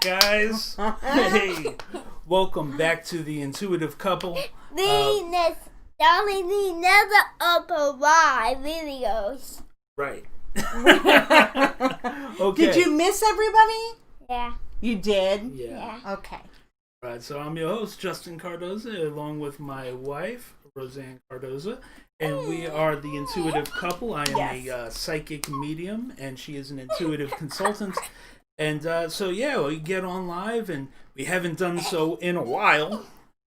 guys. Hey, welcome back to the Intuitive Couple. Darling, the never upper Y videos. Right. Okay. Did you miss everybody? Yeah. You did? Yeah. Okay. Right, so I'm your host, Justin Cardoza, along with my wife, Roseanne Cardoza, and we are the Intuitive Couple. I am a psychic medium, and she is an intuitive consultant. And we get on live, and we haven't done so in a while.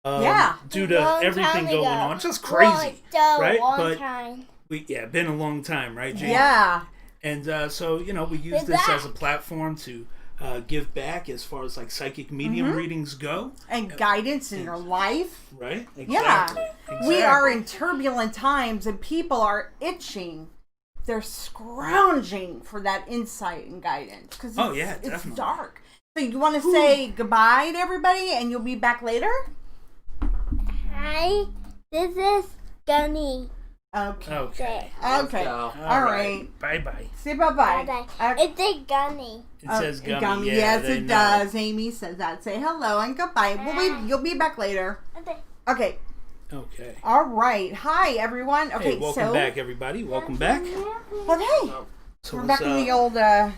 Due to everything going on. It's just crazy, right? Been a long time, right, Jane? Yeah. And we use this as a platform to give back as far as like psychic medium readings go. And guidance in your life. Right? Exactly. Yeah. Exactly. We are in turbulent times and people are itching. They're scrounging for that insight and guidance. Because it's dark. So you want to say goodbye to everybody and you'll be back later? Hi, this is Gunny. Okay. All right. Bye-bye. Say bye-bye. Bye-bye. It's a Gunny. It says gummy. Yes, it does. Amy says that. Say hello and goodbye. You'll be back later. Okay. All right. Hi, everyone. Okay, welcome back, everybody. Welcome back. Okay. So we're back in the old... we're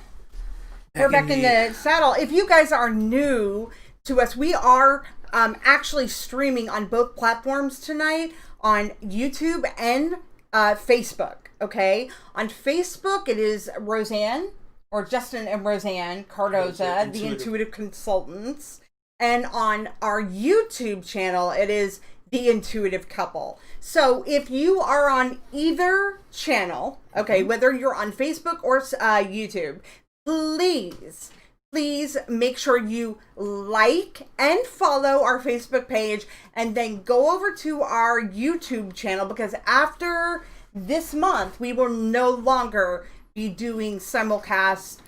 back in the saddle. If you guys are new to us, we are actually streaming on both platforms tonight on YouTube and Facebook. Okay. On Facebook, it is Roseanne, or Justin and Roseanne Cardoza, the Intuitive Consultants. And on our YouTube channel, it is The Intuitive Couple. So if you are on either channel, okay, whether you're on Facebook or YouTube, please make sure you like and follow our Facebook page and then go over to our YouTube channel, because after this month, we will no longer be doing simulcast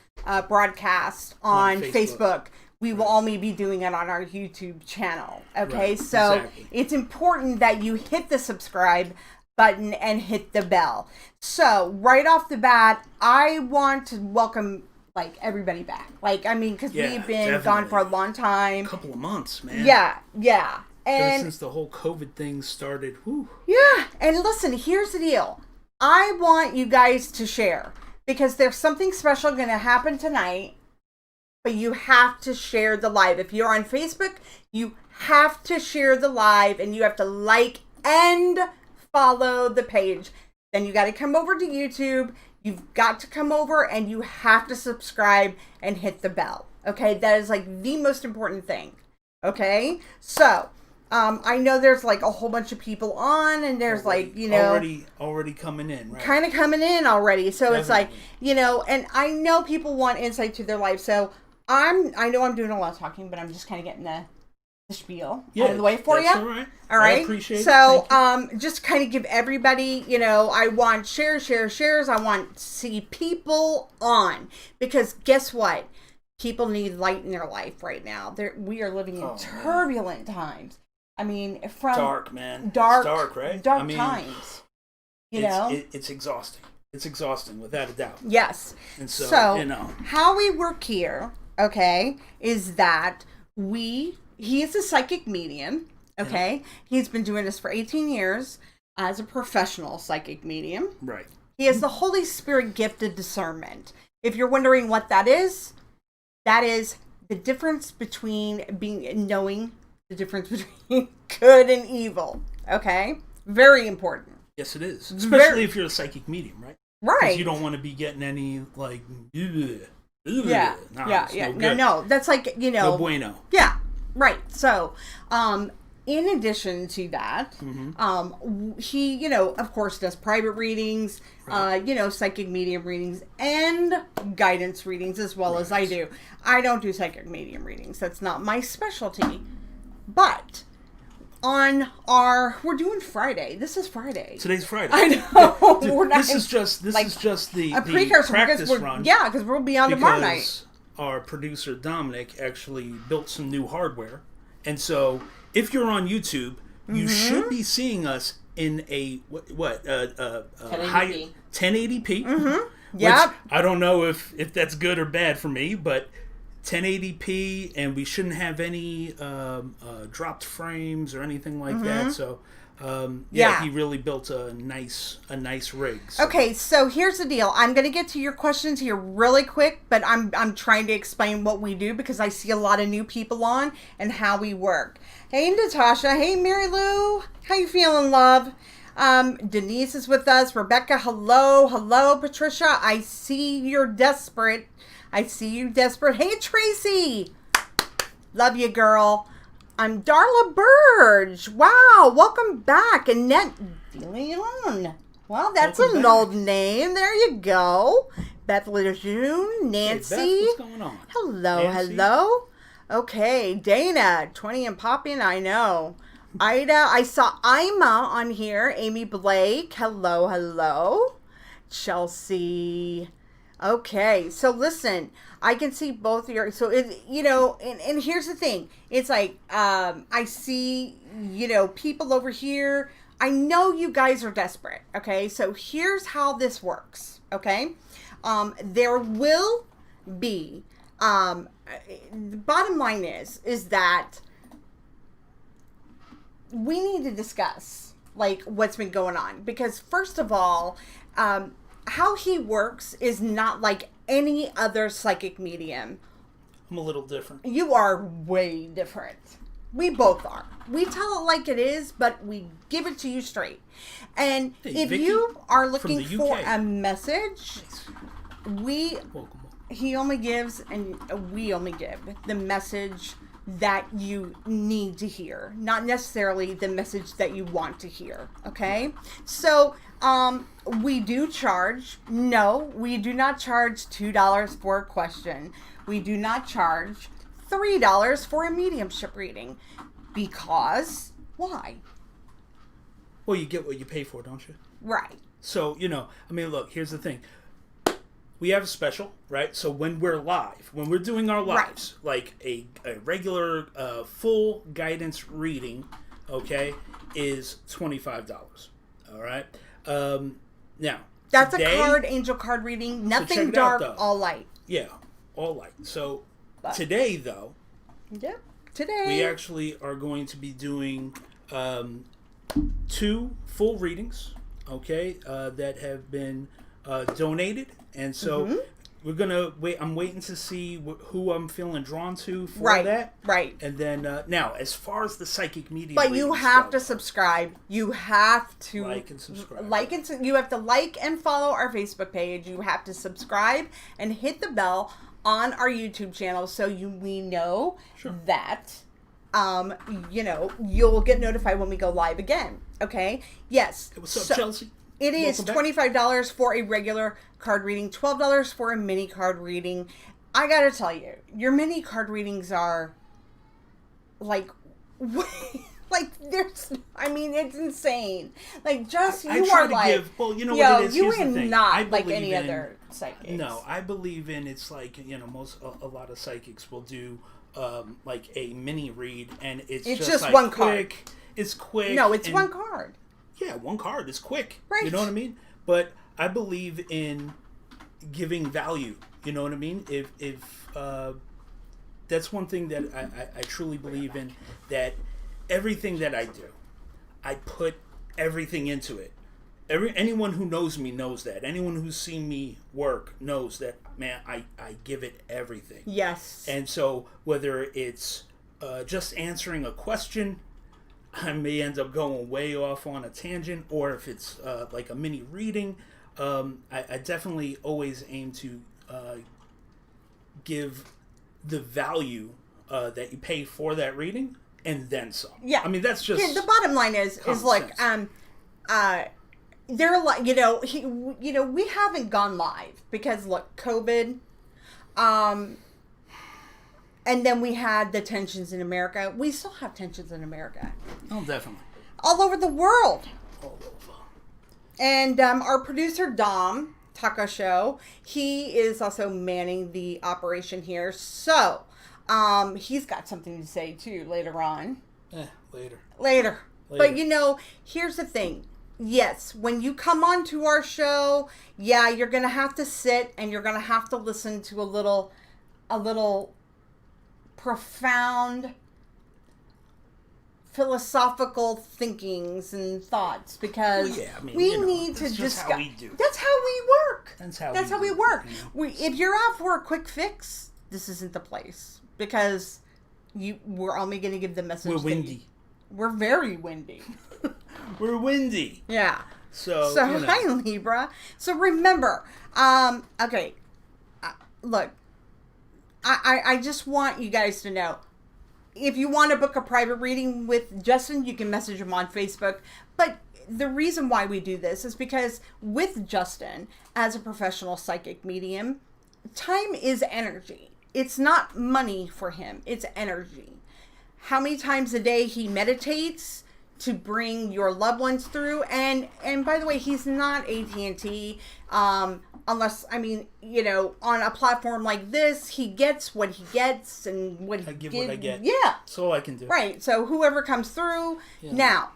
broadcast on Facebook. We will only be doing it on our YouTube channel. Okay, It's important that you hit the subscribe button and hit the bell. So right off the bat, I want to welcome everybody back. Because we've been gone for a long time. A couple of months, man. Yeah. And ever since the whole COVID thing started. Whew. Yeah, and listen, here's the deal. I want you guys to share, because there's something special going to happen tonight, but you have to share the live. If you're on Facebook, you have to share the live, and you have to like and follow the page. Then you got to come over to YouTube. You've got to come over and you have to subscribe and hit the bell. Okay, that is the most important thing. Okay, so I know there's a whole bunch of people on, and there's already coming in, right? Kind of coming in already. So Definitely. It's and I know people want insight to their life. So I know I'm doing a lot of talking, but I'm just kind of getting the spiel out of the way for you. All right. I appreciate it. So, just kind of give everybody, I want shares. I want to see people on, because guess what? People need light in their life right now. We are living in turbulent times. I mean, from dark, man. Dark, right? Dark times. It's exhausting. It's exhausting, without a doubt. Yes. And so how we work here, okay, is that he is a psychic medium, okay? Yeah. He's been doing this for 18 years as a professional psychic medium. Right. He has the Holy Spirit gift of discernment. If you're wondering what that is the difference between knowing the difference between good and evil, okay? Very important. Yes, it is. Especially if you're a psychic medium, right? Right. Because you don't want to be getting any, ugh. Yeah. No. That's no bueno. Yeah. Right. So, in addition to that, he, of course, does private readings, psychic medium readings, and guidance readings, as well as I do. I don't do psychic medium readings. That's not my specialty. But we're doing Friday. This is Friday. Today's Friday. I know. This is just the precursor, practice run. Yeah, because we'll be on tomorrow night. Our producer Dominic actually built some new hardware, and so if you're on YouTube, you should be seeing us in a high 1080p. Mm-hmm. Which I don't know if that's good or bad for me, but 1080p, and we shouldn't have any dropped frames or anything like that. So, he really built a nice rig. So. Okay, so here's the deal. I'm going to get to your questions here really quick, but I'm trying to explain what we do because I see a lot of new people on and how we work. Hey, Natasha. Hey, Mary Lou. How you feeling, love? Denise is with us. Rebecca, hello. Hello, Patricia. I see you're desperate. I see you desperate. Hey, Tracy. Love you, girl. I'm Darla Burge. Wow, welcome back. Annette DeLeon. Well, that's an old name. There you go. Beth Lejeune, Nancy. Hey, Beth, what's going on? Hello, Nancy? hello. Okay, Dana, 20 and popping, I know. Ida, I saw Ima on here. Amy Blake, hello, hello. Chelsea. Okay, so listen, I can see both your, so it, and here's the thing. It's like, I see, people over here. I know you guys are desperate. Okay, so here's how this works. Okay, there will be, the bottom line is that we need to discuss like what's been going on, because first of all, how he works is not like any other psychic medium. I'm a little different. You are way different. We both are. We tell it like it is, but we give it to you straight. And hey, if Vicky, you are looking for UK. a message, Welcome. he only gives, and we only give the message that you need to hear, not necessarily the message that you want to hear. Okay, so we do charge. No, we do not charge $2 for a question. We do not charge $3 for a mediumship reading, because why? Well, you get what you pay for, don't you? Right. So, look, here's the thing. We have a special, right? So when we're live, when we're doing our lives, like a regular full guidance reading, okay, is $25. All right? Now, that's today, a angel card reading. Nothing so dark, out, all light. Yeah, all light. So today, though, we actually are going to be doing 2 full readings, okay, that have been donated. And so we're going to wait. I'm waiting to see who I'm feeling drawn to for that. Right. And then now, as far as the psychic media, but you have to subscribe. You have to like and subscribe. You have to like and follow our Facebook page. You have to subscribe and hit the bell on our YouTube channel so we know that you'll get notified when we go live again. Okay? Yes. Hey, what's up, Chelsea? It is $25 for a regular card reading, $12 for a mini card reading. I gotta tell you, your mini card readings are like it's insane. Like, just I you try are to like, give, well, you know what it is. You Here's are the thing. not like any other psychics. No, I believe in, it's like, a lot of psychics will do like a mini read, and it's just like one quick. card. It's quick. No, it's one card. Yeah, one card is quick. Right. You know what I mean? But I believe in giving value. You know what I mean? If that's one thing that I truly believe in, that everything that I do, I put everything into it. Anyone who knows me knows that. Anyone who's seen me work knows that, man, I give it everything. Yes. And so whether it's just answering a question, I may end up going way off on a tangent, or if it's like a mini reading, I definitely always aim to give the value that you pay for that reading, and then some. Yeah. I mean, that's just the bottom line is like they're like, we haven't gone live because look, COVID, and then we had the tensions in America. We still have tensions in America. Oh, definitely. All over the world. All over. And our producer, Dom Taco Show, he is also manning the operation here. So, he's got something to say, too, later on. Later. But, here's the thing. Yes, when you come on to our show, you're going to have to sit and you're going to have to listen to a little profound philosophical thinkings and thoughts, because we need to discuss. How we do. That's how we work. That's how we work. If you're out for a quick fix, this isn't the place, because we're only going to give the message. We're windy. We're very windy. We're windy. Yeah. So hi, Libra. So remember, okay, look, I just want you guys to know, if you want to book a private reading with Justin, you can message him on Facebook. But the reason why we do this is because with Justin, as a professional psychic medium, time is energy. It's not money for him. It's energy. How many times a day he meditates to bring your loved ones through. And by the way, he's not AT&T, unless, I mean, you know, on a platform like this, he gets what he gets, and what I give what I get. Yeah. That's all I can do. Right. So whoever comes through. Yeah. Now,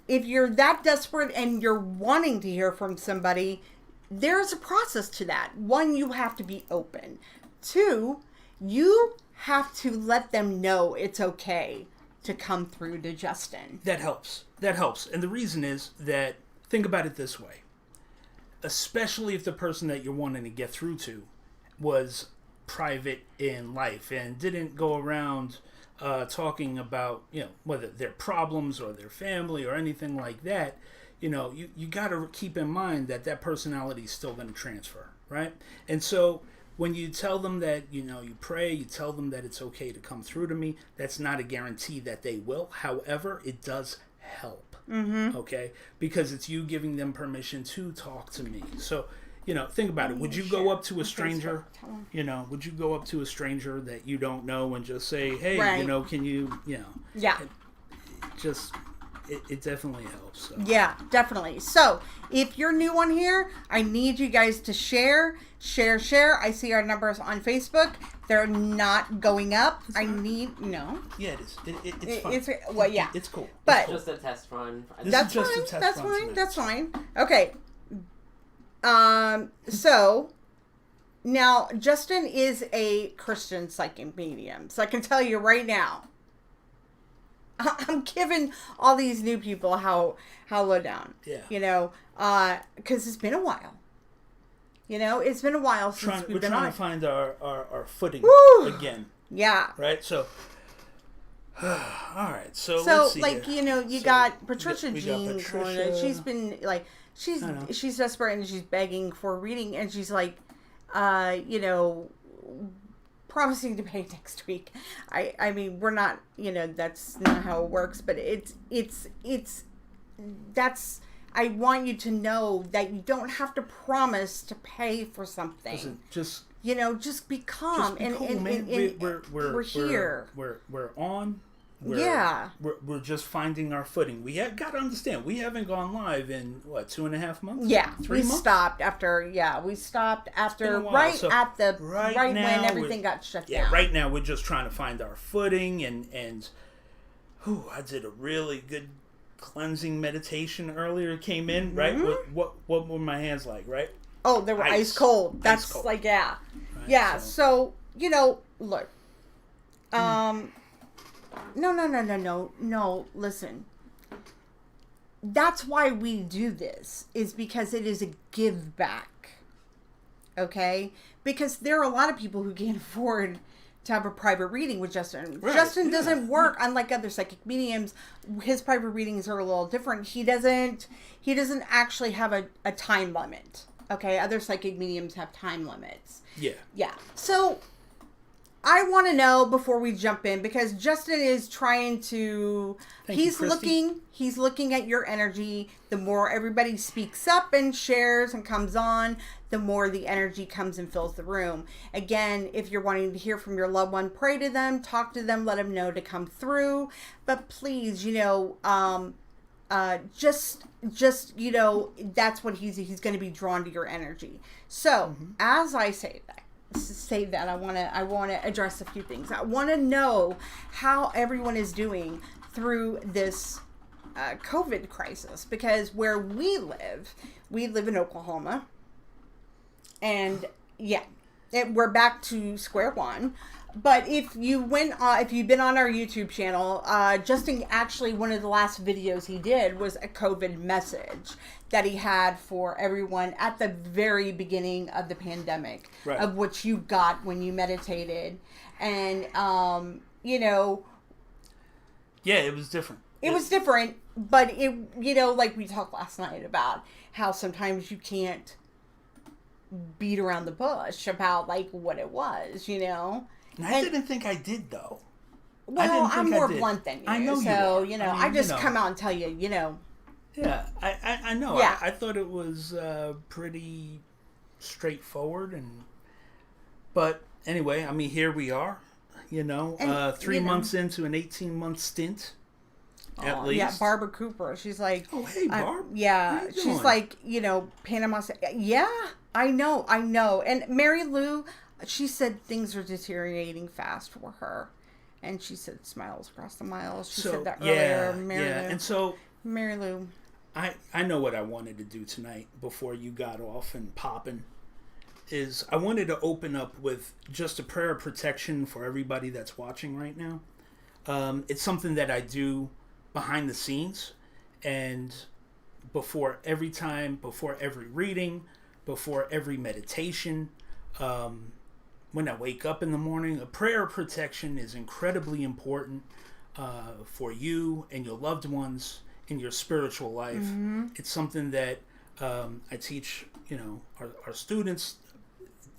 if you're that desperate and you're wanting to hear from somebody, there's a process to that. One, you have to be open. Two, you have to let them know it's okay to come through to Justin. That helps. And the reason is that, think about it this way. Especially if the person that you're wanting to get through to was private in life and didn't go around talking about, you know, whether their problems or their family or anything like that, you know, you got to keep in mind that personality is still going to transfer, right? And so when you tell them that, you know, you pray, you tell them that it's okay to come through to me, that's not a guarantee that they will. However, it does help. Mm-hmm. Okay? Because it's you giving them permission to talk to me. So, you know, think about it. Would you go up to a stranger, you know, would you go up to a stranger that you don't know and just say, hey, you know, can you, you know. Yeah. It definitely helps. So. Yeah, definitely. So, if you're new on here, I need you guys to share. I see our numbers on Facebook. They're not going up. Yeah, it is. It's fun. It's cool. But it's just a test run. That's fine. Okay. So now Justin is a Christian psychic medium. So I can tell you right now, I'm giving all these new people how low down. Yeah. You know, because it's been a while. You know, it's been a while since we've been on. We're trying to find our footing again. Yeah. Right? So, all right. So let's see. Like, you know, you got Patricia Jean. She's been, like, she's desperate and she's begging for a reading. And she's like, you know, promising to pay next week. I mean, we're not, you know, that's not how it works. But that's... I want you to know that you don't have to promise to pay for something. Just, you know, just be calm. Just be cool, man. We're here. We're on. We're just finding our footing. We got to understand, we haven't gone live in, what, 2.5 months? Yeah. 3 months? We stopped after when everything got shut down. Yeah, right now we're just trying to find our footing, and I did a really good cleansing meditation earlier. Came in, right? Mm-hmm. What were my hands like, right? Oh, they were ice cold. That's ice cold. Like, yeah. Right, yeah, so, you know, look. No, listen. That's why we do this, is because it is a give back. Okay? Because there are a lot of people who can't afford to have a private reading with Justin. Right. Justin doesn't work, unlike other psychic mediums. His private readings are a little different. He doesn't actually have a time limit. Okay? Other psychic mediums have time limits. Yeah. Yeah. So I want to know before we jump in, because Justin is trying to, he's looking at your energy. The more everybody speaks up and shares and comes on, the more the energy comes and fills the room. Again, if you're wanting to hear from your loved one, pray to them, talk to them, let them know to come through. But please, you know, just, you know, that's what he's going to be drawn to your energy. So as I say that, I want to address a few things. I want to know how everyone is doing through this COVID crisis, because where we live in Oklahoma, and yeah, we're back to square one. But if you've been on our YouTube channel, Justin actually, one of the last videos he did was a COVID message that he had for everyone at the very beginning of the pandemic, right, of what you got when you meditated. And, yeah, it was different. It was different, but like we talked last night about how sometimes you can't beat around the bush about like what it was, And I didn't think I did, though. Well, I'm more blunt than you. I know so, you are. I just come out and tell you, Yeah, I know. Yeah. I thought it was pretty straightforward, but anyway, I mean, here we are. 3 months into an 18-month stint, at least. Yeah, Barbara Cooper. She's like, oh, hey, Barb. Yeah, she's like, Panama. Yeah, I know. And Mary Lou, she said things are deteriorating fast for her. And she said smiles across the miles. She said that earlier. Mary Lou. And so Mary Lou. I know what I wanted to do tonight before you got off and popping. Is I wanted to open up with just a prayer of protection for everybody that's watching right now. It's something that I do behind the scenes, and before every reading, before every meditation, when I wake up in the morning, a prayer of protection is incredibly important for you and your loved ones in your spiritual life. Mm-hmm. It's something that I teach, our students.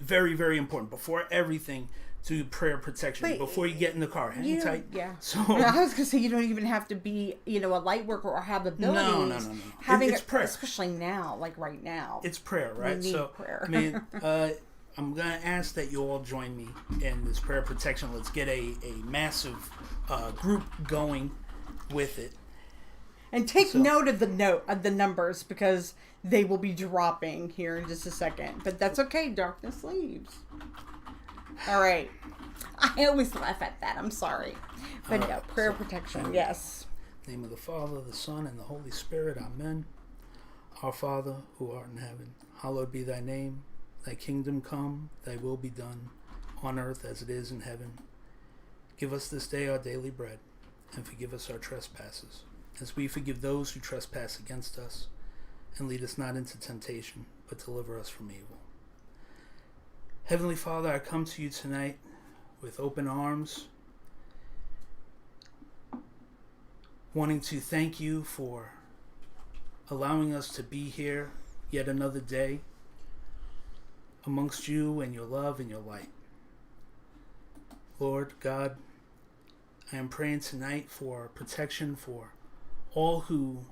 Very, very important. Before everything, do prayer protection. But before you get in the car, hang tight. Yeah. So I was gonna say you don't even have to be, a light worker or have abilities. No. Having it's prayer, especially now, like right now. It's prayer, right? We need prayer. I mean, I'm gonna ask that you all join me in this prayer protection. Let's get a massive group going with it. And take note of the numbers, because they will be dropping here in just a second. But that's okay. Darkness leaves. All right. I always laugh at that. I'm sorry. But no, prayer protection. Yes. In the name of the Father, the Son, and the Holy Spirit. Amen. Our Father, who art in heaven, hallowed be thy name. Thy kingdom come, thy will be done, on earth as it is in heaven. Give us this day our daily bread, and forgive us our trespasses, as we forgive those who trespass against us. And lead us not into temptation, but deliver us from evil. Heavenly Father, I come to you tonight with open arms, wanting to thank you for allowing us to be here yet another day amongst you and your love and your light. Lord God, I am praying tonight for protection for all who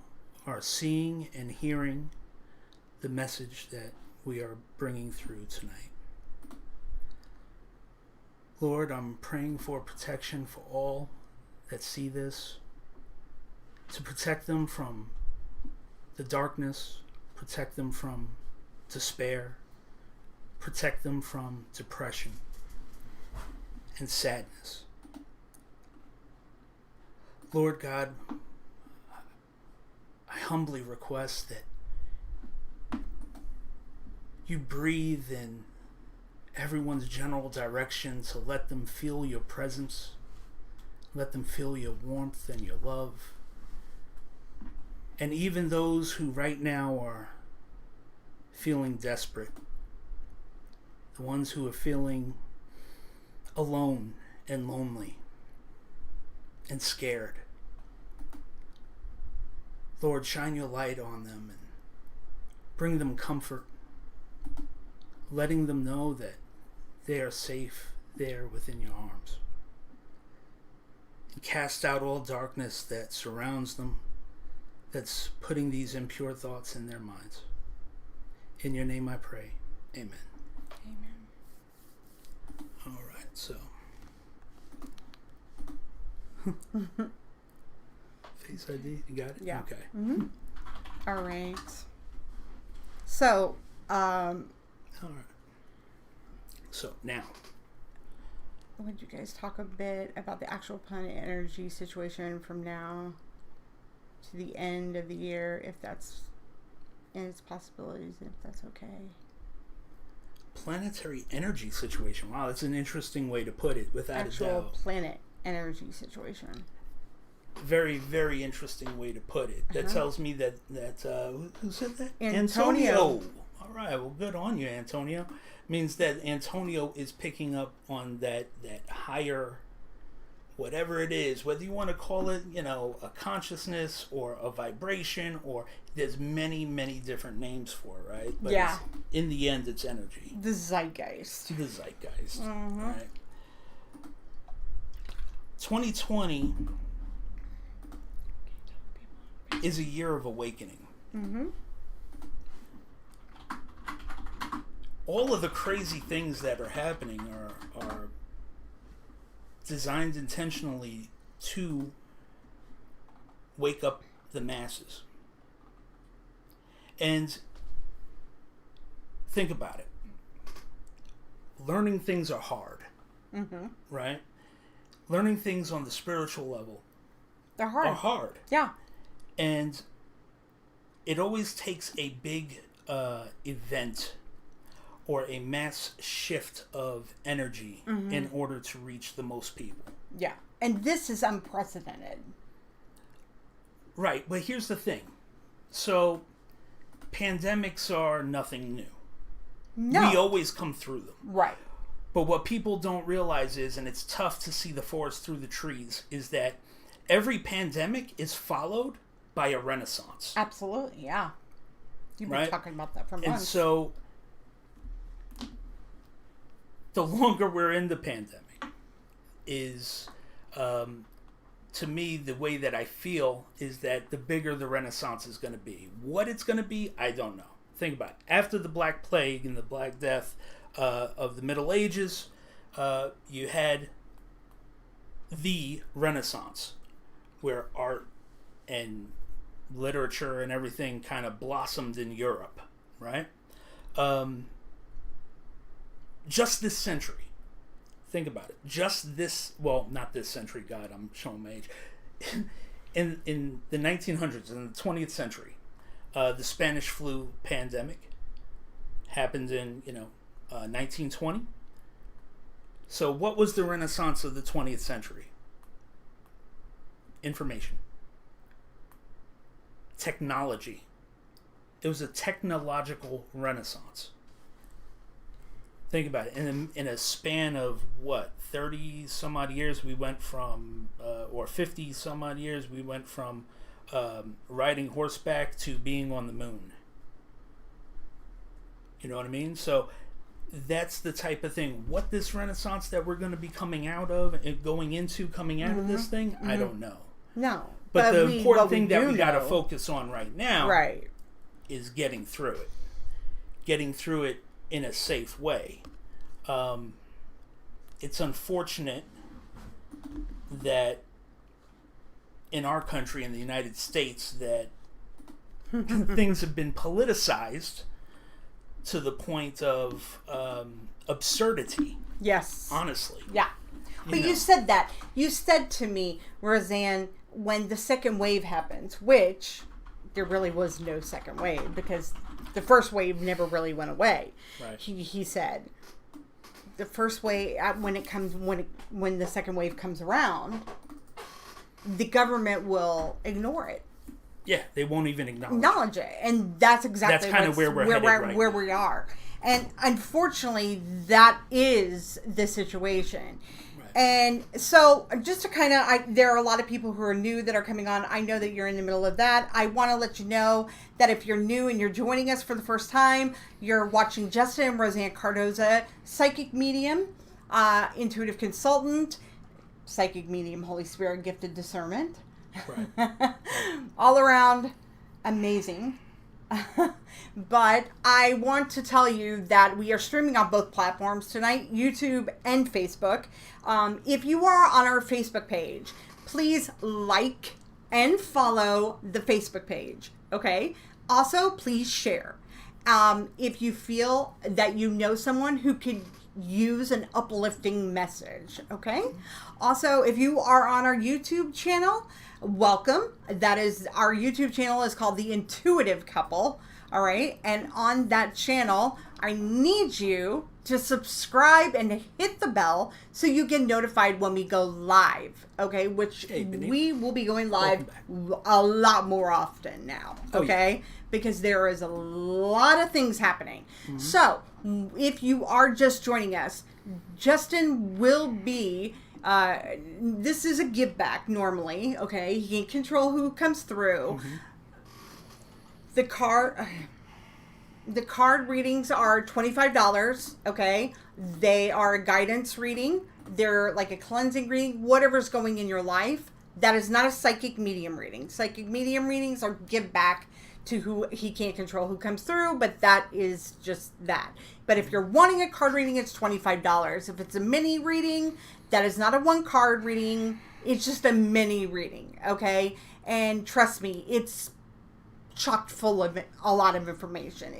are seeing and hearing the message that we are bringing through tonight. Lord, I'm praying for protection for all that see this, to protect them from the darkness, protect them from despair, protect them from depression and sadness. Lord God, I humbly request that you breathe in everyone's general direction to let them feel your presence, let them feel your warmth and your love. And even those who right now are feeling desperate, the ones who are feeling alone and lonely and scared, Lord, shine your light on them and bring them comfort, letting them know that they are safe there within your arms. And cast out all darkness that surrounds them, that's putting these impure thoughts in their minds. In your name I pray. Amen. Amen. All right, so. Face ID, you got it? Yeah. Okay. Mm-hmm. All right. So, All right. So now, would you guys talk a bit about the actual planet energy situation from now to the end of the year, if that's in its possibilities, if that's okay? Planetary energy situation. Wow, that's an interesting way to put it, without a doubt. Planet energy situation. Very, very interesting way to put it. That tells me that who said that? Antonio. All right, well, good on you, Antonio. Means that Antonio is picking up on that higher, whatever it is, whether you want to call it, a consciousness or a vibration, or there's many, many different names for it, right? But in the end, it's energy. The zeitgeist. Mm-hmm. Right? 2020 is a year of awakening. Mm-hmm. All of the crazy things that are happening are designed intentionally to wake up the masses. And think about it. Learning things are hard. Mm-hmm. Right? Learning things on the spiritual level are hard. Yeah. And it always takes a big event or a mass shift of energy in order to reach the most people. Yeah. And this is unprecedented. Right. But here's the thing. So, pandemics are nothing new. No. We always come through them. Right. But what people don't realize is, and it's tough to see the forest through the trees, is that every pandemic is followed by a renaissance. Absolutely, yeah. You've been talking about that for months. And so, the longer we're in the pandemic is, to me, the way that I feel is that the bigger the renaissance is going to be. What it's going to be, I don't know. Think about it. After the Black Plague and the Black Death of the Middle Ages, you had the Renaissance, where art and literature and everything kind of blossomed in Europe, right? Just this century. Think about it. Just this, well, not this century, God, I'm showing my age. In the 1900s, in the 20th century, the Spanish flu pandemic happened in, 1920. So what was the Renaissance of the 20th century? Information. Technology. It was a technological renaissance. Think about it. In a span of, 30 some odd years, we went from, or 50 some odd years, we went from riding horseback to being on the moon. You know what I mean? So that's the type of thing. What this renaissance that we're going to be coming out of and coming out of this thing, I don't know. No. But the important thing that we got to focus on right now right. is getting through it. Getting through it in a safe way. It's unfortunate that in our country, in the United States, that things have been politicized to the point of absurdity. Yes. Honestly. Yeah. But you said that. You said to me, Roseanne, when the second wave happens, which there really was no second wave because the first wave never really went away. Right. He said the first wave, when the second wave comes around, the government will ignore it. Yeah, they won't even acknowledge it. And that's exactly kind of where we're headed right where now. we are. And unfortunately, that is the situation. Right. And so, just to kind of, there are a lot of people who are new that are coming on. I know that you're in the middle of that. I want to let you know that if you're new and you're joining us for the first time, you're watching Justin and Roseanne Cardoza, psychic medium, intuitive consultant, psychic medium, Holy Spirit gifted discernment. Right. All around amazing. But I want to tell you that we are streaming on both platforms tonight, YouTube and Facebook. If you are on our Facebook page, please like and follow the Facebook page. Okay. Also, please share. If you feel that you know someone who could use an uplifting message. Okay. Also, if you are on our YouTube channel, welcome. That is, our YouTube channel is called The Intuitive Couple. All right. And on that channel, I need you to subscribe and hit the bell so you get notified when we go live, okay? Which we will be going live a lot more often now, okay? Because there is a lot of things happening. So, if you are just joining us, Justin will be, this is a give back normally, okay? He can control who comes through. The card readings are $25, okay? They are a guidance reading. They're like a cleansing reading, whatever's going in your life. That is not a psychic medium reading. Psychic medium readings are give back to who he can't control who comes through, but that is just that. But if you're wanting a card reading, it's $25. If it's a mini reading, that is not a one card reading. It's just a mini reading, okay? And trust me, it's chock full of a lot of information.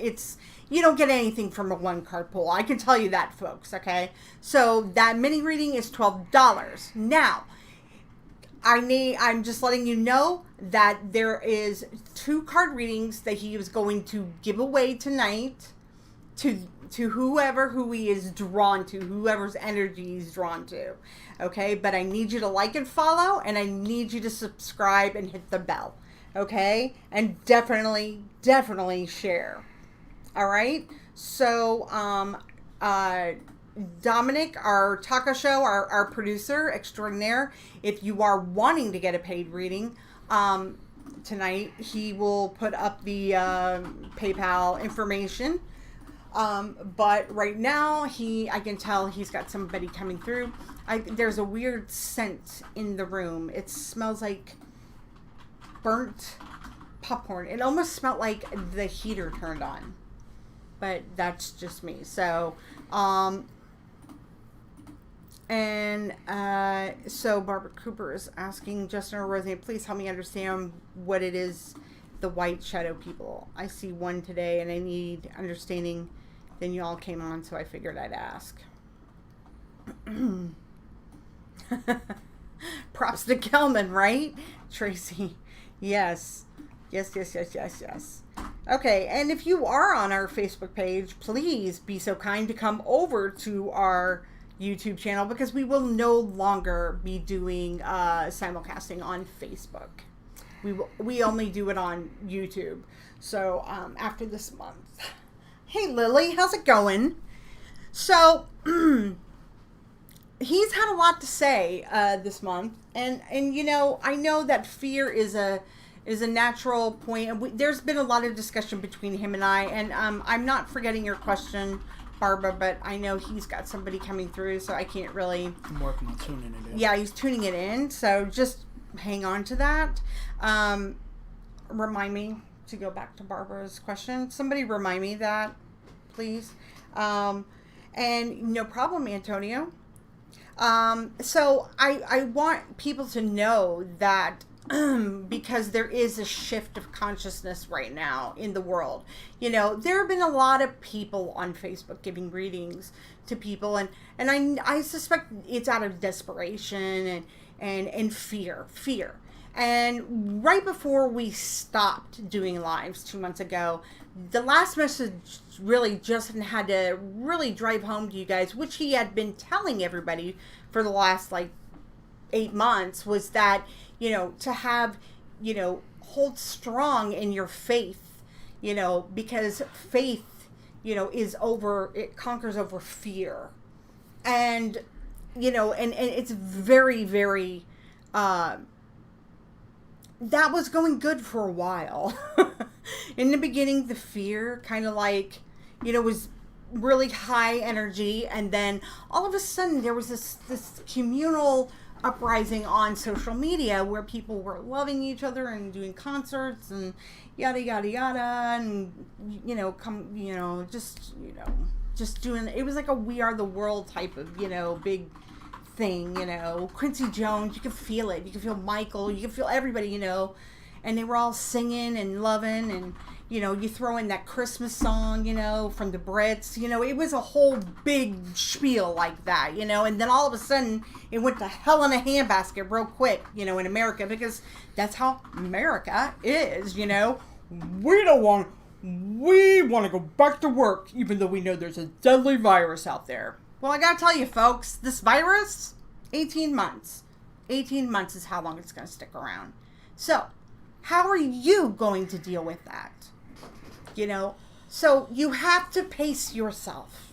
You don't get anything from a one card pull. I can tell you that, folks, okay? So that mini reading is $12. Now, I'm just letting you know that there is 2 card readings that he is going to give away tonight to whoever who he is drawn to, whoever's energy he's drawn to, okay? But I need you to like and follow, and I need you to subscribe and hit the bell, okay? And definitely share. All right? So, Dominic, our taco show, our producer extraordinaire, if you are wanting to get a paid reading tonight, he will put up the PayPal information. But right now, I can tell he's got somebody coming through. There's a weird scent in the room. It smells like burnt popcorn. It almost smelled like the heater turned on. But that's just me. So, so Barbara Cooper is asking Justin or Roseanne, please help me understand what it is, the white shadow people. I see one today and I need understanding. Then you all came on, so I figured I'd ask. Props to Kelman, right? Tracy. Yes. Okay, and if you are on our Facebook page, please be so kind to come over to our YouTube channel, because we will no longer be doing simulcasting on Facebook. We only do it on YouTube. So after this month. Hey Lily, how's it going? So he's had a lot to say this month, and you know, I know that fear is a natural point, and there's been a lot of discussion between him and I, and I'm not forgetting your question, Barbara, but I know he's got somebody coming through, so I can't really... I'm working on tuning it in. Yeah, he's tuning it in, so just hang on to that. Remind me to go back to Barbara's question. Somebody remind me that, please. And no problem, Antonio. So I want people to know that because there is a shift of consciousness right now in the world. You know, there have been a lot of people on Facebook giving readings to people, and I suspect it's out of desperation and fear. And right before we stopped doing lives 2 months ago, the last message really Justin had to really drive home to you guys, which he had been telling everybody for the last 8 months, was that, you know, to have, you know, hold strong in your faith, you know, because faith, you know, it conquers over fear. And, you know, and it's very, very, that was going good for a while. In the beginning, the fear kind of was really high energy, and then all of a sudden there was this communal uprising on social media where people were loving each other and doing concerts and yada yada yada, and just doing, it was like a We Are the World type of, big thing. Quincy Jones, you could feel it, you could feel Michael, you could feel everybody, and they were all singing and loving, and you throw in that Christmas song, from the Brits, it was a whole big spiel like that, and then all of a sudden it went to hell in a handbasket real quick, in America, because that's how America is, we don't want we want to go back to work, even though we know there's a deadly virus out there. Well, I gotta tell you, folks, this virus, 18 months. 18 months is how long it's going to stick around. So, how are you going to deal with that? You know, so you have to pace yourself.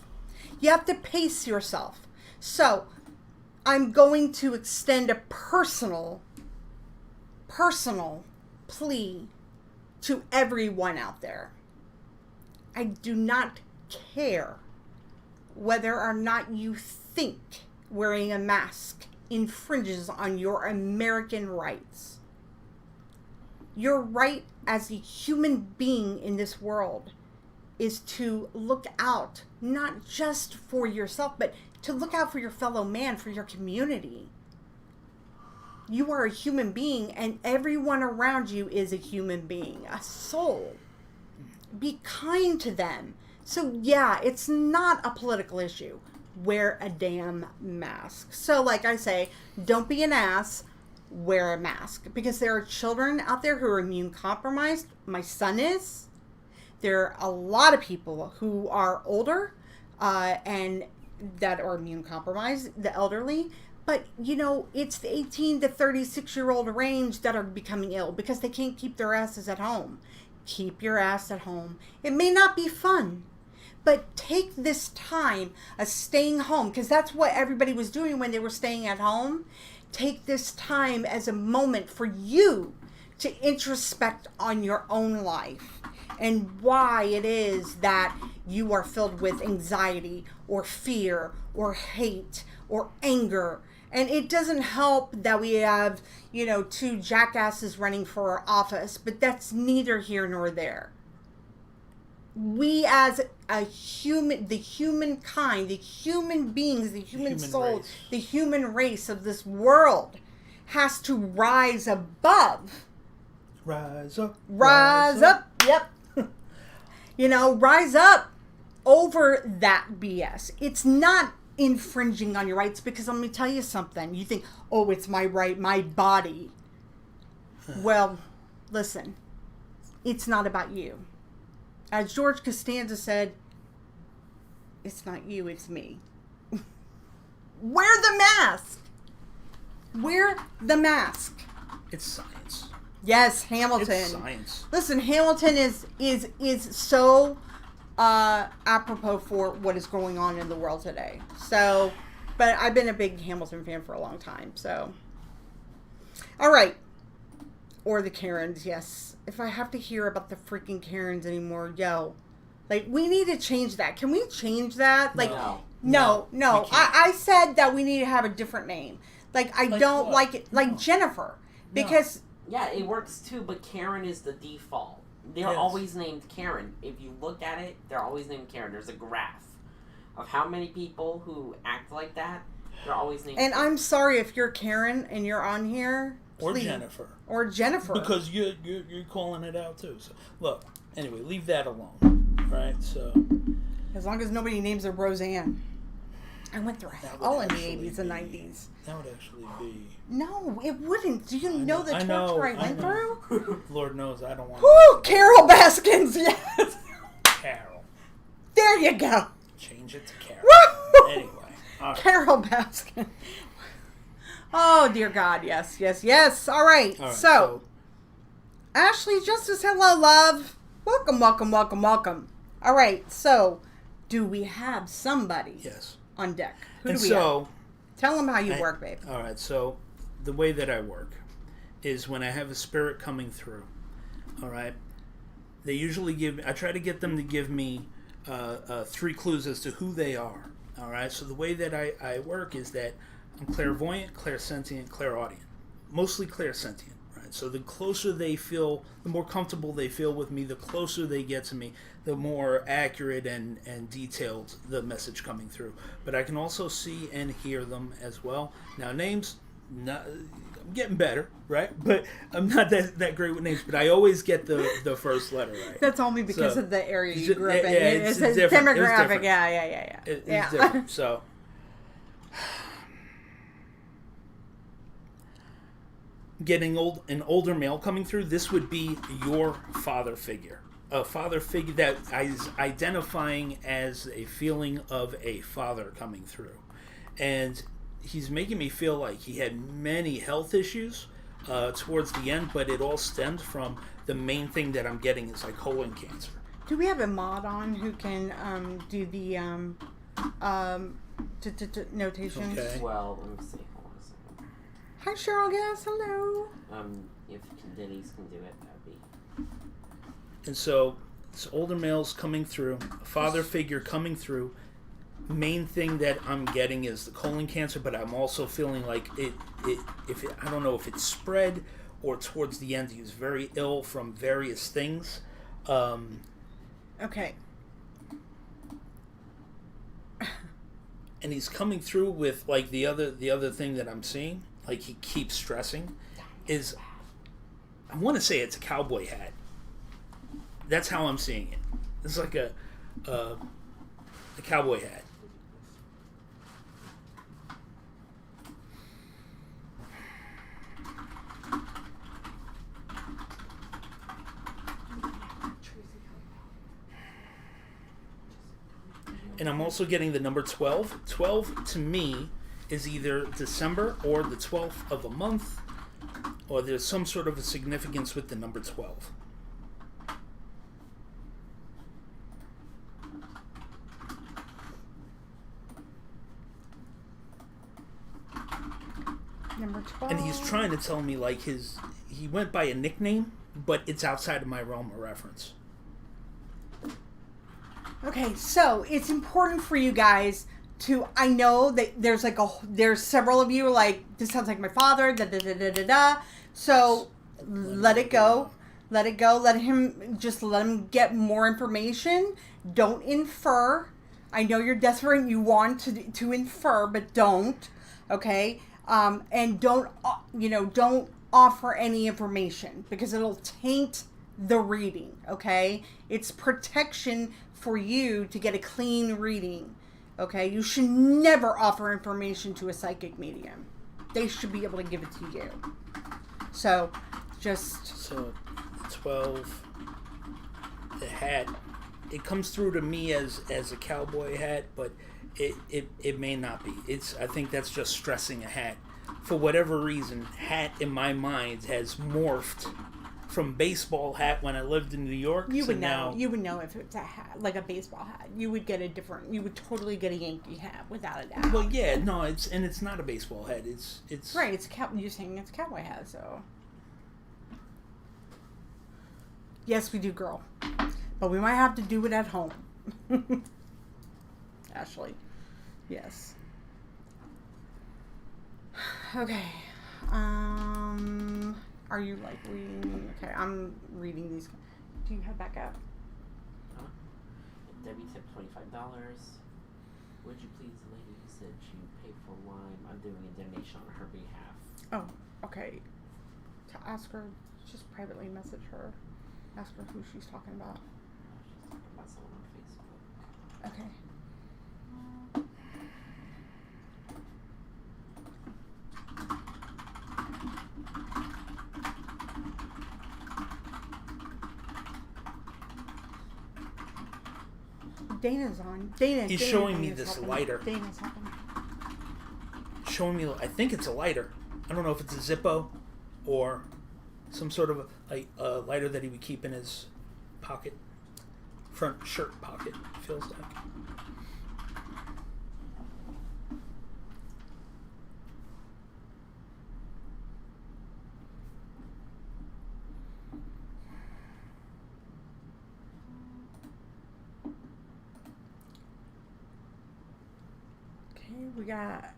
You have to pace yourself. So, I'm going to extend a personal plea to everyone out there. I do not care whether or not you think wearing a mask infringes on your American rights. Your right as a human being in this world is to look out, not just for yourself, but to look out for your fellow man, for your community. You are a human being, and everyone around you is a human being, a soul. Be kind to them. So yeah, it's not a political issue. Wear a damn mask. So like I say, don't be an ass, wear a mask. Because there are children out there who are immune compromised. My son is. There are a lot of people who are older and that are immune compromised, the elderly. But, you know, it's the 18 to 36-year-old range that are becoming ill because they can't keep their asses at home. Keep your ass at home. It may not be fun, but take this time of staying home, because that's what everybody was doing when they were staying at home. Take this time as a moment for you to introspect on your own life and why it is that you are filled with anxiety or fear or hate or anger. And it doesn't help that we have, you know, two jackasses running for our office, but that's neither here nor there. We as a human, the humankind, the human beings, the human soul, the human race of this world has to rise above. Rise up. Rise up. Yep. You know, rise up over that BS. It's not infringing on your rights, because let me tell you something. You think, oh, it's my right, my body. Well, listen, it's not about you. As George Costanza said, it's not you, it's me. Wear the mask. Wear the mask. It's science. Yes, Hamilton. It's science. Listen, Hamilton is so apropos for what is going on in the world today. So, but I've been a big Hamilton fan for a long time. So, all right. Or the Karens, yes. If I have to hear about the freaking Karens anymore, yo. Like, we need to change that. Can we change that? Like, no. I said that we need to have a different name. Like, I don't what? Like it. Like, no. Jennifer. Because... Yeah, it works too, but Karen is the default. They're always named Karen. If you look at it, they're always named Karen. There's a graph of how many people who act like that. They're always named And Karen. I'm sorry if you're Karen and you're on here. Or please. Jennifer. Or Jennifer. Because you're calling it out too. So look, anyway, leave that alone. Right? So as long as nobody names her Roseanne. I went through hell in the 80s and 90s. That would actually be... No, it wouldn't. Do you know the torture I went through? Lord knows I don't want to... Carol Baskins, yes. Carol. There you go. Change it to Carol. Anyway. All right. Carol Baskin. Oh, dear God. Yes. All right. So, Ashley Justice, hello, love. Welcome. All right. So, do we have somebody on deck? Who do we have? Tell them how you work, babe. All right. So, the way that I work is when I have a spirit coming through. All right. They usually I try to get them to give me 3 clues as to who they are. All right. So, the way that I work is that I'm clairvoyant, clairsentient, clairaudient. Mostly clairsentient, right? So the closer they feel, the more comfortable they feel with me, the closer they get to me, the more accurate and detailed the message coming through. But I can also see and hear them as well. Now, names, I'm getting better, right? But I'm not that great with names, but I always get the first letter right. That's only because of the area you grew up in. Yeah, it's different. Demographic, yeah. It's different, so... Getting an older male coming through, this would be your father figure. a father figure that is identifying as a feeling of a father coming through, and he's making me feel like he had many health issues towards the end, but it all stemmed from the main thing that I'm getting is like colon cancer. Do we have a mod on who can do the notations? Okay. Well, let me see. Hold on a second. Hi, Cheryl Guess. Hello. If Denise can do it, that'd be. And so it's older males coming through, a father figure coming through. Main thing that I'm getting is the colon cancer, but I'm also feeling like I don't know if it's spread or towards the end he was very ill from various things. Okay. And he's coming through with like the other thing that I'm seeing, like he keeps stressing, is I want to say it's a cowboy hat. That's how I'm seeing it. It's like a cowboy hat. And I'm also getting the number 12. 12 to me is either December or the 12th of a month, or there's some sort of a significance with the number 12. Number 12. And he's trying to tell me like he went by a nickname, but it's outside of my realm of reference. Okay, so it's important for you guys to. I know that there's several of you like this sounds like my father. Da da da da da da. So let it go. Let it go. Let him get more information. Don't infer. I know you're desperate and you want to infer, but don't. Okay. And don't offer any information because it'll taint the reading. Okay. It's protection for you to get a clean reading. Okay. You should never offer information to a psychic medium. They should be able to give it to you. So 12, the hat, it comes through to me as a cowboy hat, but it may not be. I think that's just stressing a hat. For whatever reason, hat in my mind has morphed from baseball hat when I lived in New York. You would know. You would know if it's a hat, like a baseball hat. You would totally get a Yankee hat without a doubt. Well, yeah, no, it's not a baseball hat. It's right. You're saying it's a cowboy hat, so. Yes, we do, girl. But we might have to do it at home. Ashley. Yes. Okay. Are you like reading? Okay, I'm reading these. Do you have backup? Debbie tipped $25. Would you please, lady? You said she paid for wine. I'm doing a donation on her behalf. Oh, okay. To ask her, just privately message her. Ask her who she's talking about. She's talking about someone on Facebook. Okay. Dana's on. He's showing me this lighter. Dana's on. Showing me, I think it's a lighter. I don't know if it's a Zippo or some sort of a lighter that he would keep in his pocket, front shirt pocket, feels like. We got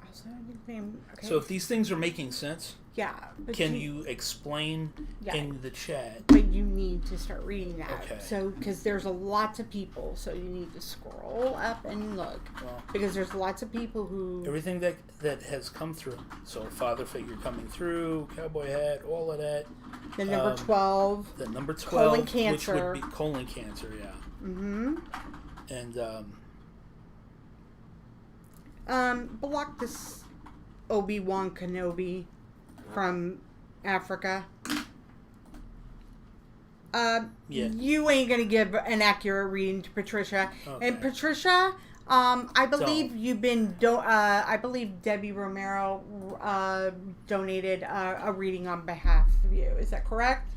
also a nickname. Okay. So if these things are making sense, yeah, but can you explain in the chat? But you need to start reading that. Okay. So because there's a lots of people, so you need to scroll up and look because there's lots of people who everything that has come through. So father figure coming through, cowboy hat, all of that. The number 12. The number 12, colon cancer. which would be colon cancer. Yeah. Mm-hmm. And block this Obi-Wan Kenobi from Africa. Yeah. You ain't gonna give an accurate reading to Patricia. Okay. And Patricia, I believe Don't. you've been. I believe Debbie Romero donated a reading on behalf of you. Is that correct?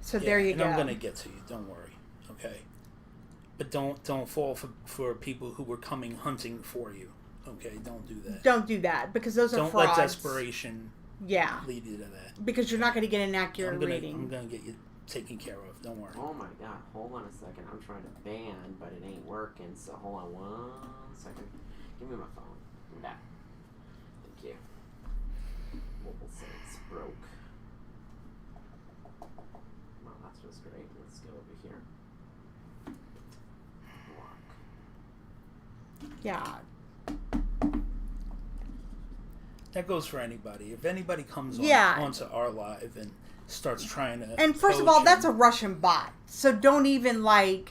So there you go. I'm gonna get to you. Don't worry. Okay. But don't fall for people who were coming hunting for you. Okay. Don't do that. Don't do that because those are Don't frauds. let desperation. Yeah. Lead you to that. Because you're not going to get an accurate reading. I'm gonna get you taken care of. Don't worry. Oh my god, hold on a second. I'm trying to ban, but it ain't working, so hold on 1 second. Give me my phone. I'm back. Thank you. Mobile settings broke. Well, that's just great. Let's go over here. Block. Yeah. That goes for anybody. If anybody comes onto our live and starts trying to... And first of all, that's a Russian bot. So don't even I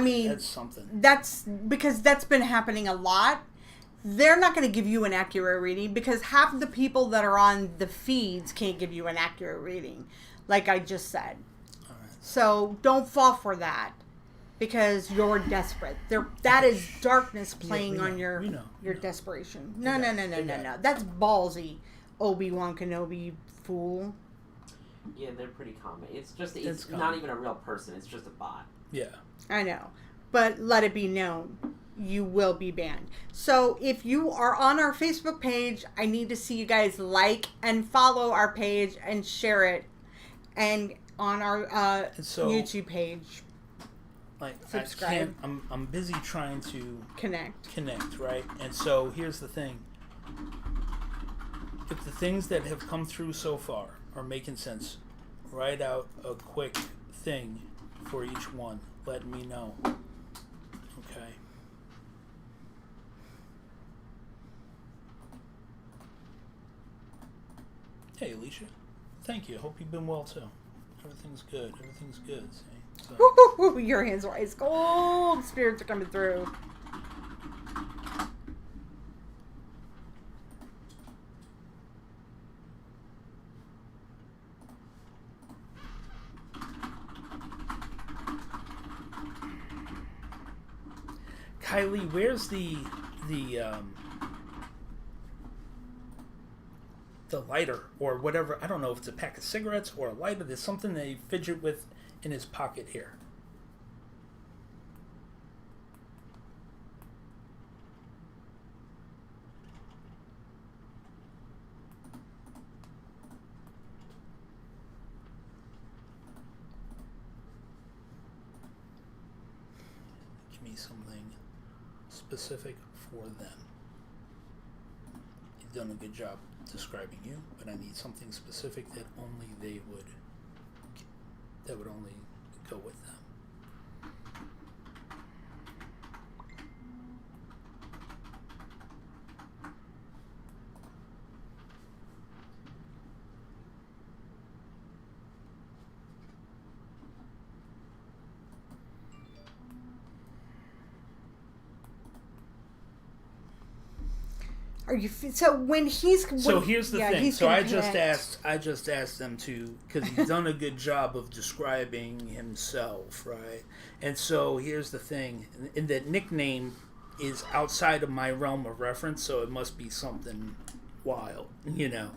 mean... That's something. That's... Because that's been happening a lot. They're not going to give you an accurate reading because half of the people that are on the feeds can't give you an accurate reading. Like I just said. All right. So don't fall for that. Because you're desperate. That is darkness playing on your desperation. No. That's ballsy, Obi-Wan Kenobi, you fool. Yeah, they're pretty common. It's not even a real person. It's just a bot. Yeah. I know. But let it be known, you will be banned. So if you are on our Facebook page, I need to see you guys like and follow our page and share it. And on our YouTube page. Like subscribe. I'm busy trying to connect, right? And so here's the thing. If the things that have come through so far are making sense, write out a quick thing for each one. Let me know. Okay. Hey, Alicia. Thank you. Hope you've been well too. Everything's good. See? So. Your hands are ice cold. Spirits are coming through. Kylie, where's the lighter or whatever? I don't know if it's a pack of cigarettes or a lighter. There's something that he fidget with in his pocket here. Give me something specific for them. You've done a good job describing you, but I need something specific that only they would only go with them. Are you so when he's so here's the thing. So I just asked them to, because he's done a good job of describing himself, right? And so here's the thing, and that nickname is outside of my realm of reference, so it must be something wild, you know.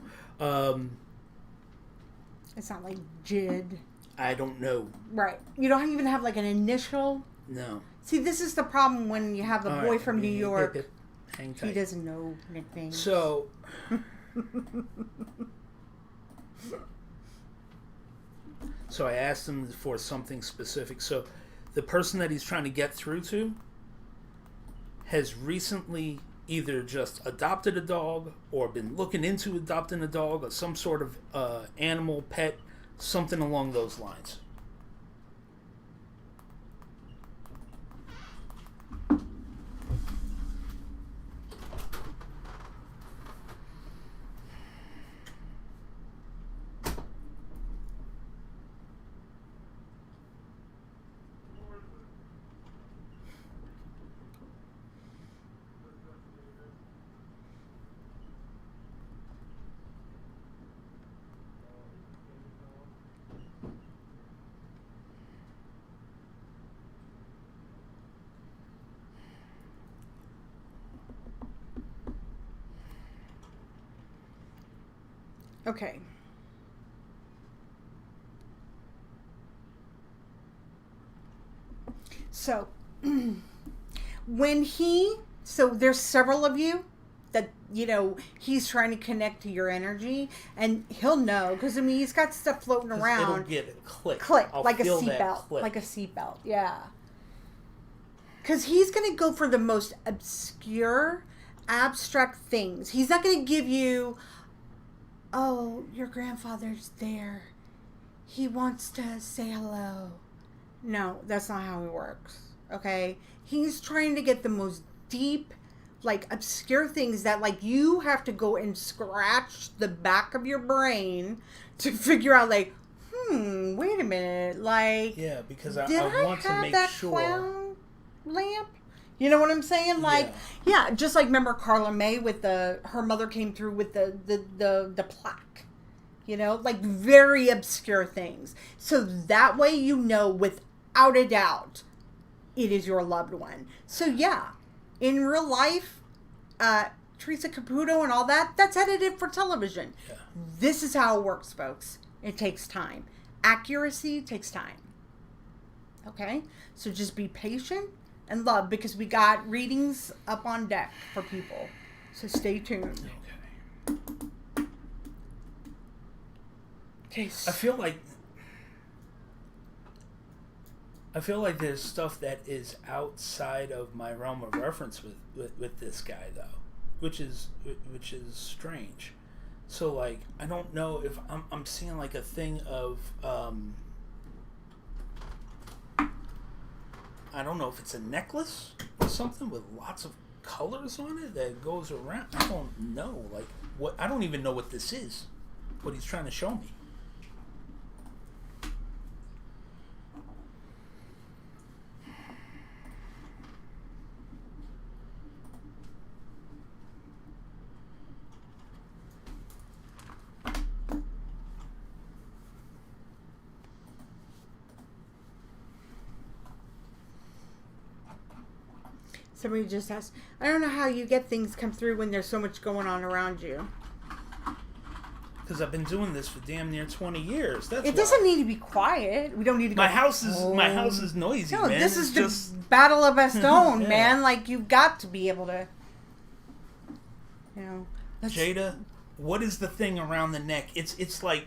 It's not like Jid. I don't know. Right. You don't even have like an initial. No. See, this is the problem when you have a boy from New York. Hang tight. He doesn't know nicknames. So, I asked him for something specific. So, the person that he's trying to get through to has recently either just adopted a dog or been looking into adopting a dog or some sort of animal, pet, something along those lines. Okay. So, so there's several of you that, he's trying to connect to your energy, and he'll know, because, he's got stuff floating around. It'll get a click. Like a seatbelt. Like a seatbelt, yeah. Because he's going to go for the most obscure, abstract things. He's not going to give you, oh, your grandfather's there. He wants to say hello. No, that's not how it works. Okay? He's trying to get the most deep, obscure things that, you have to go and scratch the back of your brain to figure out, wait a minute. Yeah, because I want to have make that sure. Clown lamp? You know what I'm saying? Yeah, just remember Carla May with her mother came through with the plaque. Very obscure things. So that way without a doubt, it is your loved one. So yeah, in real life, Teresa Caputo and all that's edited for television. Yeah. This is how it works, folks. It takes time. Accuracy takes time. Okay? So just be patient and love, because we got readings up on deck for people. So stay tuned. Okay. I feel like there's stuff that is outside of my realm of reference with this guy, though, which is strange. So I don't know if I'm seeing a thing of I don't know if it's a necklace or something with lots of colors on it that goes around. I don't know what. I don't even know what this is. What he's trying to show me. Somebody just asked, I don't know how you get things come through when there's so much going on around you. Because I've been doing this for damn near 20 years. That's it doesn't need to be quiet. We don't need to go. My house is noisy, no, man. This is just the Battle of Bastogne, yeah. man. You've got to be able to, Jada, what is the thing around the neck? It's like,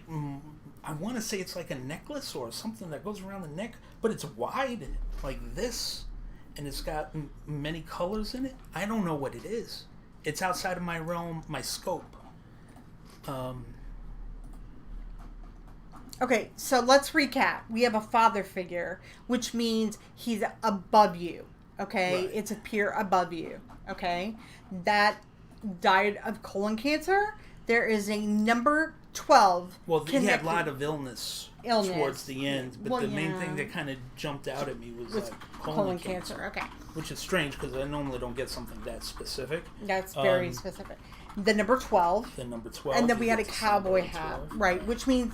I want to say it's like a necklace or something that goes around the neck, but it's wide, like this. And it's got many colors in it. I don't know what it is. It's outside of my realm, my scope. Okay, so let's recap. We have a father figure, which means he's above you. Okay, Right. It's a peer above you. Okay, that died of colon cancer. There is a number 12. Well, he had a lot of illness towards the end, but the main yeah. thing that kind of jumped out at me was colon cancer. Okay, which is strange because I normally don't get something that specific. That's very specific. The number 12. The number 12. And then we had a cowboy hat, right? Which means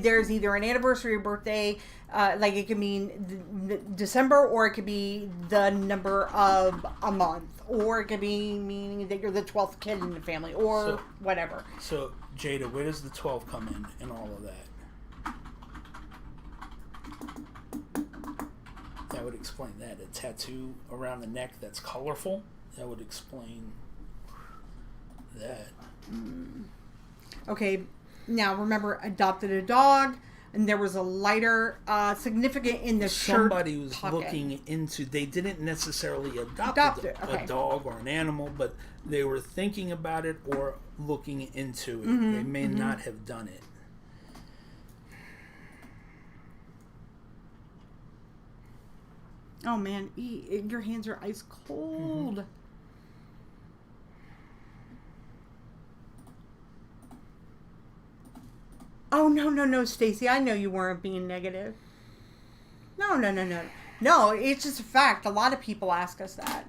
there's either an anniversary or birthday, it could mean December, or it could be the number of a month, or it could be meaning that you're the 12th kid in the family, or whatever. So, Jada, where does the 12 come in all of that? That would explain that. A tattoo around the neck that's colorful, that would explain that. Okay, now remember, adopted a dog, and there was a lighter significant in the shirt Somebody was pocket. looking into, they didn't necessarily adopt okay. a dog or an animal, but they were thinking about it or looking into it. Mm-hmm, they may not have done it. Oh man, your hands are ice cold. Mm-hmm. Oh, no, Stacy. I know you weren't being negative. No. No, it's just a fact. A lot of people ask us that.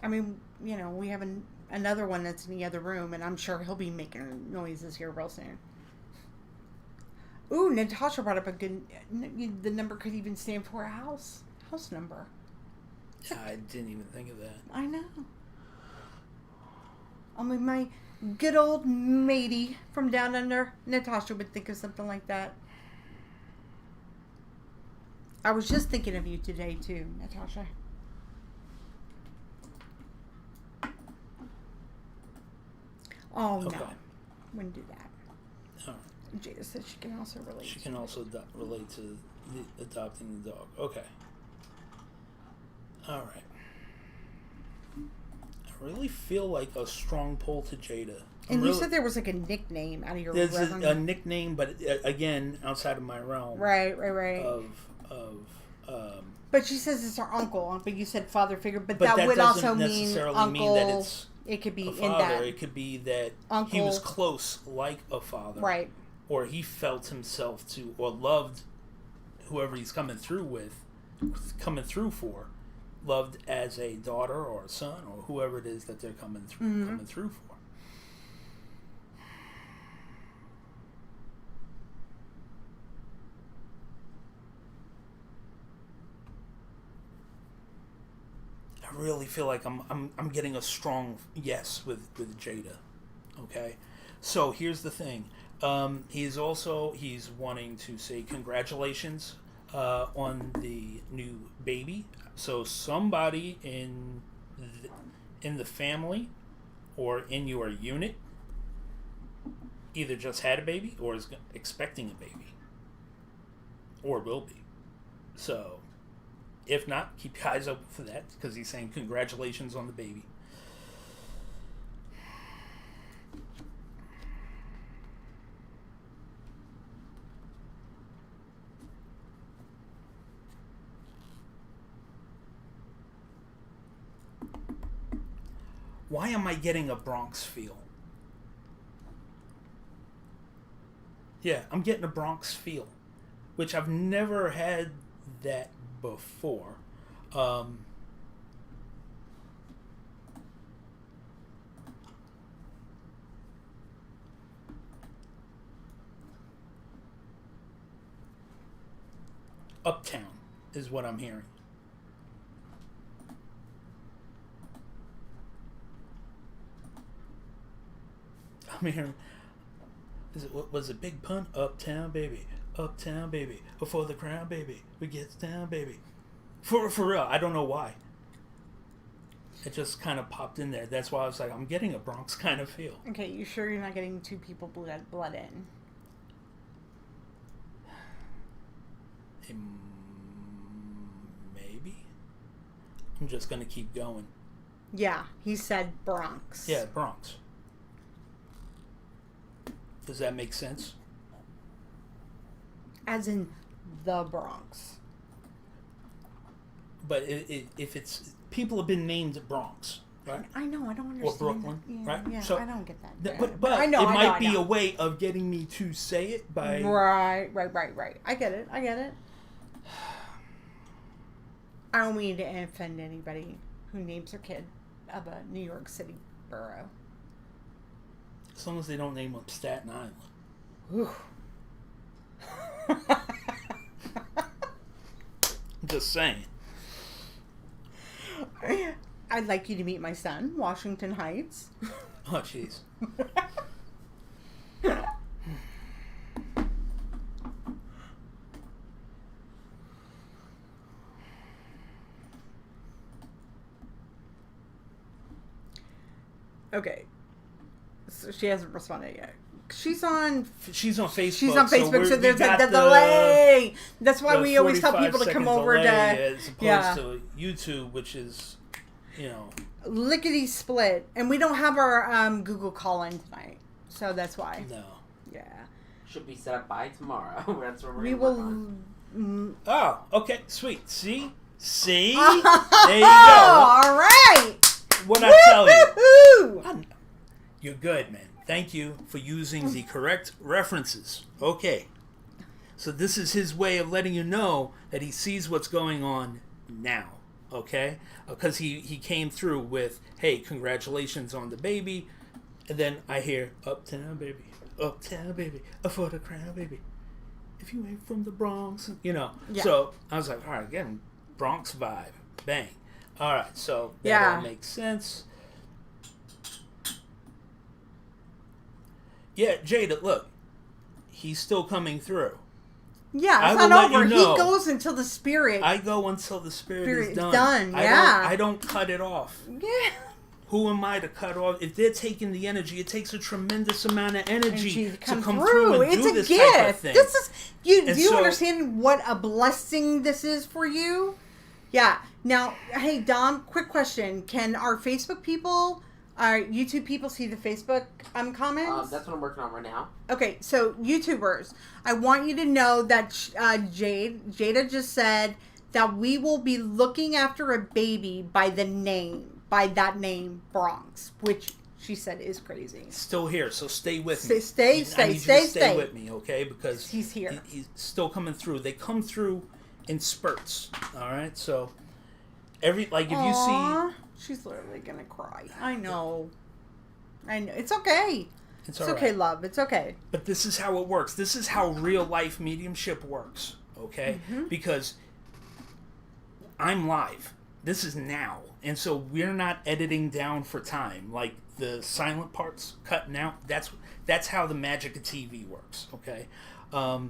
I mean, we have another one that's in the other room, and I'm sure he'll be making noises here real soon. Ooh, Natasha brought up a good... The number could even stand for a house number. I didn't even think of that. I know. I mean, good old matey from down under. Natasha would think of something like that. I was just thinking of you today, too, Natasha. Oh, Okay. no. Wouldn't do that. All right. Jada says she can also relate. She can also relate to adopting the dog. Okay. All right. I really feel like a strong pull to Jada. And you said there was like a nickname out of your There's resume. a nickname, but again, outside of my realm. Right. But she says it's her uncle. But you said father figure. But that would also mean uncle. That it's it could be a in father. that. It could be that uncle. He was close, like a father. Right. Or he felt himself to, or loved whoever he's coming through for, loved as a daughter or a son or whoever it is that they're coming through for. I really feel like I'm getting a strong yes with Jada. Okay, so here's the thing. He's wanting to say congratulations on the new baby. So somebody in the family or in your unit either just had a baby or is expecting a baby or will be. So if not, keep your eyes open for that because he's saying congratulations on the baby. Why am I getting a Bronx feel? Yeah, I'm getting a Bronx feel, which I've never had that before. Uptown is what I'm hearing. I'm hearing, was it Big Pun? Uptown, baby. Uptown, baby. Before the crown, baby. We gets down, baby. For real, I don't know why. It just kind of popped in there. That's why I was like, I'm getting a Bronx kind of feel. Okay, you sure you're not getting two people blood in? Maybe. I'm just going to keep going. Yeah, he said Bronx. Yeah, Bronx. Does that make sense? As in the Bronx. But if it's... People have been named Bronx, right? I know, I don't understand. Or Brooklyn, that. right? Yeah, so, I don't get that. But I know, it might be a way of getting me to say it by... Right. I get it. I don't mean to offend anybody who names their kid of a New York City borough. As long as they don't name them Staten Island. Ooh. I'm just saying. I'd like you to meet my son, Washington Heights. Oh, jeez. Okay. So she hasn't responded yet. She's on Facebook. She's on Facebook, so there's a delay. That's why we always tell people to come over to... As opposed to YouTube, which is, lickety split. And we don't have our Google call-in tonight. So that's why. No. Yeah. Should be set up by tomorrow. That's what we will... Oh, okay. Sweet. See? There you go. All right. What I tell you. You're good, man. Thank you for using the correct references. Okay. So this is his way of letting you know that he sees what's going on now. Okay? Because he came through with, hey, congratulations on the baby. And then I hear, uptown, baby. Uptown, baby. For the crown, baby. If you ain't from the Bronx. Yeah. So I was like, all right, getting Bronx vibe. Bang. All right. So that all makes sense. Yeah, Jada, look. He's still coming through. Yeah, it's I will not let over. you know. He goes until the spirit. I go until the spirit is done. Yeah. I don't cut it off. Yeah. Who am I to cut off? If they're taking the energy, it takes a tremendous amount of energy to come through and it's do a this gift. type of thing. This is you. And Do you so, understand what a blessing this is for you? Yeah. Now, hey Dom, quick question: can our Facebook people, our YouTube people, see the Facebook comments? That's what I'm working on right now. Okay, so YouTubers, I want you to know that Jada just said that we will be looking after a baby by that name, Bronx, which she said is crazy. Still here, so stay with me. Stay with me, okay? Because he's here. He's still coming through. They come through in spurts. All right, so if you see, she's literally gonna cry. I know. It's okay. It's okay, right. love. It's okay. But this is how it works. This is how real life mediumship works, okay? Mm-hmm. Because I'm live. This is now. And so we're not editing down for time. Like the silent parts cutting out. That's how the magic of TV works, okay? No,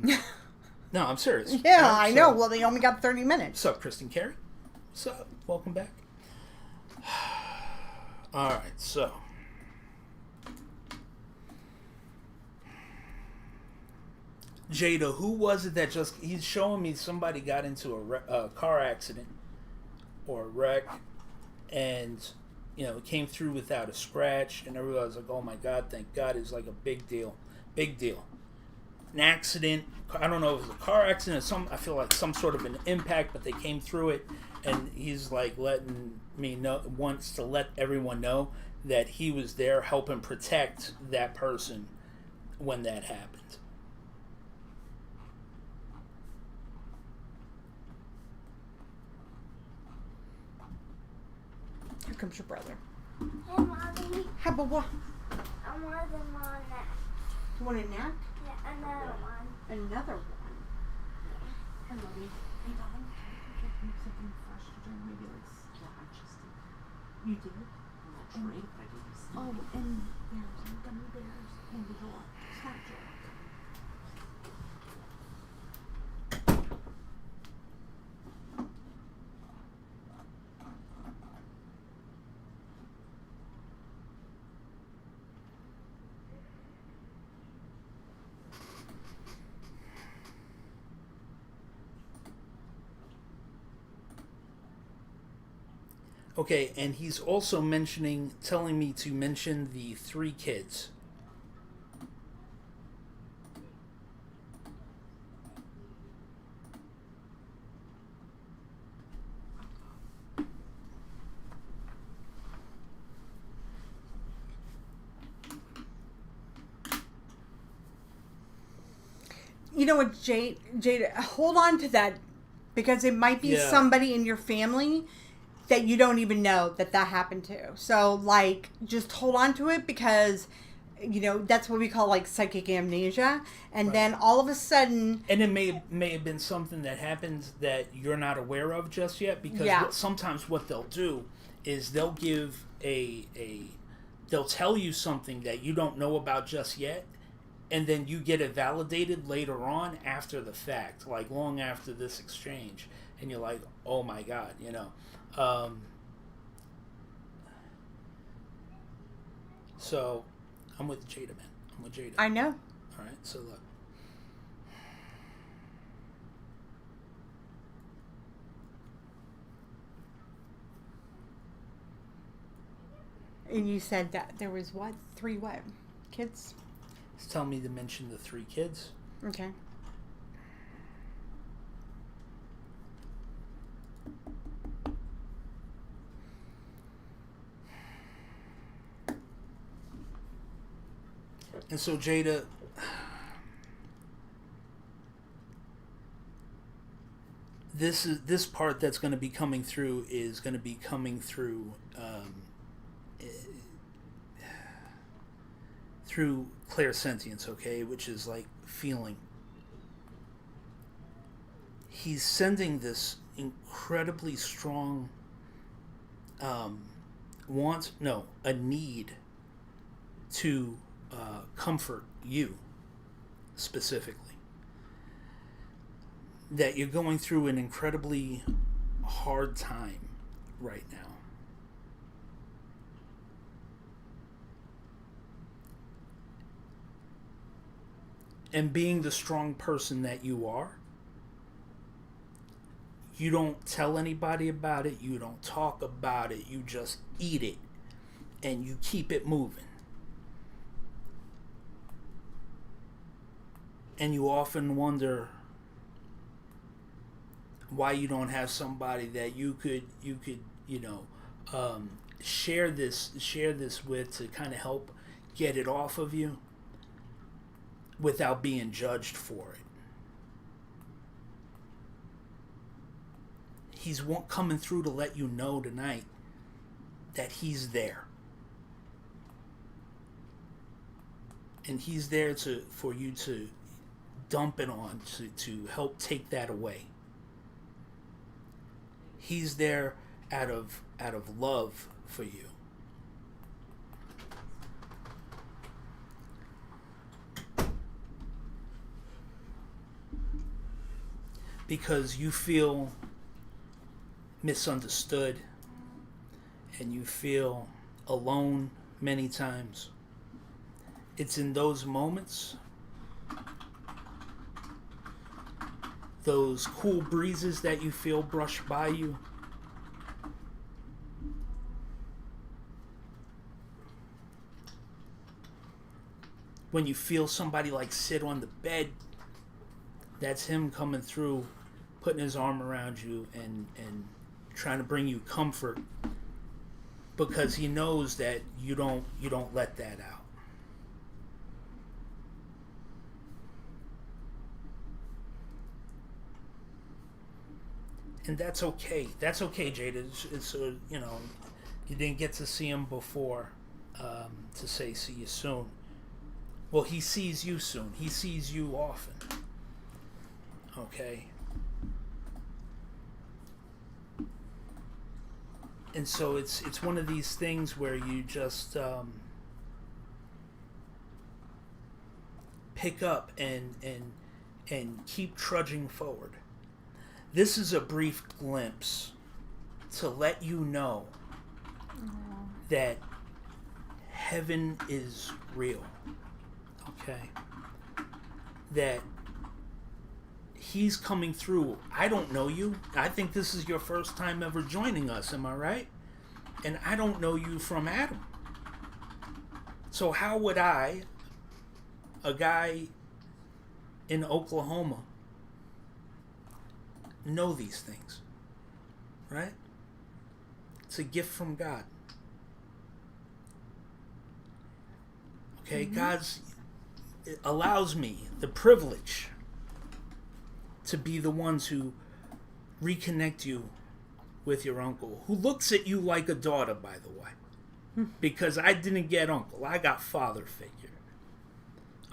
I'm serious. Yeah, I know. Well, they only got 30 minutes. What's up, Kristen Carey? What's up? Welcome back. All right, so... Jada, who was it that he's showing me somebody got into a car accident or a wreck and, came through without a scratch, and everybody was like, oh my God, thank God, it's like a big deal. An accident, I don't know if it was a car accident or I feel like some sort of an impact, but they came through it, and he's like letting me know, wants to let everyone know that he was there helping protect that person when that happened. Here comes your brother. Hey, Mommy. How about what? I want them on that. You want a nap? Yeah, another one. Another one. Hey, Mommy. Hey, Dom. Can I get something fresh to drink? Maybe like you did? Drink? I didn't see. Oh, and there's some gummy bears in the door. Snack drawer. Okay, and he's also telling me to mention the 3 kids. You know what, Jada, hold on to that, because it might be somebody in your family that you don't even know that happened to. So, like, just hold on to it, because, that's what we call, like, psychic amnesia. And then all of a sudden... And it may have been something that happened that you're not aware of just yet, because sometimes what they'll do is they'll give they'll tell you something that you don't know about just yet, and then you get it validated later on after the fact, like long after this exchange. And you're like, oh my God, So, I'm with Jada, man. I'm with Jada. I know. All right, so look. And you said that there was 3 kids? It's telling me to mention the 3 kids. Okay. And so, Jada, this part that's going to be coming through is going to be coming through through clairsentience, okay, which is like feeling. He's sending this incredibly strong a need to comfort you specifically. That you're going through an incredibly hard time right now. And being the strong person that you are, you don't tell anybody about it, you don't talk about it, you just eat it and you keep it moving. And you often wonder why you don't have somebody that you could share this with to kind of help get it off of you without being judged for it. He's coming through to let you know tonight that he's there. And he's there for you to dump it on, to help take that away. He's there out of love for you. Because you feel misunderstood and you feel alone many times. It's in those moments, those cool breezes that you feel brush by you, when you feel somebody like sit on the bed, that's him coming through, putting his arm around you and trying to bring you comfort, because he knows that you don't let that out. And that's okay. That's okay, Jada. It's you didn't get to see him before to say see you soon. Well, he sees you soon. He sees you often. Okay? And so it's one of these things where you just pick up and keep trudging forward. This is a brief glimpse to let you know that heaven is real. Okay? That he's coming through. I don't know you. I think this is your first time ever joining us, am I right? And I don't know you from Adam. So how would I, a guy in Oklahoma, know these things? Right? It's a gift from God. Okay, it allows me the privilege to be the ones who reconnect you with your uncle, who looks at you like a daughter, by the way. Because I didn't get uncle, I got father figure.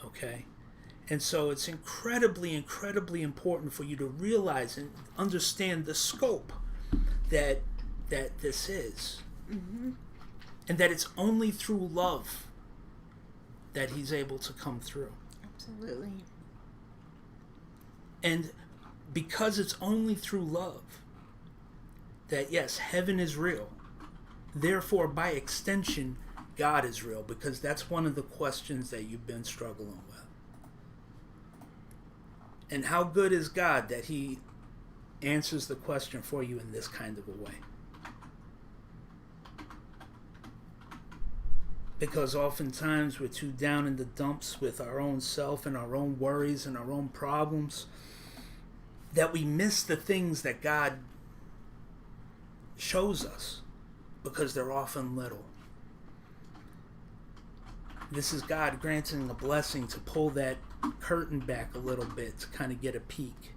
Okay? And so it's incredibly, incredibly important for you to realize and understand the scope that this is. Mm-hmm. And that it's only through love that he's able to come through. Absolutely. And because it's only through love that, yes, heaven is real. Therefore, by extension, God is real, because that's one of the questions that you've been struggling with. And how good is God that he answers the question for you in this kind of a way? Because oftentimes we're too down in the dumps with our own self and our own worries and our own problems that we miss the things that God shows us, because they're often little. This is God granting a blessing to pull that curtain back a little bit to kind of get a peek.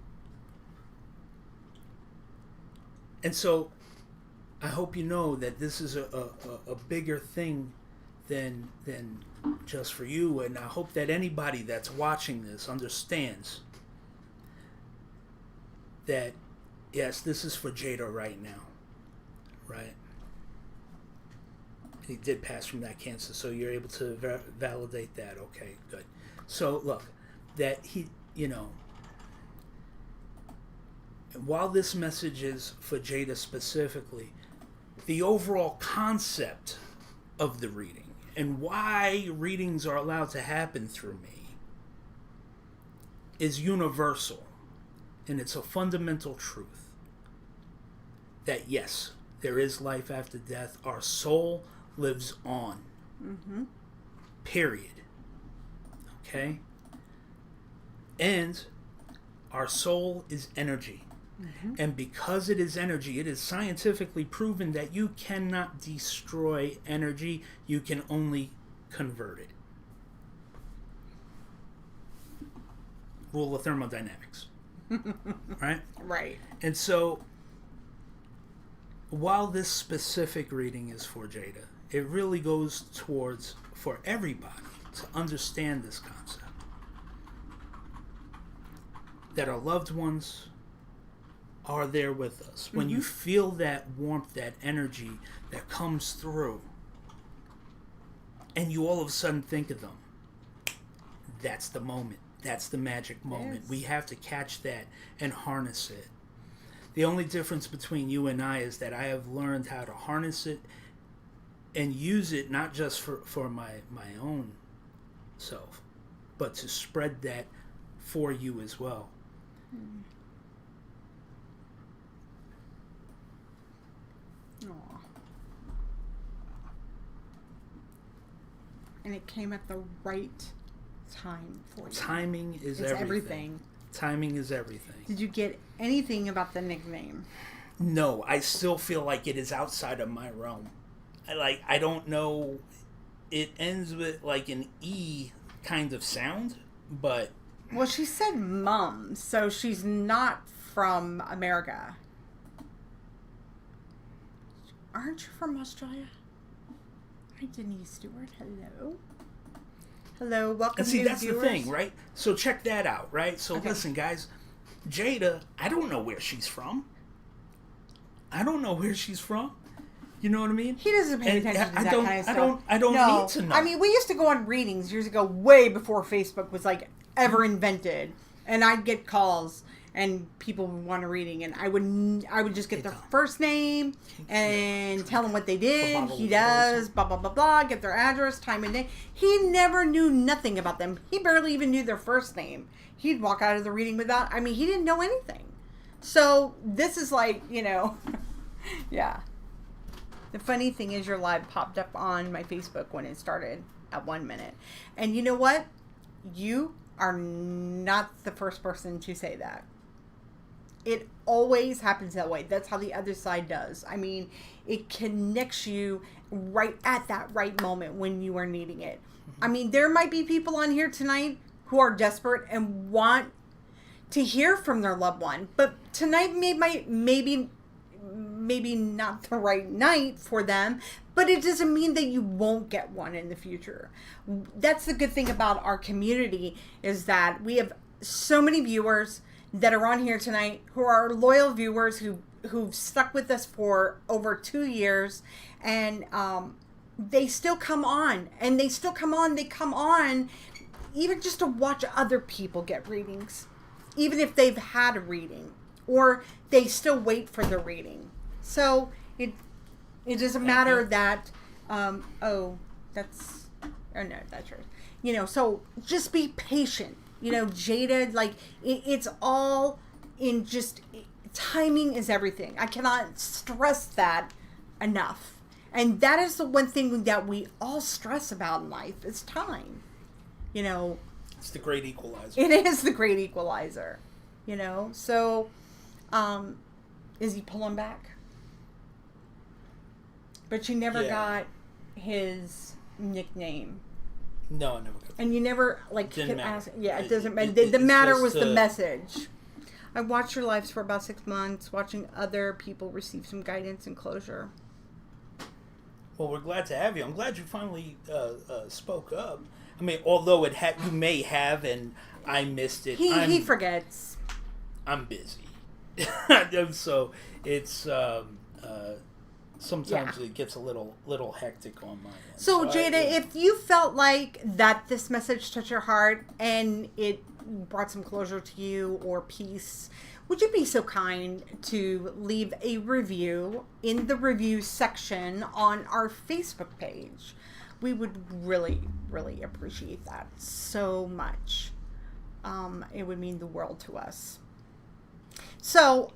And so I hope you know that this is a bigger thing than just for you, and I hope that anybody that's watching this understands that, yes, this is for Jada right now, right? He did pass from that cancer, so you're able to validate that. Okay, good. So look, that he, while this message is for Jada specifically, the overall concept of the reading and why readings are allowed to happen through me is universal, and it's a fundamental truth that yes, there is life after death. Our soul lives on. Mm-hmm. Period. Okay? And our soul is energy. Mm-hmm. And because it is energy, it is scientifically proven that you cannot destroy energy. You can only convert it. Rule of thermodynamics. Right? Right. And so, while this specific reading is for Jada, it really goes towards, for everybody, to understand this concept. That our loved ones are there with us. When you feel that warmth, that energy that comes through, and you all of a sudden think of them, that's the moment. That's the magic moment. Yes. We have to catch that and harness it. The only difference between you and I is that I have learned how to harness it and use it not just for my own self, but to spread that for you as well. Aww. And it came at the right time for you. Timing is It's everything. Timing is everything. Did you get anything about the nickname? No, I still feel like it is outside of my realm. I don't know. It ends with like an E kind of sound, but Well, she said mum, so she's not from America. Aren't you from Australia? Hi, Denise Stewart. Hello. Hello, welcome and see, new that's viewers. the thing, right? So check that out, right? So Okay. listen, guys, Jada, I don't know where she's from. I don't know where she's from. You know what I mean? He doesn't pay And attention to I that don't- kind of I stuff. don't No. need to know. I mean, we used to go on readings years ago, way before Facebook was like ever invented, and I'd get calls and people would want a reading, and I would just get their first name and tell them what they did. He does blah blah blah blah. Get their address, time and day. He never knew nothing about them. He barely even knew their first name. He'd walk out of the reading without. I mean, he didn't know anything. So this is like, yeah. The funny thing is your live popped up on my Facebook when it started at 1 minute. And you know what? You are not the first person to say that. It always happens that way. That's how the other side does. I mean, it connects you right at that right moment when you are needing it. I mean, there might be people on here tonight who are desperate and want to hear from their loved one. But tonight maybe not the right night for them, but it doesn't mean that you won't get one in the future. That's the good thing about our community, is that we have so many viewers that are on here tonight who are loyal viewers who've stuck with us for over 2 years, and they still come on, and they come on even just to watch other people get readings, even if they've had a reading, or they still wait for the reading. So it doesn't matter that, that's yours. So just be patient. Jada, like, it's all in just, timing is everything. I cannot stress that enough. And that is the one thing that we all stress about in life, is time. It's the great equalizer. It is the great equalizer. So, is he pulling back? But you never got his nickname. No, I never got that. And you never, Didn't could matter. ask. Yeah, it It- doesn't matter. it- The it's matter just, was the message. I watched your lives for about 6 months, watching other people receive some guidance and closure. Well, we're glad to have you. I'm glad you finally spoke up. I mean, although you may have, and I missed it. He forgets. I'm busy. So it's sometimes it gets a little hectic on my end. So Jada, if you felt like that this message touched your heart and it brought some closure to you or peace, would you be so kind to leave a review in the review section on our Facebook page? We would really, really appreciate that so much. It would mean the world to us. So,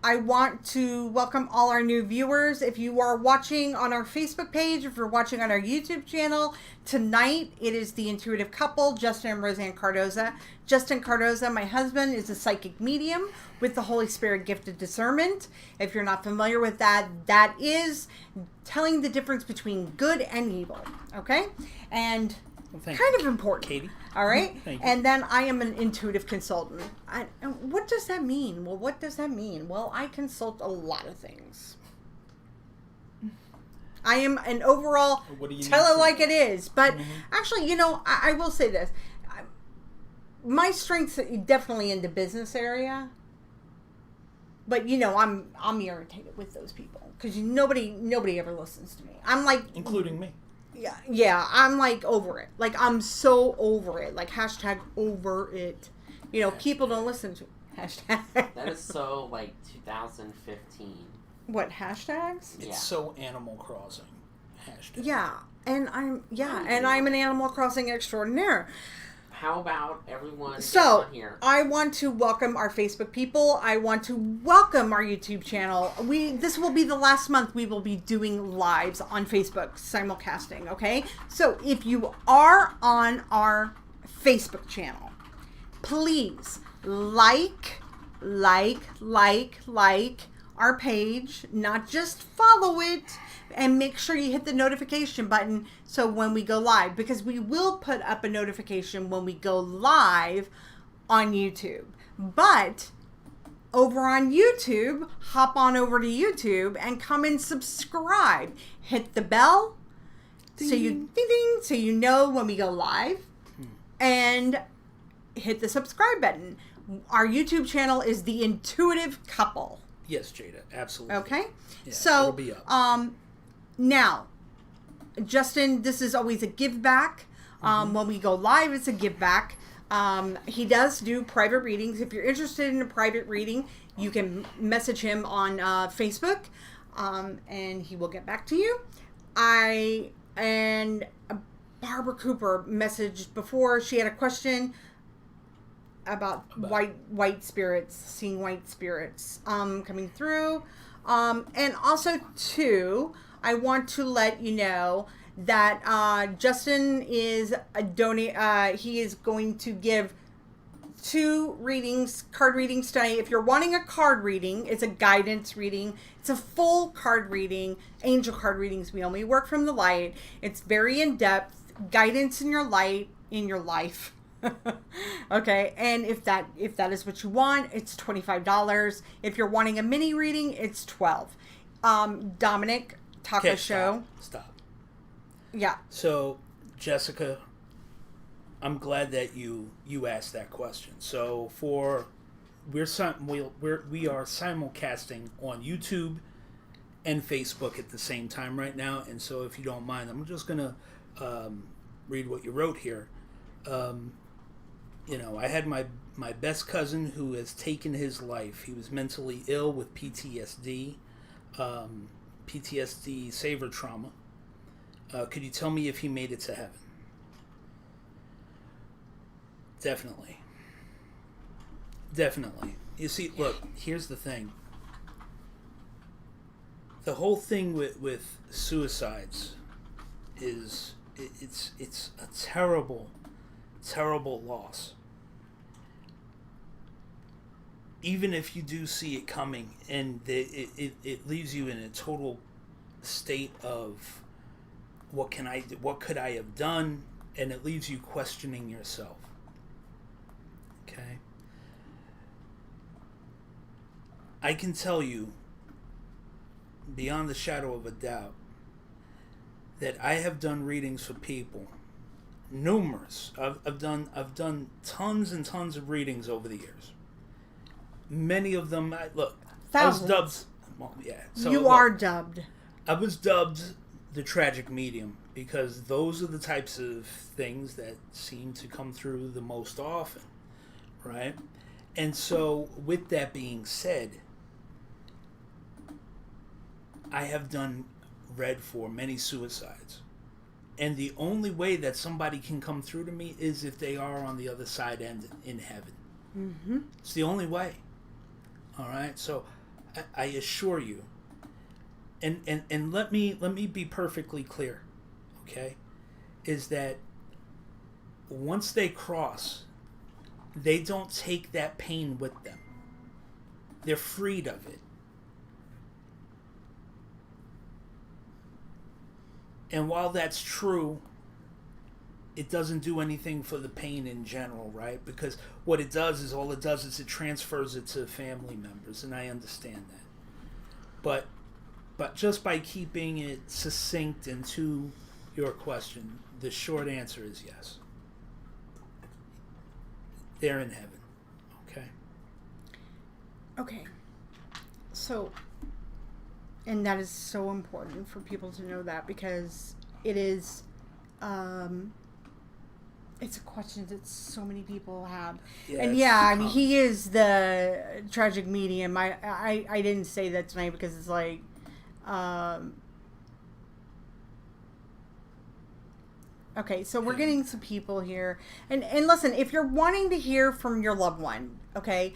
I want to welcome all our new viewers. If you are watching on our Facebook page, if you're watching on our YouTube channel, tonight it is the intuitive couple, Justin and Roseanne Cardoza. Justin Cardoza, my husband, is a psychic medium with the Holy Spirit gift of discernment. If you're not familiar with that, that is telling the difference between good and evil. Okay? And kind of important. Katie. All right? Thank you. And then I am an intuitive consultant. And what does that mean? Well, what does that mean? Well, I consult a lot of things. I am an overall tell it like it is. But actually, I will say this. My strength's definitely in the business area. But, I'm irritated with those people. Because nobody ever listens to me. I'm like... Including me. Yeah, I'm like over it. Like, I'm so over it. Like, hashtag over it. People don't listen to hashtag. That is so, like, 2015. What, hashtags? It's so Animal Crossing. Hashtag. Yeah, and I'm an Animal Crossing extraordinaire. How about everyone So, on here? I want to welcome our Facebook people. I want to welcome our YouTube channel. This will be the last month we will be doing lives on Facebook, simulcasting, okay? So, if you are on our Facebook channel, please like our page, not just follow it, and make sure you hit the notification button so when we go live, because we will put up a notification when we go live on YouTube. But over on YouTube, hop on over to YouTube and come and subscribe. Hit the bell so you know when we go live, and hit the subscribe button. Our YouTube channel is The Intuitive Couple. Yes, Jada, absolutely. Okay? Yeah, so, it'll be up. Now, Justin, this is always a give back. When we go live, it's a give back. He does do private readings. If you're interested in a private reading, you can message him on Facebook, and he will get back to you. Barbara Cooper messaged before. She had a question about white spirits, seeing white spirits coming through. And also, too, I want to let you know that Justin is he is going to give 2 readings, card readings tonight. If you're wanting a card reading, it's a guidance reading. It's a full card reading. Angel card readings, we only work from the light. It's very in-depth guidance in your light, in your life. Okay, and if that is what you want, it's $25. If you're wanting a mini reading, it's $12. Dominic Taco Show. Stop. Yeah. So, Jessica, I'm glad that you asked that question. So we are simulcasting on YouTube and Facebook at the same time right now, and so if you don't mind, I'm just gonna read what you wrote here. I had my best cousin who has taken his life. He was mentally ill with PTSD, savor trauma. Could you tell me if he made it to heaven? Definitely. You see, look, here's the thing. The whole thing with suicides is it's a terrible loss. Even if you do see it coming, and it leaves you in a total state of what could I have done, and it leaves you questioning yourself. Okay? I can tell you, beyond the shadow of a doubt, that I have done readings for people, numerous. I've done tons and tons of readings over the years. Many of them, thousands. Well, yeah. So, you are dubbed. I was dubbed the tragic medium because those are the types of things that seem to come through the most often, right? And so, with that being said, I have read for many suicides. And the only way that somebody can come through to me is if they are on the other side and in heaven. Mm-hmm. It's the only way. All right? So, I assure you, and let me be perfectly clear, okay? Is that once they cross, they don't take that pain with them. They're freed of it. And while that's true, it doesn't do anything for the pain in general, right? Because what it does is it transfers it to family members, and I understand that. But just by keeping it succinct and to your question, the short answer is yes. They're in heaven. Okay. Okay. So, and that is so important for people to know that, because it is, it's a question that so many people have. Yeah, and yeah, I mean, he is the tragic medium. I didn't say that tonight because it's like, okay, so we're getting some people here. And listen, if you're wanting to hear from your loved one, okay,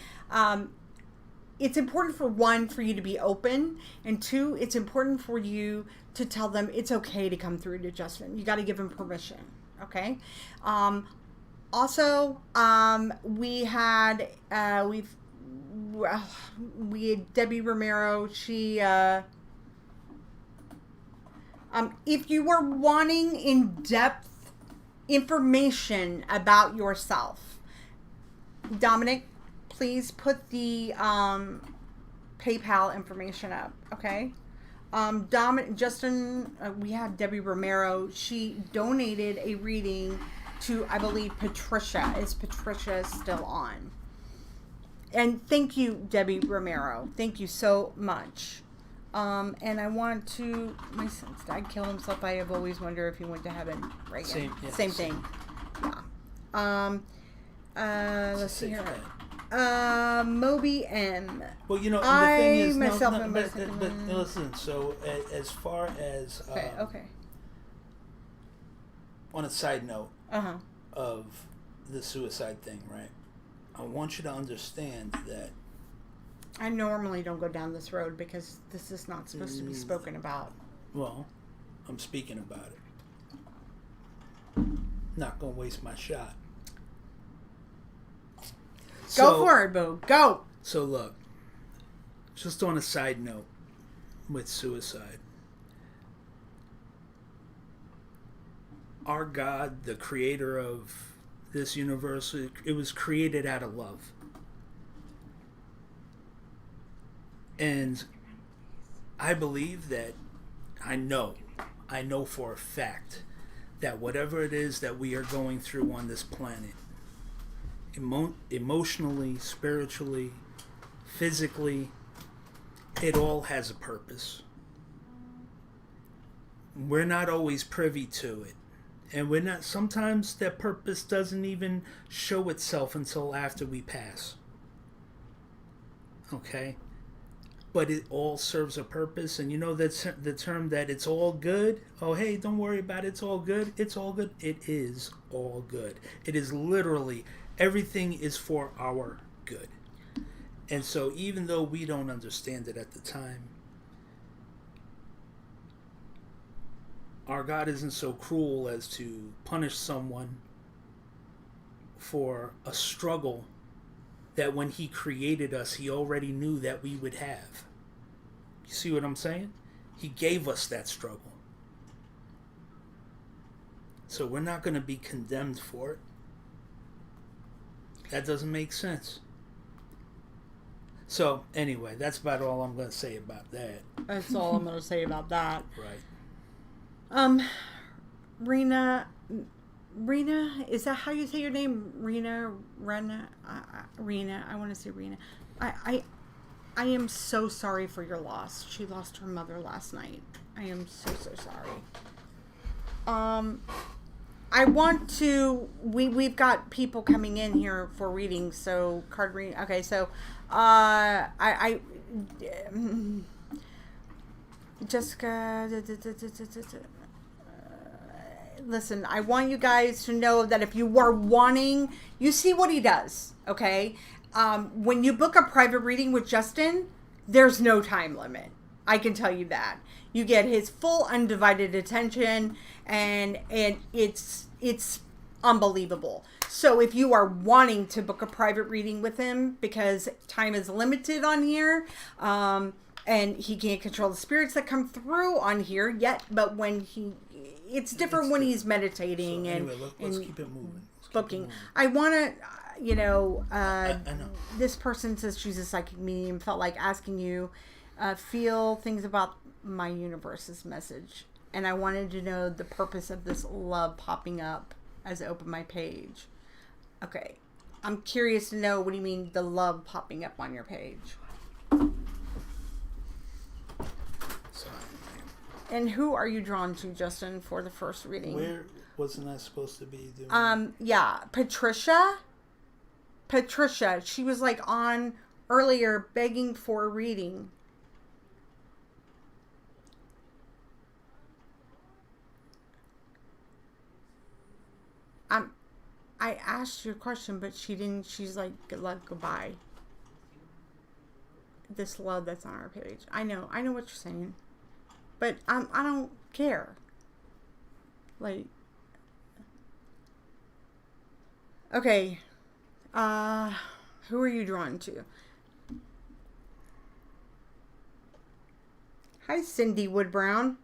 it's important for you to be open, and two, it's important for you to tell them it's okay to come through to Justin. You got to give him permission, okay? Also, we had Debbie Romero. She, if you were wanting in-depth information about yourself, Dominic, please put the PayPal information up, okay? Justin, we had Debbie Romero. She donated a reading to, I believe, Patricia. Is Patricia still on? And thank you, Debbie Romero. Thank you so much. And I want to, my son's dad killed himself. I have always wondered if he went to heaven. Right. Same thing. Yeah. Let's see here. Moby M. Well, you know, the thing is, but listen. So, as far as okay. On a side note of the suicide thing, right? I want you to understand that I normally don't go down this road because this is not supposed to be spoken about. Well, I'm speaking about it. Not gonna waste my shot. Go for it, Boo. Go. So look, just on a side note with suicide, our God, the creator of this universe, it was created out of love. And I believe that, I know for a fact that whatever it is that we are going through on this planet, emotionally, spiritually, physically, it all has a purpose. We're not always privy to it. And sometimes that purpose doesn't even show itself until after we pass. Okay? But it all serves a purpose. And you know that's the term that it's all good? Oh, hey, don't worry about it. It's all good. It's all good. It is all good. It is literally, everything is for our good. And so even though we don't understand it at the time, our God isn't so cruel as to punish someone for a struggle that when he created us, he already knew that we would have. You see what I'm saying? He gave us that struggle. So we're not going to be condemned for it. That doesn't make sense. So, anyway, that's about all I'm going to say about that. That's all I'm going to say about that. Right. Rena, is that how you say your name? Rena, I want to say Rena. I am so sorry for your loss. She lost her mother last night. I am so sorry. I want to. We've got people coming in here for readings. So card reading. Okay, so Jessica. Listen, I want you guys to know that if you are wanting, you see what he does. Okay, when you book a private reading with Justin, there's no time limit. I can tell you that. You get his full undivided attention, and it's unbelievable. So if you are wanting to book a private reading with him, because time is limited on here, and he can't control the spirits that come through on here yet, but when it's different when he's meditating. So anyway, let's keep it moving. Booking. I want to, I know. This person says she's a psychic medium, felt like asking you, feel things about my universe's message. And I wanted to know the purpose of this love popping up as I open my page. Okay. I'm curious to know, what do you mean the love popping up on your page? And who are you drawn to, Justin, for the first reading? Where wasn't I supposed to be doing? Yeah, Patricia. She was like on earlier begging for a reading. I asked you a question, but she didn't. She's like, good luck, goodbye. This love that's on our page. I know what you're saying. But I don't care. Like, okay. Who are you drawn to? Hi, Cindy Woodbrown.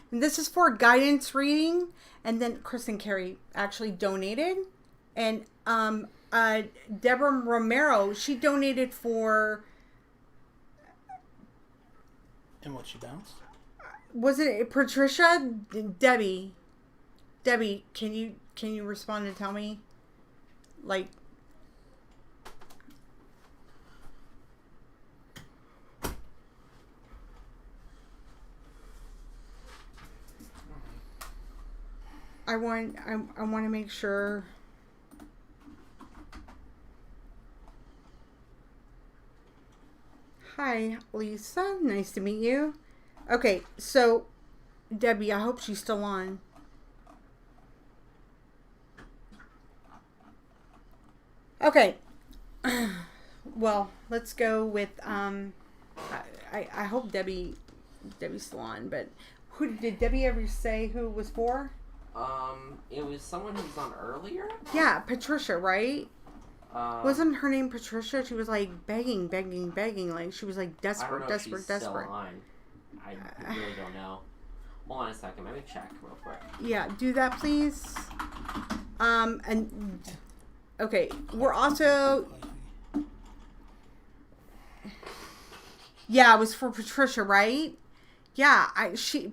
And this is for a guidance reading, and then Kristen Carey actually donated. And Deborah Romero, she donated for. And what, she bounced? Was it Patricia? Debbie, can you respond and tell me? Like. I want to make sure. Hi, Lisa. Nice to meet you. Okay, so Debbie, I hope she's still on. Okay. Well, let's go with I hope Debbie's still on, but who did Debbie ever say who it was for? It was someone who was on earlier? Yeah, Patricia, right? Wasn't her name Patricia? She was like begging. Like she was like desperate. I don't know if she's still on. I really don't know. Hold on a second. Let me check real quick. Yeah, do that, please. And okay, we're also. Yeah, it was for Patricia, right? Yeah,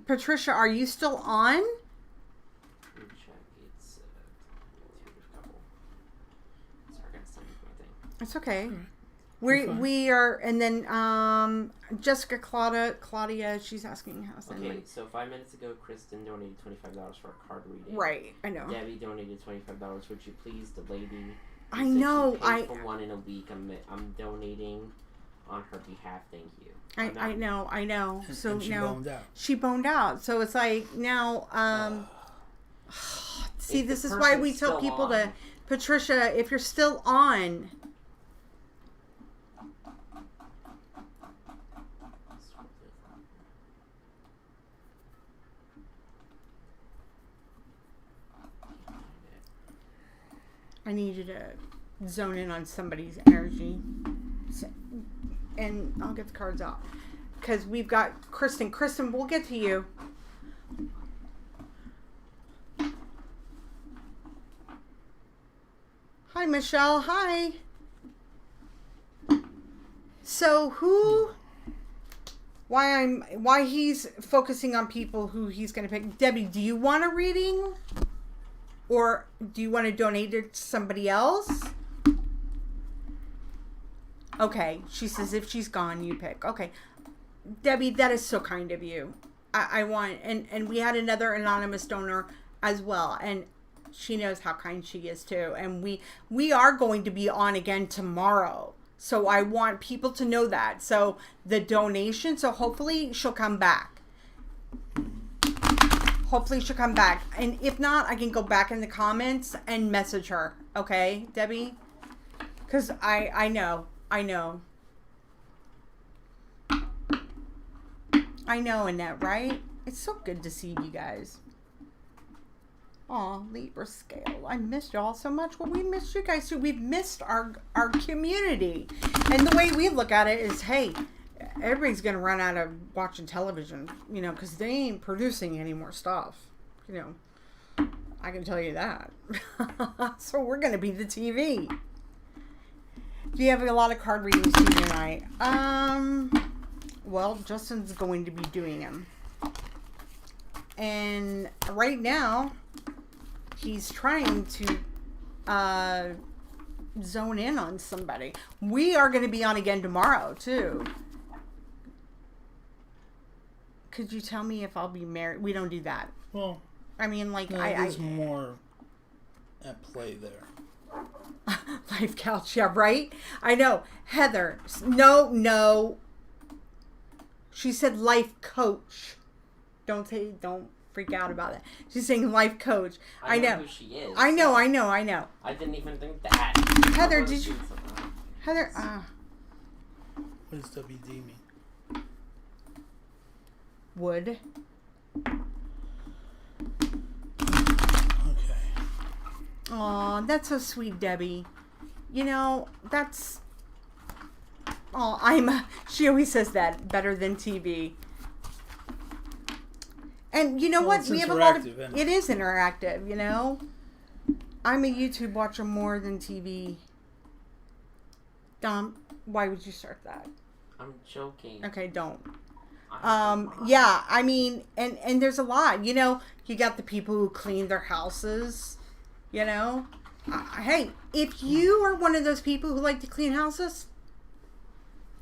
Patricia, are you still on? Let me check. It's couple. Sorry, I gotta send you my thing. It's okay. We are, and then Jessica Claudia, she's asking how. Okay, so 5 minutes ago, Kristen donated $25 for a card reading. Right, I know. Debbie donated $25. Would you please, the lady? I know. She paid for one in a week. I'm donating on her behalf. Thank you. I know. So and she now boned out. She boned out. So it's like now. See, this is why we tell people to, Patricia, if you're still on. I need you to zone in on somebody's energy. And I'll get the cards out. Because we've got Kristen. Kristen, we'll get to you. Hi, Michelle. Hi. So why he's focusing on people who he's going to pick. Debbie, do you want a reading? Or do you want to donate it to somebody else? Okay. She says if she's gone, you pick. Okay. Debbie, that is so kind of you. I want, and we had another anonymous donor as well, and she knows how kind she is too. And we are going to be on again tomorrow. So I want people to know that. So the donation, so hopefully she'll come back. Hopefully she'll come back. And if not, I can go back in the comments and message her. Okay, Debbie? Because I know, Annette, right? It's so good to see you guys. Aw, Libra scale. I missed y'all so much. Well, we missed you guys too. We've missed our community. And the way we look at it is, hey, everybody's going to run out of watching television, you know, because they ain't producing any more stuff. You know, I can tell you that. So we're going to be the TV. Do you have a lot of card readings tonight? Well, Justin's going to be doing them. And right now, he's trying to zone in on somebody. We are going to be on again tomorrow, too. Could you tell me if I'll be married? We don't do that. Well, I mean, like, no, there's more at play there. Life couch, yeah, right? I know. Heather, no. She said life coach. Don't freak out about it. She's saying life coach. I know who she is. I know. I didn't even think that. Heather, did you? Heather, what does WD mean? Wood. Okay. Aw, that's so sweet, Debbie. You know, that's. Oh, she always says that. Better than TV. And you know what? We have a lot of. It is interactive, you know? I'm a YouTube watcher more than TV. Dom, why would you start that? I'm joking. Okay, don't. Yeah, I mean, and there's a lot. You know, you got the people who clean their houses, you know? Hey, if you are one of those people who like to clean houses,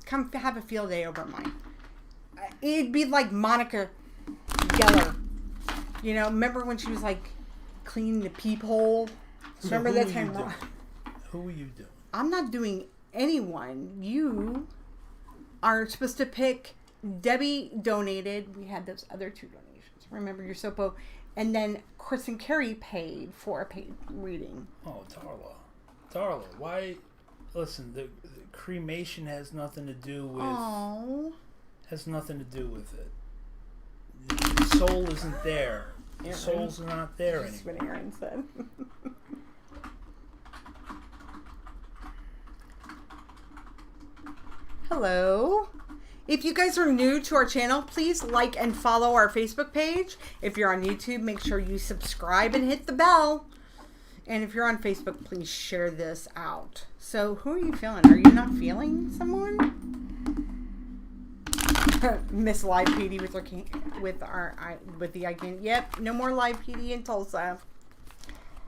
come have a field day over mine. It'd be like Monica Geller. You know, remember when she was like cleaning the peephole? So remember that time? Who are you doing? I'm not doing anyone. You are supposed to pick. Debbie donated. We had those other 2 donations. Remember your Sopo. And then Chris and Carrie paid for a paid reading. Oh, Darla, why? Listen, the cremation has nothing to do with. Oh. Has nothing to do with it. The soul isn't there. The soul's not there That's anymore. what Aaron said. Hello. If you guys are new to our channel, please like and follow our Facebook page. If you're on YouTube, make sure you subscribe and hit the bell. And if you're on Facebook, please share this out. So, who are you feeling? Are you not feeling someone? Miss Live PD with the icon. Yep, no more Live PD in Tulsa.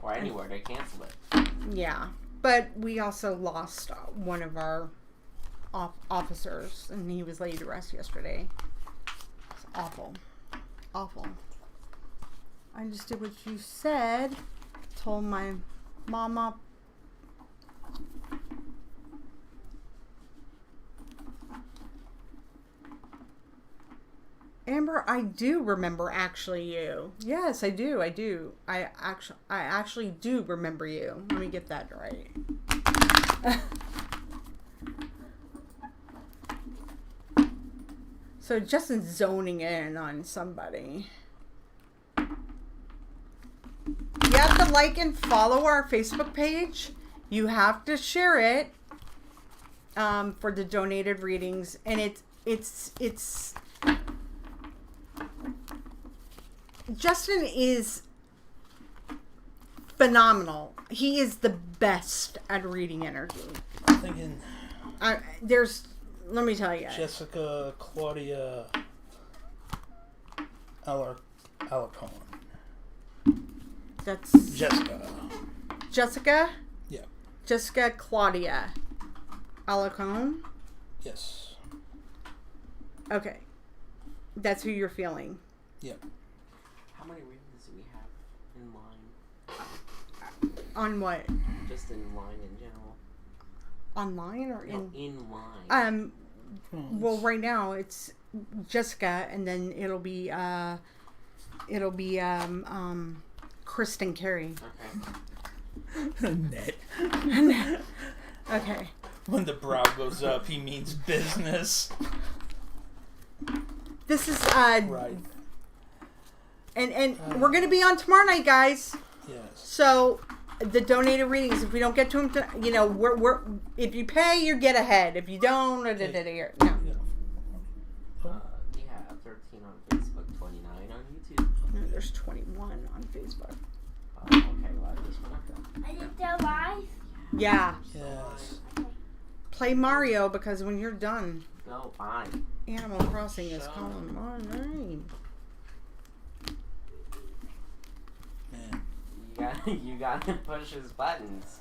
Or anywhere, they canceled it. Yeah, but we also lost one of our officers, and he was laid to rest yesterday. It's awful. I just did what you said. Told my mama. Amber, I do remember actually you. Yes, I do. I actually do remember you. Let me get that right. So Justin's zoning in on somebody. You have to like and follow our Facebook page. You have to share it for the donated readings, and it's Justin is phenomenal. He is the best at reading energy. I'm thinking. Let me tell you. Jessica Claudia Alarcon. That's Jessica. Jessica. Yeah. Jessica Claudia Alarcon. Yes. Okay. That's who you're feeling. Yep. How many readings do we have in line? On what? Just in line in general. Online or No, in? in line. Well, right now it's Jessica, and then it'll be Kristen Carey. Okay. Net. Okay. When the brow goes up, he means business. This is Right. and we're gonna be on tomorrow night, guys. Yes. So the donated readings, if we don't get to them, we're if you pay, you get ahead. If you don't, no. We have 13 on Facebook, 29 on YouTube. No, there's 21 on Facebook. Okay, well, this one up then. I did the live. Yeah. Yes. Play Mario because when you're done, No, fine. Animal Crossing is calling my name. Man. You gotta push his buttons.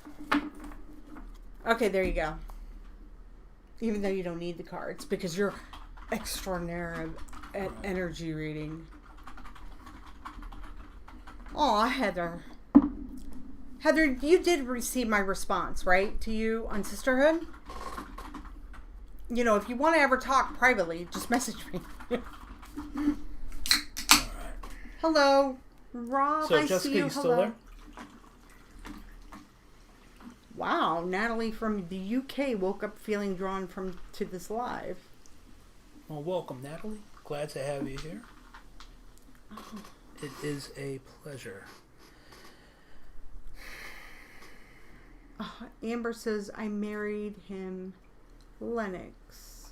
Okay, there you go. Even though you don't need the cards because you're extraordinary at energy reading. Aw, Heather. Heather, you did receive my response, right? To you on Sisterhood? You know, if you want to ever talk privately, just message me. All right. Hello. Rob, So I Jessica, see you. you still Hello. there? Wow, Natalie from the UK woke up feeling drawn to this live. Well, welcome, Natalie. Glad to have you here. It is a pleasure. Amber says, I married him, Lennox.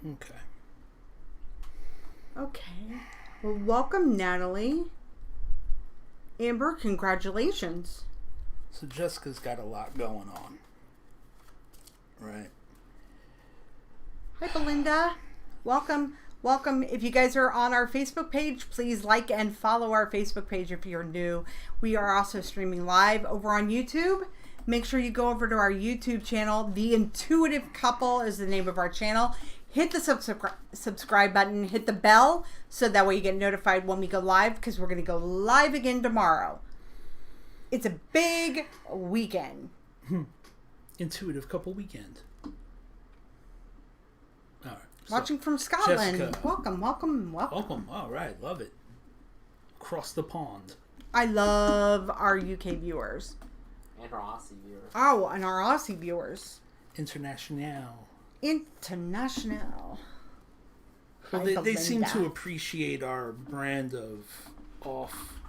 Okay. Okay. Well, welcome, Natalie. Amber, congratulations. So Jessica's got a lot going on. Right. Hi, Belinda. Welcome. Welcome. If you guys are on our Facebook page, please like and follow our Facebook page if you're new. We are also streaming live over on YouTube. Make sure you go over to our YouTube channel. The Intuitive Couple is the name of our channel. Hit the subscribe button. Hit the bell so that way you get notified when we go live because we're going to go live again tomorrow. It's a big weekend. Intuitive Couple Weekend. All right. So, Watching from Scotland. Jessica. Welcome. Welcome. All right. Love it. Across the pond. I love our UK viewers. And our Aussie viewers. Oh, and our Aussie viewers. International. International. Well, Hi, they seem Belinda. to appreciate our brand of off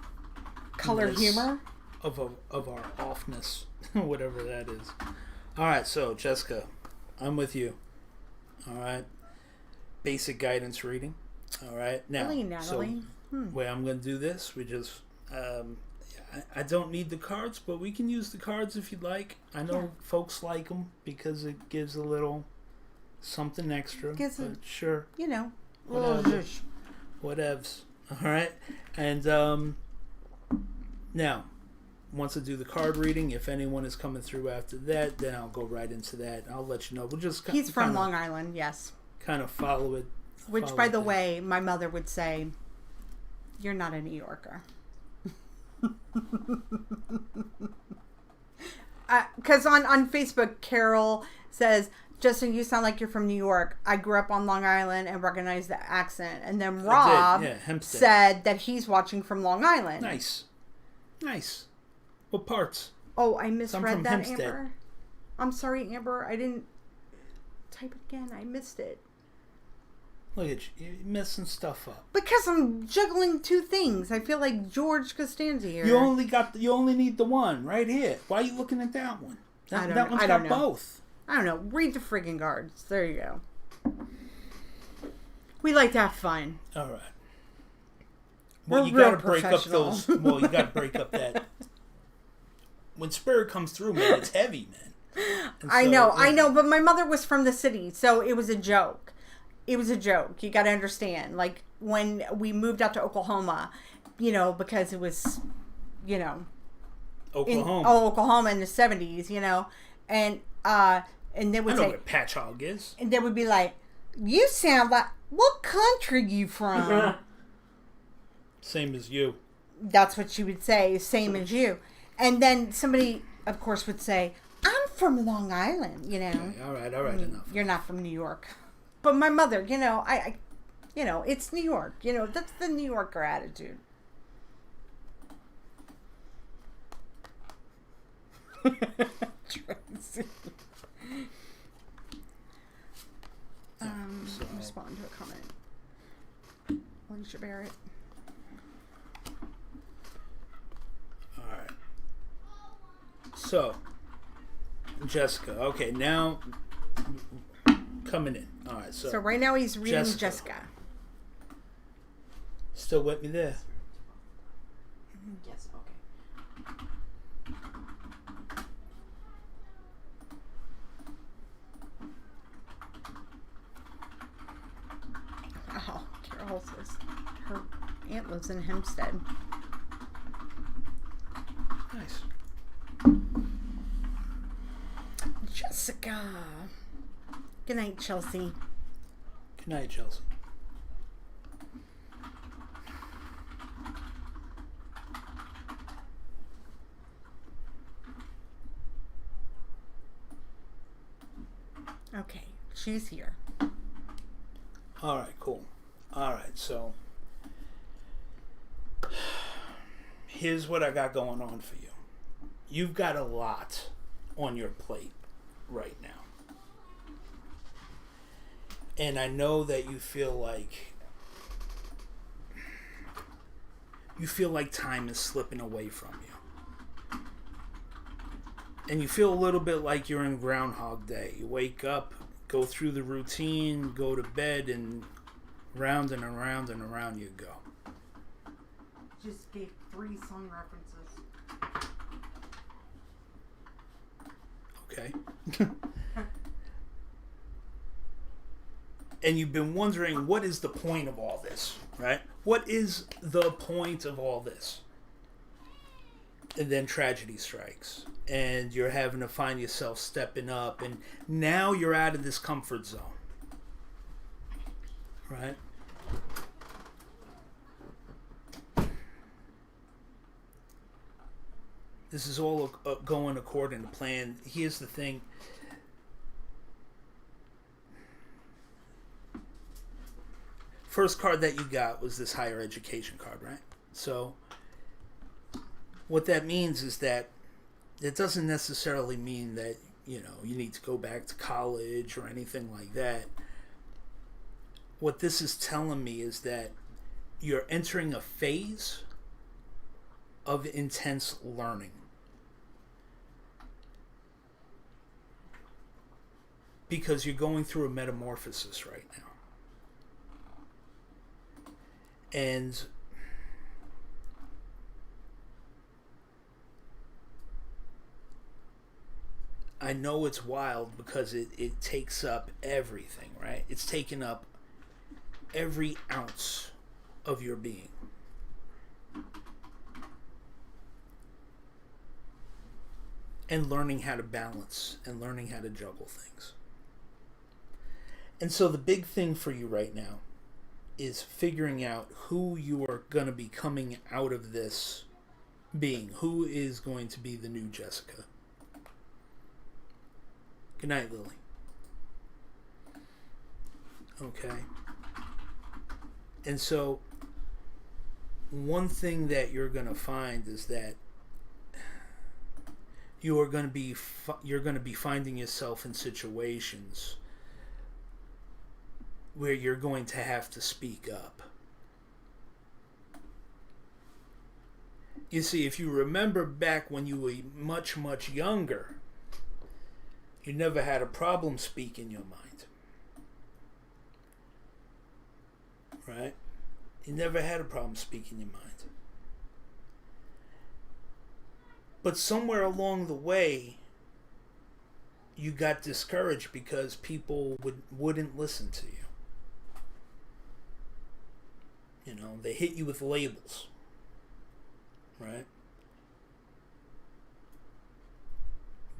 Color humor. of our offness, whatever that is. All right, so Jessica, I'm with you. All right, basic guidance reading. All right, now Really, Natalie? so way I'm going to do this, we just I don't need the cards, but we can use the cards if you'd like. I know folks like them because it gives a little something extra. Gives but sure. You know, Whatever. little zhuzh. Whatevs. All right. And now, once I do the card reading, if anyone is coming through after that, then I'll go right into that. I'll let you know. We'll just He's from Long Island, yes. kind of follow it. Which, follow by the it. way, my mother would say, "You're not a New Yorker." Because on Facebook, Carol says, Justin, you sound like you're from New York. I grew up on Long Island and recognize the accent. And then Rob Hempstead. said that he's watching from Long Island. Nice. What parts? Oh, I I'm misread from that, Hempstead. Amber. I'm sorry, Amber. I didn't type it again. I missed it. Look at you. You're messing stuff up. Because I'm juggling two things. I feel like George Costanza here. You only need the one right here. Why are you looking at that one? That one's got both. I don't know. Read the friggin' cards. There you go. We like to have fun. All right. Well, We're you gotta real break up professional. those. Well, you gotta break up that. When spirit comes through, man, it's heavy, man. And I so, know, but my mother was from the city, so it was a joke. It was a joke. You got to understand. Like, when we moved out to Oklahoma, because it was, Oklahoma. Oklahoma in the 70s, and they would I know say, where Patch Hog is. and they would be like, "You sound like, what country you from?" Same as you. That's what she would say, same as you. And then somebody, of course, would say, "I'm from Long Island," Okay, all right, enough. You're not from New York. But my mother, I it's New York. That's the New Yorker attitude. Tracy. Respond to a comment. Alicia Barrett. All right. So, Jessica. Okay, now coming in. All right. So right now he's reading Jessica. Still with me there? Yes. Okay. Oh, Carol says her aunt lives in Hempstead. Nice. Jessica. Good night, Chelsea. Good night, Chelsea. Okay, she's here. All right, cool. All right, so here's what I got going on for you. You've got a lot on your plate right now. And I know that you feel like time is slipping away from you. And you feel a little bit like you're in Groundhog Day. You wake up, go through the routine, go to bed, and round and around and around you go. Just gave 3 song references. Okay. And you've been wondering, what is the point of all this, right? What is the point of all this? And then tragedy strikes. And you're having to find yourself stepping up. And now you're out of this comfort zone. Right? This is all going according to plan. Here's the thing. First card that you got was this higher education card, right? So what that means is that it doesn't necessarily mean that, you need to go back to college or anything like that. What this is telling me is that you're entering a phase of intense learning. Because you're going through a metamorphosis right now. And I know it's wild because it takes up everything, right? It's taken up every ounce of your being. And learning how to balance and learning how to juggle things. And so the big thing for you right now is figuring out who you are going to be coming out of this being. Who is going to be the new Jessica. Good night, Lily. Okay. And so one thing that you're going to find is that you're going to be finding yourself in situations where you're going to have to speak up. You see, if you remember back when you were much, much younger, you never had a problem speaking your mind. Right? You never had a problem speaking your mind. But somewhere along the way, you got discouraged because people wouldn't listen to you. They hit you with labels. right?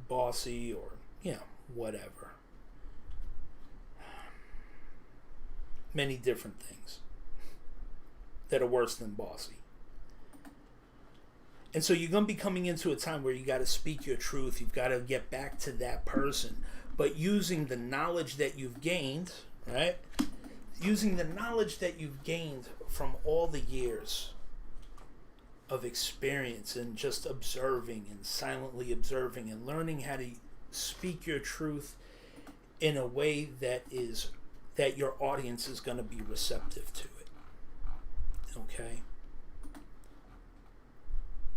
Bossy or, whatever. Many different things that are worse than bossy. And so you're going to be coming into a time where you got to speak your truth. You've got to get back to that person. But using the knowledge that you've gained, right? Using the knowledge that you've gained from all the years of experience and just observing and silently observing and learning how to speak your truth in a way that your audience is going to be receptive to it. Okay?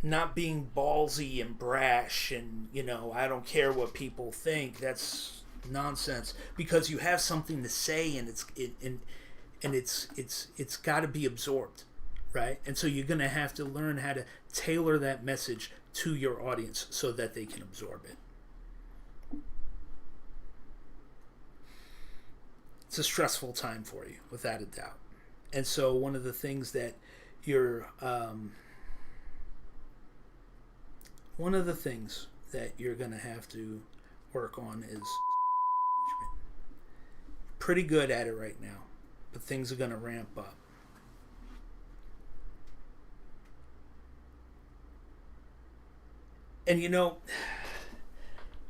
Not being ballsy and brash and, I don't care what people think. That's nonsense, because you have something to say and it's got to be absorbed, right? And so you're going to have to learn how to tailor that message to your audience so that they can absorb it. It's a stressful time for you, without a doubt. And so one of the things that you're going to have to work on is management. Pretty good at it right now, but things are going to ramp up. And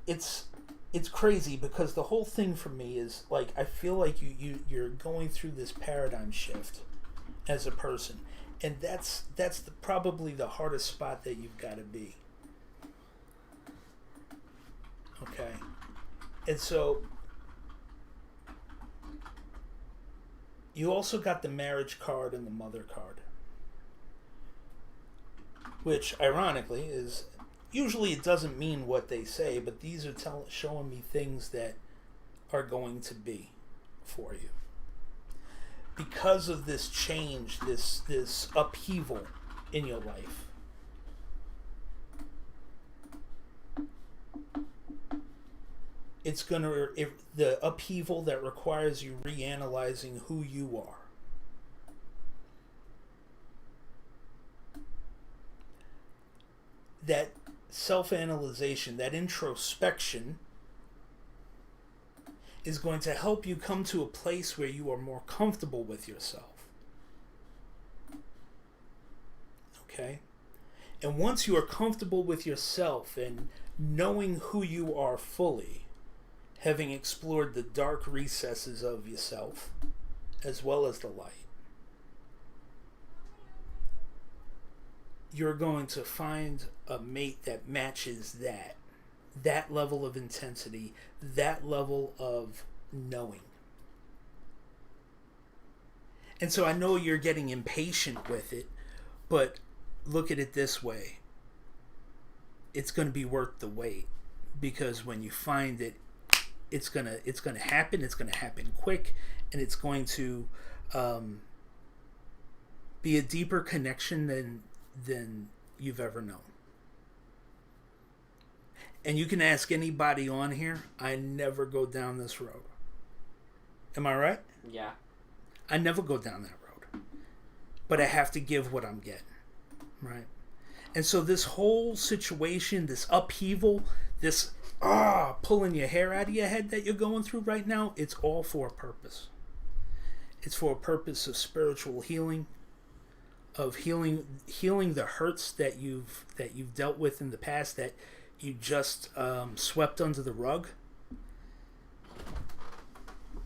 it's crazy, because the whole thing for me is like, I feel like you're going through this paradigm shift as a person, and that's probably the hardest spot that you've got to be. Okay, and so you also got the marriage card and the mother card, which ironically is, usually it doesn't mean what they say, but these are showing me things that are going to be for you. Because of this change, this upheaval in your life. It's the upheaval that requires you reanalyzing who you are. That self-analyzation, that introspection, is going to help you come to a place where you are more comfortable with yourself. Okay? And once you are comfortable with yourself and knowing who you are fully, having explored the dark recesses of yourself as well as the light, you're going to find a mate that matches that level of intensity, that level of knowing. And so I know you're getting impatient with it, but look at it this way. It's going to be worth the wait, because when you find it, it's going to happen. It's going to happen quick, and it's going to be a deeper connection than you've ever known. And you can ask anybody on here, I never go down this road. Am I right? Yeah. I never go down that road. But I have to give what I'm getting. Right? And so this whole situation, this upheaval, this pulling your hair out of your head that you're going through right now, it's all for a purpose. It's for a purpose of spiritual healing, of healing the hurts that you've dealt with in the past that you just swept under the rug.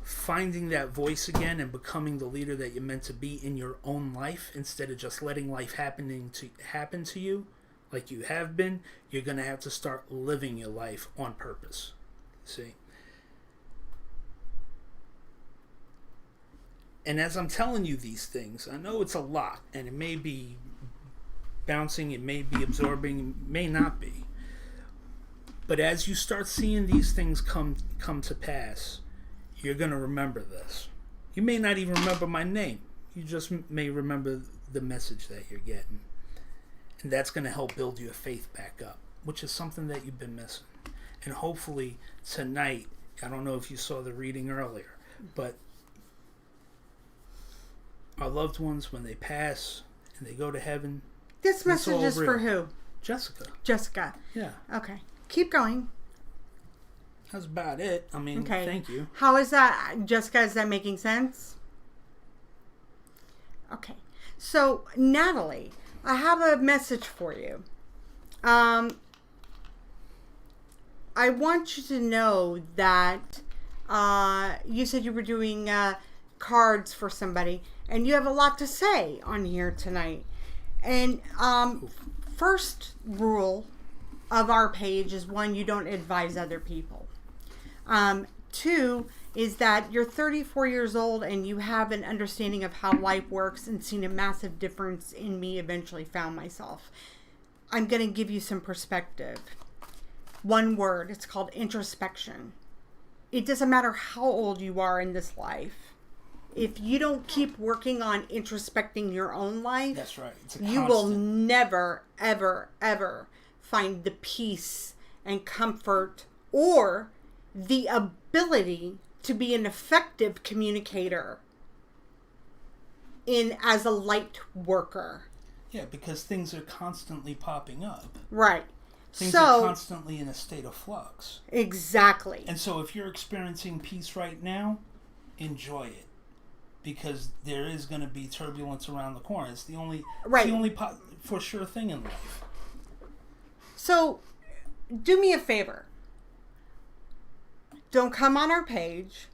Finding that voice again and becoming the leader that you're meant to be in your own life, instead of just letting life happen to you like you have been. You're going to have to start living your life on purpose. See? And as I'm telling you these things, I know it's a lot, and it may be bouncing, it may be absorbing, it may not be. But as you start seeing these things come to pass, you're going to remember this. You may not even remember my name. You just may remember the message that you're getting. And that's going to help build your faith back up, which is something that you've been missing. And hopefully tonight, I don't know if you saw the reading earlier, but our loved ones, when they pass and they go to heaven, This message is for who? Jessica. Jessica. Yeah. Okay. Keep going. That's about it. I mean, thank you. How is that, Jessica? Is that making sense? Okay. So, Natalie, I have a message for you. I want you to know that you said you were doing cards for somebody, and you have a lot to say on here tonight. And first rule of our page is, one, you don't advise other people. Two is that you're 34 years old and you have an understanding of how life works and seen a massive difference in me eventually found myself. I'm going to give you some perspective. One word, it's called introspection. It doesn't matter how old you are in this life. If you don't keep working on introspecting your own life, that's right. You will never, ever, ever find the peace and comfort or the ability to be an effective communicator as a light worker. Yeah, because things are constantly popping up. Right. Things are constantly in a state of flux. Exactly. And so if you're experiencing peace right now, enjoy it. Because there is going to be turbulence around the corner. It's the only, for sure thing in life. So, do me a favor. Don't come on our page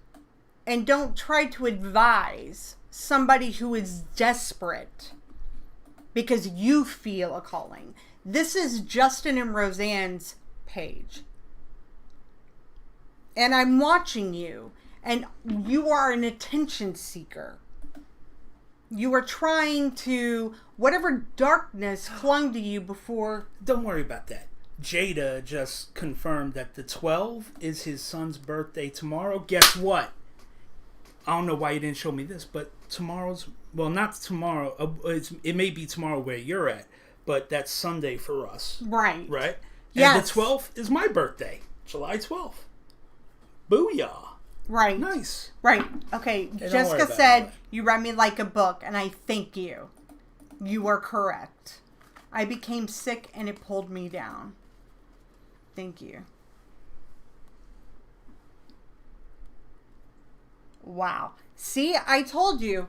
and don't try to advise somebody who is desperate because you feel a calling. This is Justin and Roseanne's page. And I'm watching you, and you are an attention seeker. You are trying to, whatever darkness clung to you before. Don't worry about that. Jada just confirmed that the 12th is his son's birthday tomorrow. Guess what? I don't know why you didn't show me this, but tomorrow's, well, not tomorrow. It may be tomorrow where you're at, but that's Sunday for us. Right. Right? Yes. And the 12th is my birthday, July 12th. Booyah. Right. Nice. Right. Okay. Jessica said, you read me like a book, and I thank you. You are correct. I became sick, and it pulled me down. Thank you. Wow. See, I told you.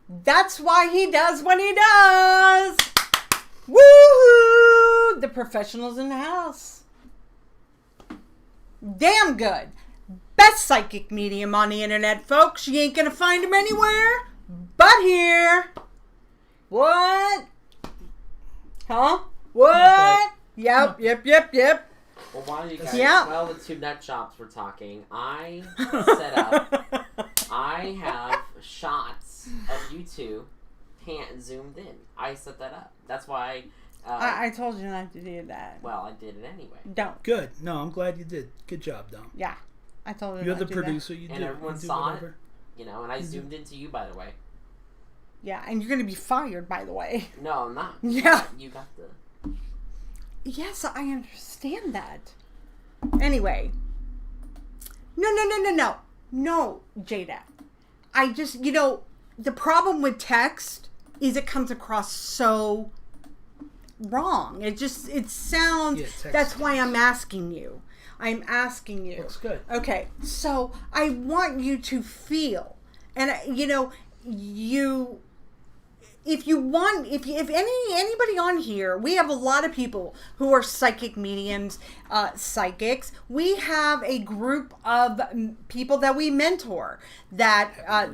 That's why he does what he does. Woohoo! The professionals in the house. Damn good. Best psychic medium on the internet, folks. You ain't gonna find him anywhere but here. What? Huh? What? Yep. Well, while you guys, yeah. While the two nut shops were talking, I set up, I have shots of you two zoomed in. I set that up. That's why. I told you not to do that. Well, I did it anyway. Don't. Good. No, I'm glad you did. Good job, Dom. Yeah. I told you You're not the to do producer. that. You and do. everyone you do saw whatever. it. You know, and I zoomed into you, by the way. Yeah, and you're going to be fired, by the way. No, I'm not. Yeah. You got the... Yes, I understand that. Anyway. No, Jada. I just, the problem with text is it comes across so wrong. It sounds, that's why I'm asking you. I'm asking you. Looks good. Okay, so I want you to feel, and if anybody on here, we have a lot of people who are psychic mediums, psychics. We have a group of people that we mentor that are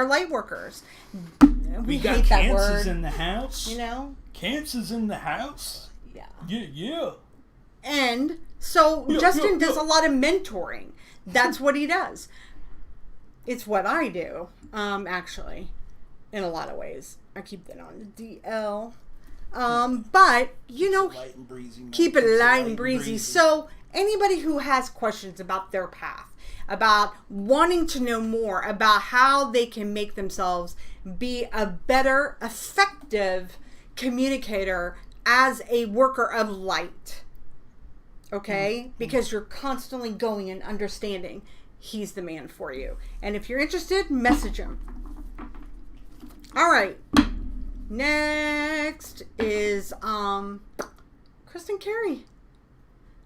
light workers. We got hate that cancers word. in the house. Cancers in the house. Yeah. Yeah. And so Justin does a lot of mentoring. That's what he does. It's what I do, actually. In a lot of ways. I keep that on the DL. But, light and breezy, keep it light and breezy. So, anybody who has questions about their path, about wanting to know more about how they can make themselves be a better, effective communicator as a worker of light. Okay? Because you're constantly going and understanding he's the man for you. And if you're interested, message him. All right. Next is Kristen Carey.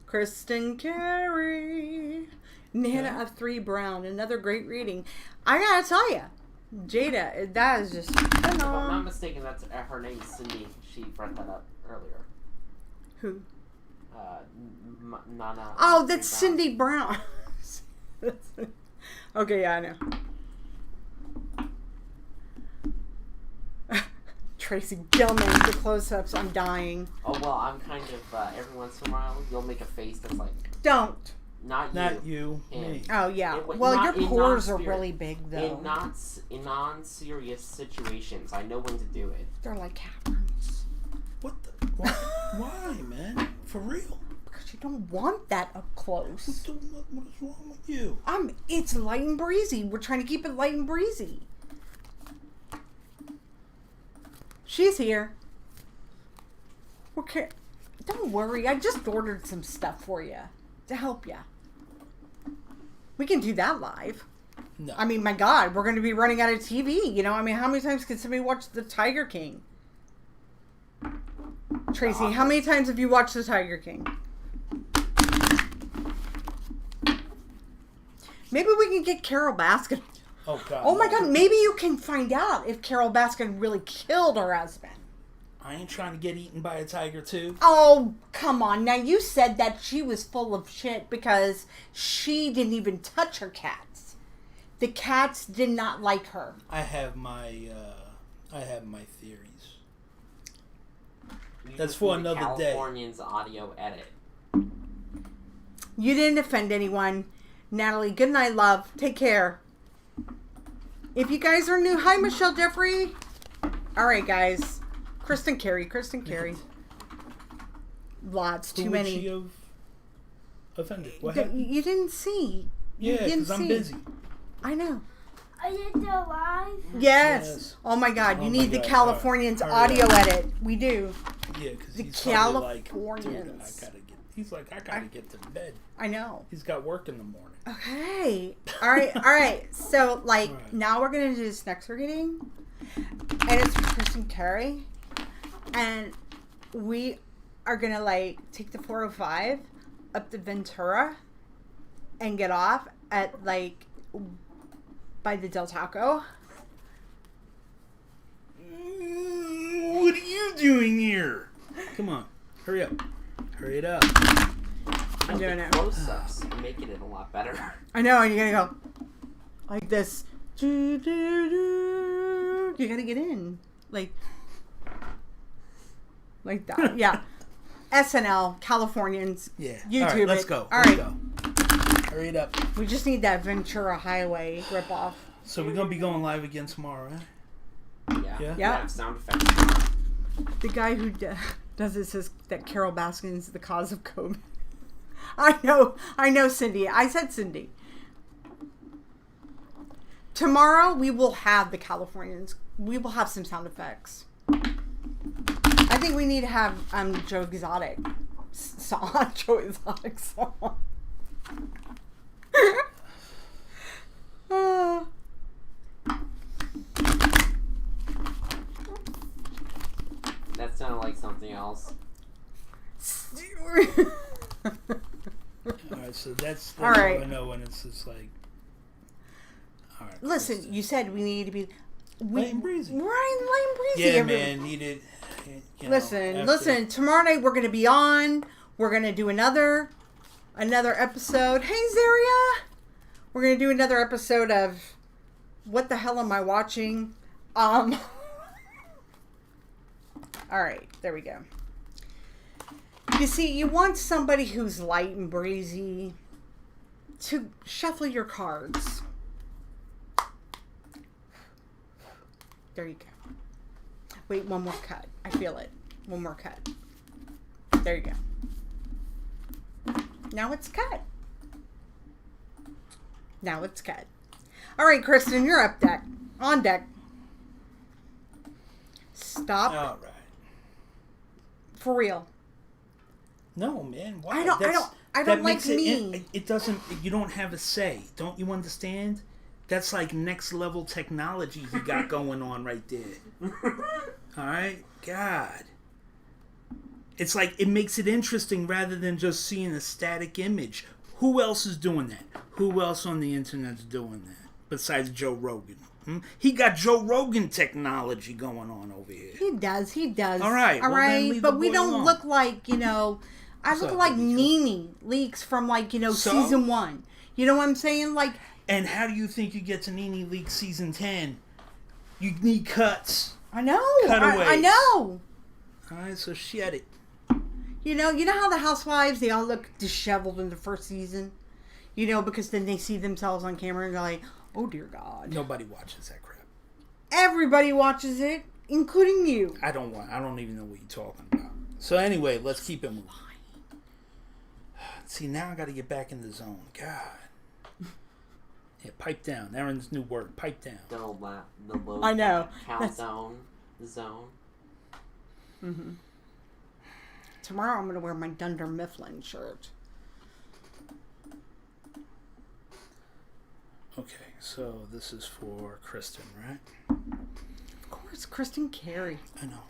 Kristen Carey. Nana of 3 Brown. Another great reading. I gotta tell you, Jada, that is just If I'm not mistaken, that's her name's Cindy. She brought that up earlier. Who? Nana. Oh, that's Cindy Brown. Okay, yeah, I know. Tracy Gilman, the close-ups. I'm dying. Oh well, I'm kind of every once in a while you'll make a face that's like. Don't. Not you. Me. Oh yeah. Well, not, your pores are really big though. In non-serious situations, I know when to do it. They're like caverns. What the? Why, man? For real? Because you don't want that up close. What is wrong with you? It's light and breezy. We're trying to keep it light and breezy. She's here. Okay. Don't worry. I just ordered some stuff for you to help you. We can do that live. No. I mean, my God, we're going to be running out of TV. You know, I mean, how many times can somebody watch The Tiger King? Tracy, how many times have you watched The Tiger King? Maybe we can get Carol Baskin. Oh, God. Oh, my God. Maybe you can find out if Carol Baskin really killed her husband. I ain't trying to get eaten by a tiger, too. Oh, come on. Now, you said that she was full of shit because she didn't even touch her cats. The cats did not like her. I have my theories. That's for another day. Californian's audio edit. You didn't offend anyone. Natalie, good night, love. Take care. If you guys are new, hi, Michelle Jeffrey. All right, guys. Kristen Carey. Lots, too many. Would she have offended? What happened? You didn't see. Yeah, because I'm busy. I know. Are you still alive? Yes. Oh my God, you need the Californians audio edit. We do. Yeah, because the he's Californians. Like, I gotta get to bed. I know. He's got work in the morning. Okay. All right. So, now we're gonna do this next reading, and it's Kristen Carey, and we are gonna take the 405 up to Ventura, and get off at by the Del Taco. What are you doing here? Come on, hurry up. Hurry it up. I'm doing it. Close-ups making it a lot better. I know, and you're gonna go like this. You gotta get in. Like that. Yeah. SNL, Californians. Yeah. YouTube. All right, let's go. All let's right. go. Hurry it up. We just need that Ventura Highway ripoff. So we're gonna be going live again tomorrow, right? Yeah. Yeah. Sound effects. The guy who does it says that Carol Baskin is the cause of COVID. I know, Cindy. I said Cindy. Tomorrow we will have the Californians. We will have some sound effects. I think we need to have Joe Exotic song. That sounded like something else. Alright, so that's all right. I know when it's just like. All right. Listen, you said we need to be light and breezy. We're light and breezy. Yeah, man, needed. Listen. Tomorrow night we're gonna be on. We're gonna do another episode. Hey, Zaria. We're gonna do another episode of What the Hell Am I Watching? All right, there we go. You see, you want somebody who's light and breezy to shuffle your cards. There you go. Wait, one more cut. I feel it. One more cut. There you go. Now it's cut. All right, Kristen, you're up deck. On deck. Stop. All right. For real. No, man. Why? I don't like me. It doesn't. You don't have a say. Don't you understand? That's like next level technology you got going on right there. All right? God. It's like it makes it interesting rather than just seeing a static image. Who else is doing that? Who else on the internet's doing that besides Joe Rogan? He got Joe Rogan technology going on over here. He does. All right. All right. But we don't look like, I look like Nene Leakes from season 1. You know what I'm saying? Like. And how do you think you get to Nene Leakes season 10? You need cuts. I know. Cutaways. I know. All right, so shed it. You know how the housewives, they all look disheveled in the first season? Because then they see themselves on camera and they're like, oh dear God. Nobody watches that crap. Everybody watches it, including you. I don't even know what you're talking about. So anyway, let's keep it moving. See, now I got to get back in the zone. God. Yeah, pipe down. Aaron's new word. Pipe down. The low I know. Countdown zone. Mm-hmm. Tomorrow I'm going to wear my Dunder Mifflin shirt. Okay, so this is for Kristen, right? Of course, Kristen Carey. I know.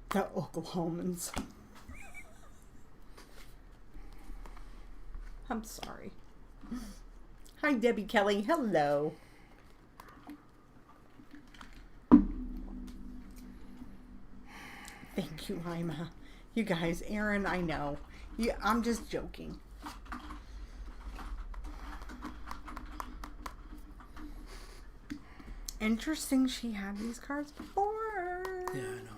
The Oklahomans. I'm sorry. Hi, Debbie Kelly. Hello. Thank you, Lima. You guys, Aaron, I know. I'm just joking. Interesting she had these cards before. Yeah, I know.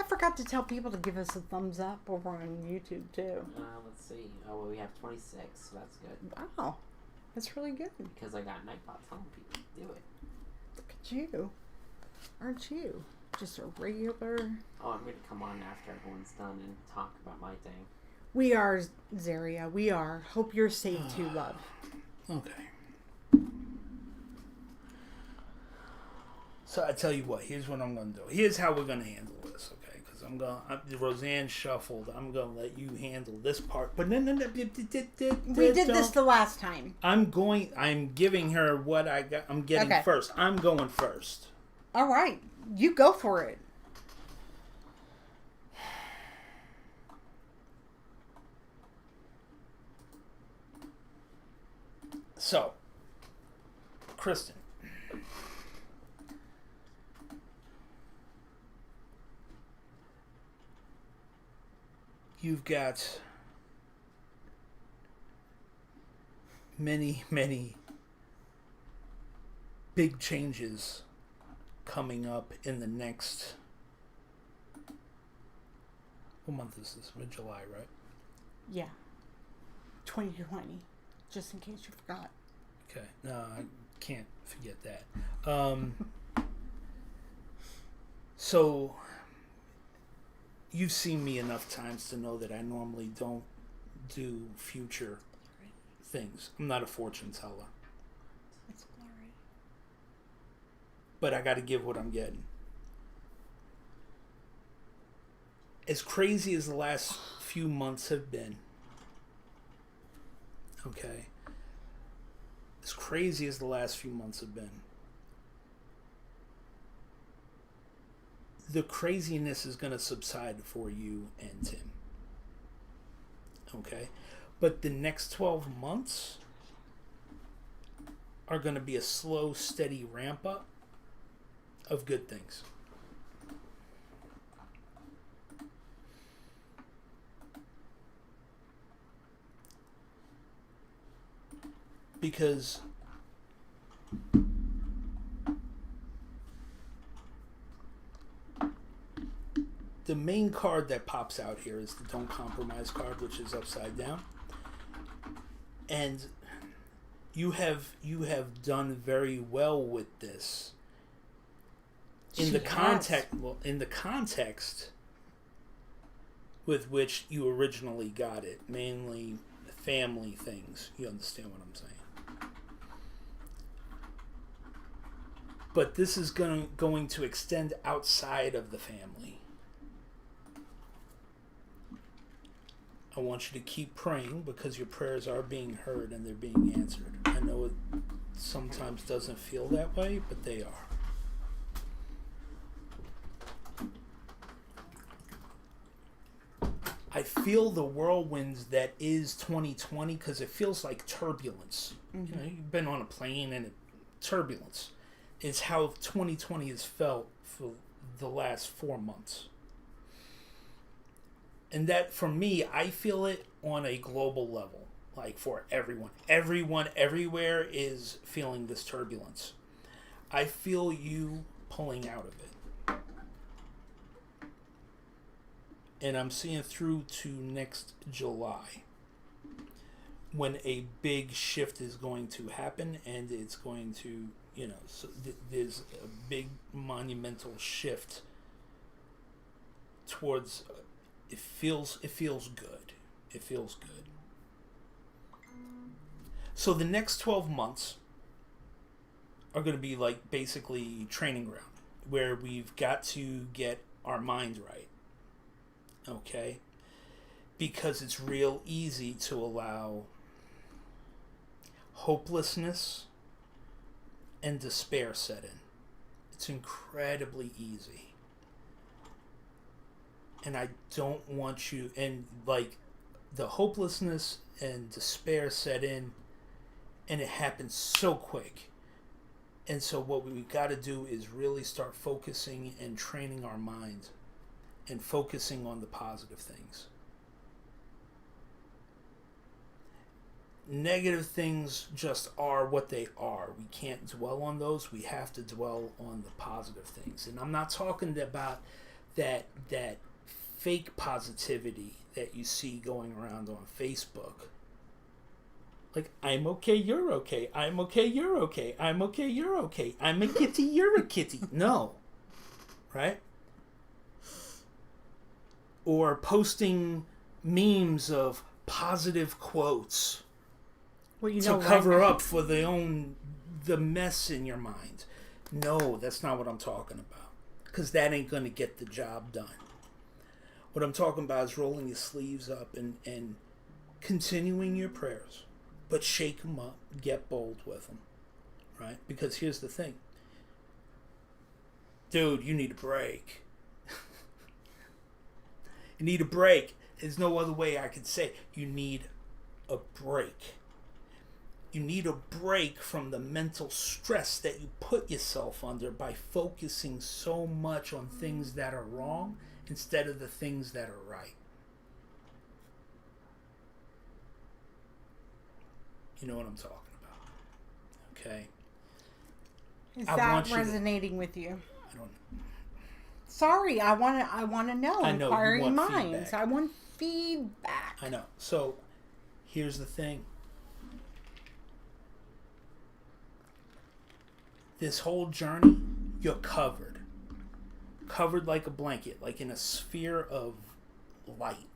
I forgot to tell people to give us a thumbs up over on YouTube too. Let's see. Oh, well, we have 26, so that's good. Wow. That's really good. Because I got Nightbot telling people to do it. Look at you. Aren't you? Just a regular... Oh, I'm going to come on after everyone's done and talk about my thing. We are, Zaria. We are. Hope you're safe too, love. Okay. So I tell you what, here's what I'm going to do. Here's how we're going to handle this, okay? Because Roseanne shuffled. I'm going to let you handle this part. But no. We did this the last time. I'm giving her what I got. I'm getting first. I'm going first. All right. You go for it. So, Kristen. You've got many, many big changes coming up in the next... What month is this? July, right? Yeah. 2020. Just in case you forgot. Okay. No, I can't forget that. So... You've seen me enough times to know that I normally don't do future things. I'm not a fortune teller. It's blurry. But I got to give what I'm getting. As crazy as the last few months have been, okay, as crazy as the last few months have been, the craziness is going to subside for you and Tim. Okay? But the next 12 months are going to be a slow, steady ramp up of good things. Because the main card that pops out here is the Don't Compromise card, which is upside down. And you have done very well with this. In the context with which you originally got it, mainly family things. You understand what I'm saying? But this is going to extend outside of the family. I want you to keep praying because your prayers are being heard and they're being answered. I know it sometimes doesn't feel that way, but they are. I feel the whirlwinds that is 2020 because it feels like turbulence. Mm-hmm. You know, you've been on a plane and turbulence. It's how 2020 has felt for the last 4 months. And that, for me, I feel it on a global level. Like for everyone. Everyone, everywhere is feeling this turbulence. I feel you pulling out of it. And I'm seeing through to next July when a big shift is going to happen, and it's going to, you know, so there's a big monumental shift towards, it feels good. It feels good. So the next 12 months are going to be like basically training ground where we've got to get our mind right. Okay? Because it's real easy to allow hopelessness and despair set in. It's incredibly easy. And I don't want you, and like the hopelessness and despair set in, and it happens so quick. And so what we've got to do is really start focusing and training our minds and focusing on the positive things. Negative things just are what they are. We can't dwell on those. We have to dwell on the positive things. And I'm not talking about that fake positivity that you see going around on Facebook. Like, I'm okay, you're okay. I'm okay, you're okay. I'm okay, you're okay. I'm a kitty, you're a kitty. No. Right? Or posting memes of positive quotes to cover up for the mess in your mind. No, that's not what I'm talking about. Because that ain't going to get the job done. What I'm talking about is rolling your sleeves up and continuing your prayers. But shake them up. Get bold with them. Right? Because here's the thing. Dude, you need a break. You need a break. There's no other way I could say. You need a break. You need a break from the mental stress that you put yourself under by focusing so much on things that are wrong instead of the things that are right. You know what I'm talking about. Okay? Is that resonating with you? I don't know. Sorry, I want to know. I know, Inquiring minds. I want feedback. I know. So, here's the thing. This whole journey, you're covered. Covered like a blanket, like in a sphere of light.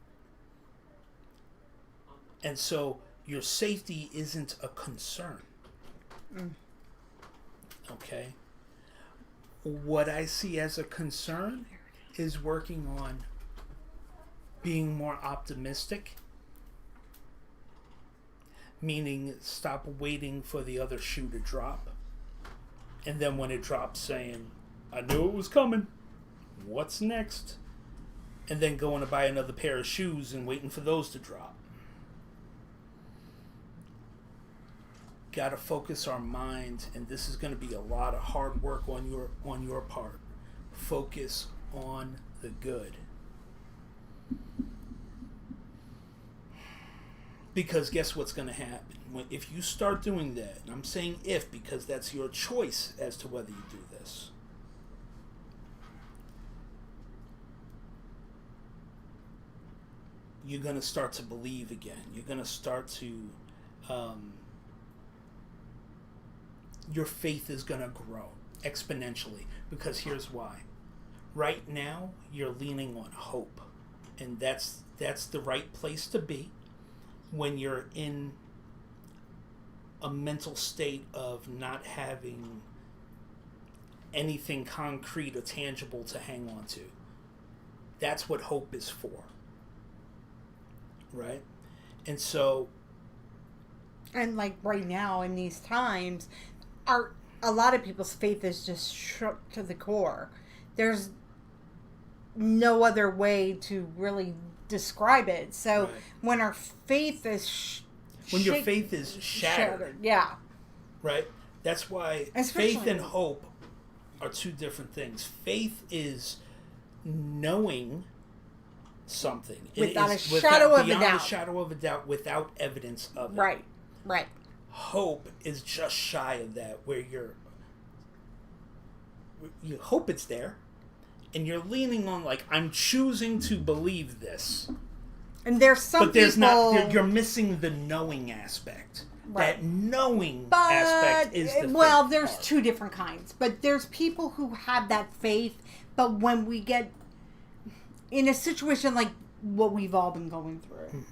And so, your safety isn't a concern. Okay? What I see as a concern is working on being more optimistic, meaning stop waiting for the other shoe to drop, and then when it drops saying, I knew it was coming, what's next? And then going to buy another pair of shoes and waiting for those to drop. Got to focus our mind, and this is going to be a lot of hard work on your part. Focus on the good. Because guess what's going to happen? If you start doing that, and I'm saying if because that's your choice as to whether you do this. You're going to start to believe again. You're going to start to... your faith is going to grow exponentially, because here's why. Right now, you're leaning on hope, and that's the right place to be when you're in a mental state of not having anything concrete or tangible to hang on to. That's what hope is for. Right? And so... And like right now in these times, a lot of people's faith is just shook to the core. There's no other way to really describe it. So when our faith is when your faith is shattered, yeah, right? That's why faith and hope are two different things. Faith is knowing something without a shadow of a doubt. Beyond a shadow of a doubt, without evidence of it. Right. Hope is just shy of that, where you hope it's there, and you're leaning on, like, I'm choosing to believe this. And there's some but there's people... not. You're missing the knowing aspect. Right. That knowing aspect is the well, there's part. Two different kinds. But there's people who have that faith, but when we get in a situation like what we've all been going through,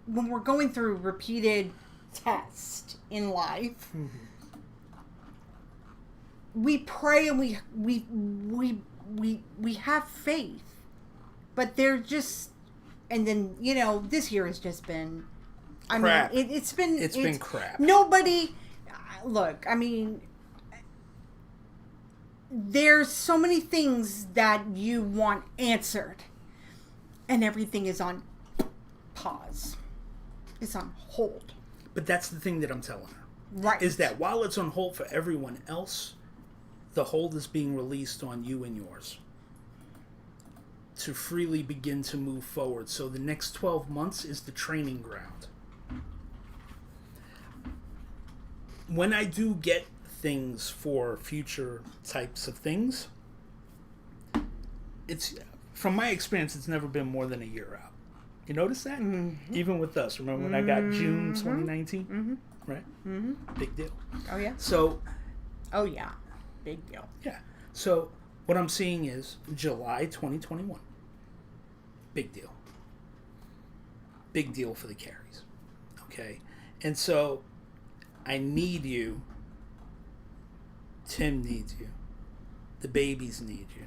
when we're going through repeated tests in life, we pray and we have faith, but they're just, and then this year has just been, crap. It's been crap. Nobody, look, I mean, there's so many things that you want answered, and everything is on pause. It's on hold. But that's the thing that I'm telling her. Right. Is that while it's on hold for everyone else, the hold is being released on you and yours to freely begin to move forward. So the next 12 months is the training ground. When I do get things for future types of things, it's, from my experience, it's never been more than a year out. You notice that? Mm-hmm. Even with us. Remember when I got June 2019? Mm-hmm. Right? Mm-hmm. Big deal. Oh, yeah? So... Oh, yeah. Big deal. Yeah. So, what I'm seeing is July 2021. Big deal. Big deal for the carries. Okay? And so, I need you. Tim needs you. The babies need you.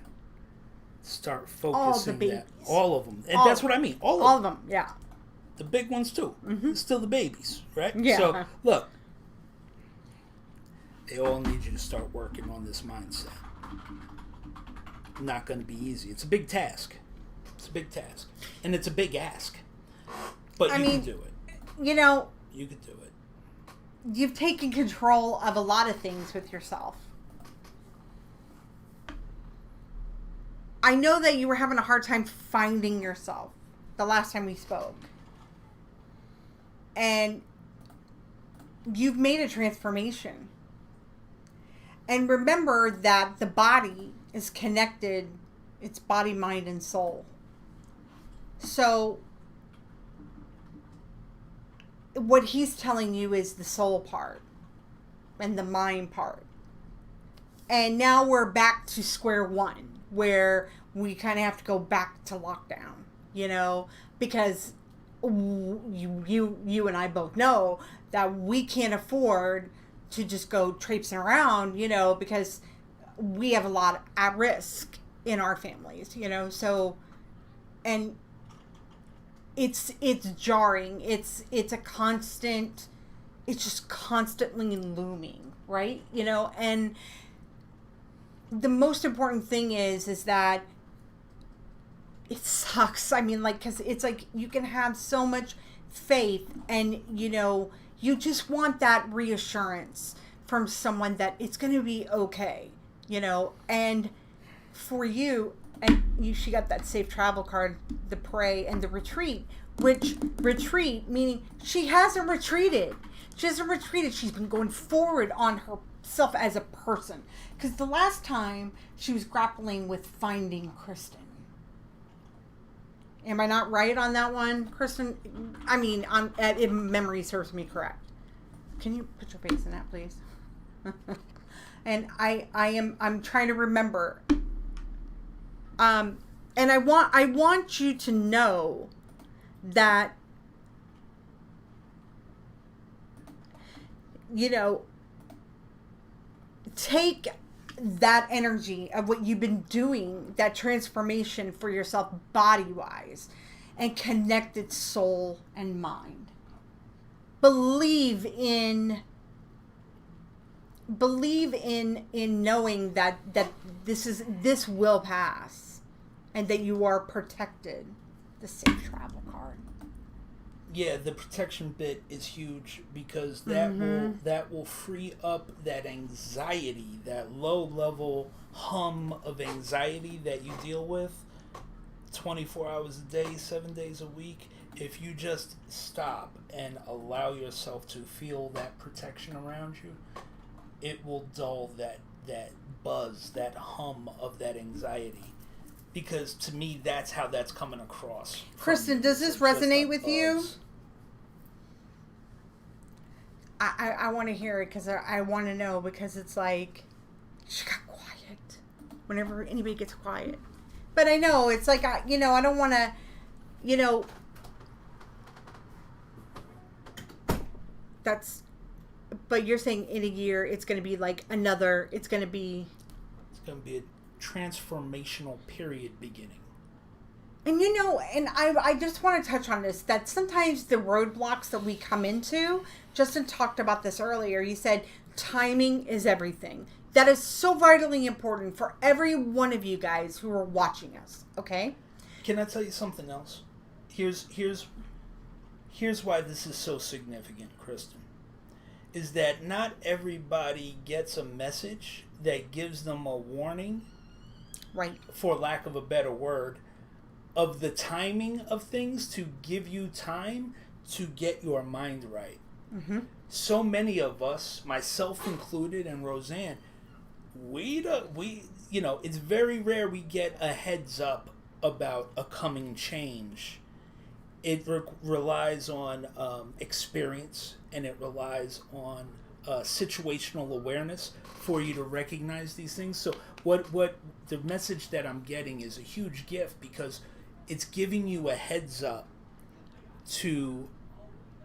Start focusing that. All of them. And that's what I mean. All of them. Yeah. The big ones too. Mm-hmm. Still the babies, right? Yeah. So, look. They all need you to start working on this mindset. Not going to be easy. It's a big task. And it's a big ask. But you can do it. You can do it. You've taken control of a lot of things with yourself. I know that you were having a hard time finding yourself the last time we spoke. And you've made a transformation. And remember that the body is connected. It's body, mind, and soul. So what he's telling you is the soul part and the mind part. And now we're back to square one, where we kind of have to go back to lockdown, because you and I both know that we can't afford to just go traipsing around, because we have a lot at risk in our families, so, and it's jarring. It's a constant, it's just constantly looming, right? And the most important thing is that it sucks. I mean, because it's like you can have so much faith and, you just want that reassurance from someone that it's going to be okay, and for you, and she got that safe travel card, the pray and the retreat, which retreat, meaning she hasn't retreated. She's been going forward on herself as a person. Because the last time she was grappling with finding Kristen. Am I not right on that one, Kristen? I mean, if memory serves me correct. Can you put your face in that, please? And I'm trying to remember. And I want you to know that, take that energy of what you've been doing, that transformation for yourself body-wise, and connected soul and mind. Believe in knowing that this will pass, and that you are protected. The safe travel card. Yeah, the protection bit is huge, because that will free up that anxiety, that low level hum of anxiety that you deal with 24 hours a day, 7 days a week. If you just stop and allow yourself to feel that protection around you, it will dull that buzz, that hum of that anxiety. Because to me, that's how that's coming across. Kristen, does this resonate with you? I want to hear it, because I want to know, because it's like, she got quiet whenever anybody gets quiet. But I know, it's like, I don't want to, but you're saying in a year, it's going to be like it's going to be a transformational period beginning. And and I just want to touch on this, that sometimes the roadblocks that we come into, Justin talked about this earlier. He said timing is everything. That is so vitally important for every one of you guys who are watching us, okay? Can I tell you something else? Here's why this is so significant, Kristen. Is that not everybody gets a message that gives them a warning, right, for lack of a better word, of the timing of things, to give you time to get your mind right. Mm-hmm. So many of us, myself included, and Roseanne, it's very rare we get a heads up about a coming change. It relies on experience, and it relies on situational awareness for you to recognize these things. So what the message that I'm getting is a huge gift, because it's giving you a heads up to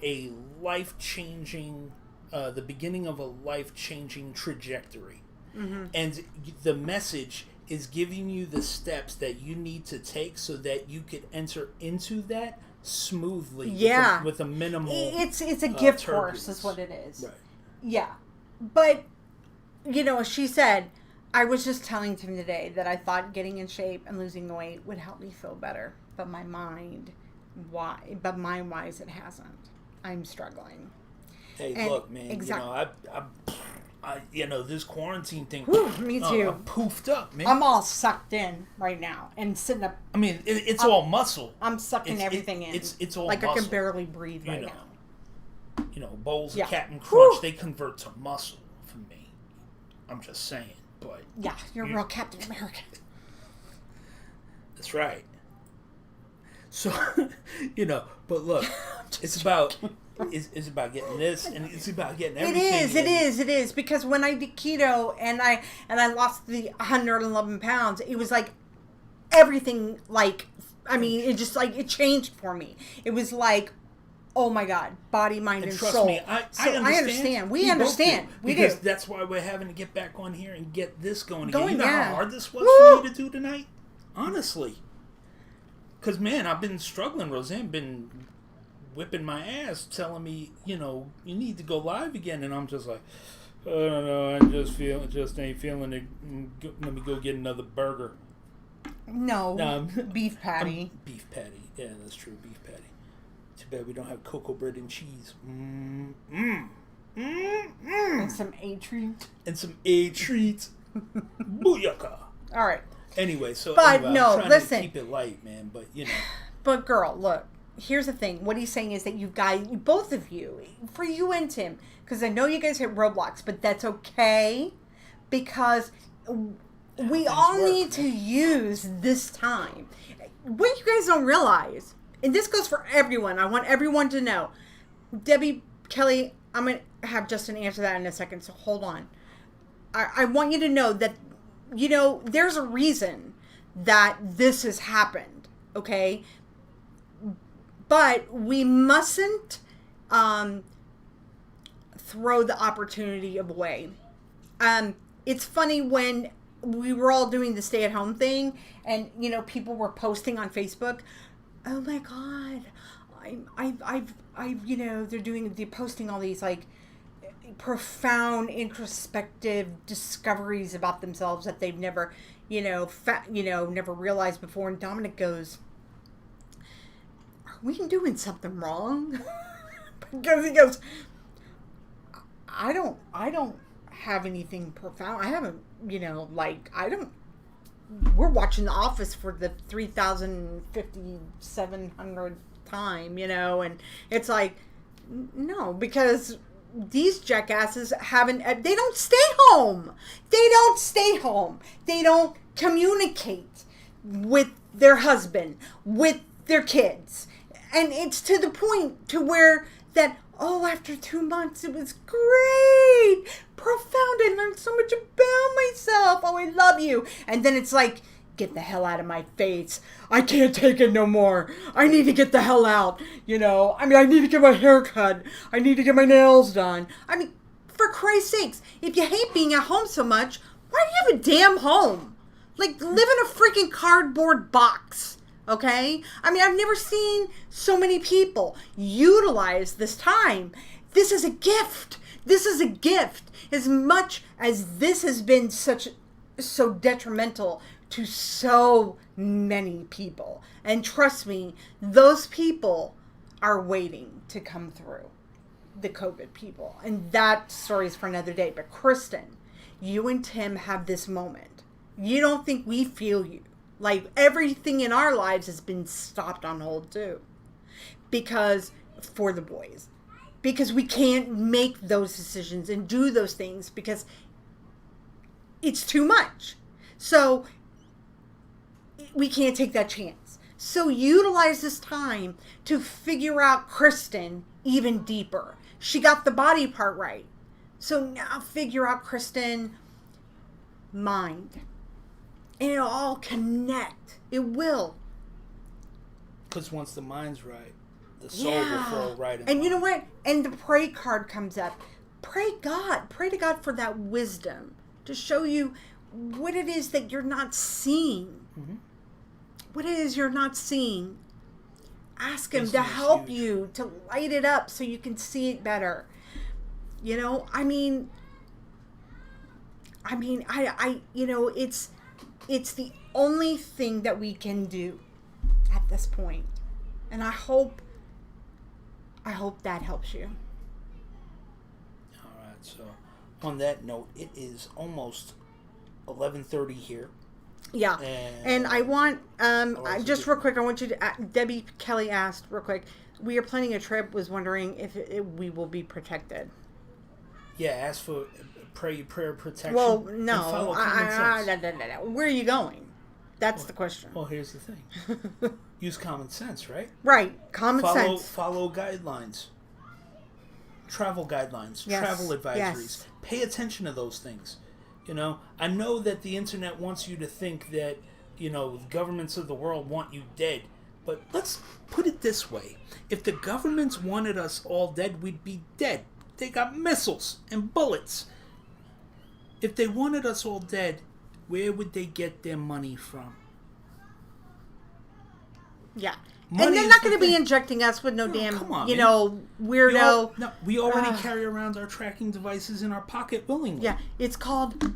a life-changing, the beginning of a life-changing trajectory. Mm-hmm. And the message is giving you the steps that you need to take so that you could enter into that smoothly. Yeah. With a minimal It's a gift turbulence. horse is what it is. Right. Yeah. But, she said, I was just telling Tim today that I thought getting in shape and losing the weight would help me feel better. But mind-wise, it hasn't. I'm struggling. Hey, And look, man. exactly. This quarantine thing. Whew, me too. I'm poofed up, man. I'm all sucked in right now and sitting up. I mean, it's all muscle. I'm sucking everything in. It's all like muscle. I can barely breathe right now. Bowls Yeah. of Captain Crunch, Whew. they convert to muscle for me. I'm just saying, but Yeah, you're real Captain America. that's right. So, but look, it's about getting this, and it's about getting everything. It is because when I did keto and I lost the 111 pounds, it was like everything, it just it changed for me. It was like, oh my God, body, mind, and trust soul. me, I understand. We understand. We do. Because that's why we're having to get back on here and get this going again. You know yeah. how hard this was Woo! for me to do tonight? Honestly. Because, man, I've been struggling. Roseanne been whipping my ass, telling me, you need to go live again. And I'm just like, I don't know, I just ain't feeling it. Let me go get another burger. No, beef patty. Beef patty. Yeah, that's true, beef patty. Too bad we don't have cocoa bread and cheese. And some A-treat. Booyaka. All right. Anyway, But I'm no, trying listen. to keep it light, man. But But girl, look. Here's the thing. What he's saying is that you guys, both of you, for you and Tim, because I know you guys hit roadblocks, but that's okay, because we all need to use this time. What you guys don't realize, and this goes for everyone. I want everyone to know. Debbie, Kelly, I'm going to have Justin answer that in a second, so hold on. I want you to know that, there's a reason that this has happened, okay? But we mustn't throw the opportunity away. it's funny when we were all doing the stay-at-home thing, and people were posting on Facebook, "Oh my God, they're posting all these like profound introspective discoveries about themselves that they've never, never realized before." And Dominic goes, "Are we doing something wrong?" Because he goes, I don't have anything profound. I haven't, we're watching The Office for the 3,700th time, and it's like, no, because these jackasses they don't stay home. They don't communicate with their husband, with their kids. And it's to the point to where that, after 2 months, it was great, profound, I learned so much about myself, I love you. And then it's like, get the hell out of my face. I can't take it no more. I need to get the hell out. I need to get my hair cut. I need to get my nails done. For Christ's sakes, if you hate being at home so much, why do you have a damn home? Like, live in a freaking cardboard box. Okay? I've never seen so many people utilize this time. This is a gift. This is a gift. As much as this has been so detrimental to so many people. And trust me, those people are waiting to come through. The COVID people. And that story is for another day. But Kristen, you and Tim have this moment. You don't think we feel you. Like, everything in our lives has been stopped on hold too. Because, for the boys. Because we can't make those decisions and do those things because it's too much. So, we can't take that chance. So, utilize this time to figure out Kristen even deeper. She got the body part right. So, now figure out Kristen mind. And it'll all connect. It will. Because once the mind's right, the soul will fall right in. And you know what? And the pray card comes up. Pray God. Pray to God for that wisdom. To show you what it is that you're not seeing. Mm-hmm. What it is you're not seeing. Ask Him to help you. To light it up so you can see it better. It's the only thing that we can do at this point. And I hope that helps you. All right, so on that note, it is almost 11:30 here. Yeah. And I want, just real quick, I want you to, Debbie Kelly asked real quick, we are planning a trip, was wondering if we will be protected. Yeah, ask for prayer protection. Well, no. Where are you going? That's the question. Well, here's the thing. Use common sense, right? Right. Common sense. Follow guidelines. Travel guidelines. Yes. Travel advisories. Yes. Pay attention to those things. I know that the internet wants you to think that, the governments of the world want you dead. But let's put it this way. If the governments wanted us all dead, we'd be dead. They got missiles and bullets. If they wanted us all dead, where would they get their money from? Yeah. And they're not going to be injecting us with no damn, weirdo. We already carry around our tracking devices in our pocket willingly. Yeah. It's called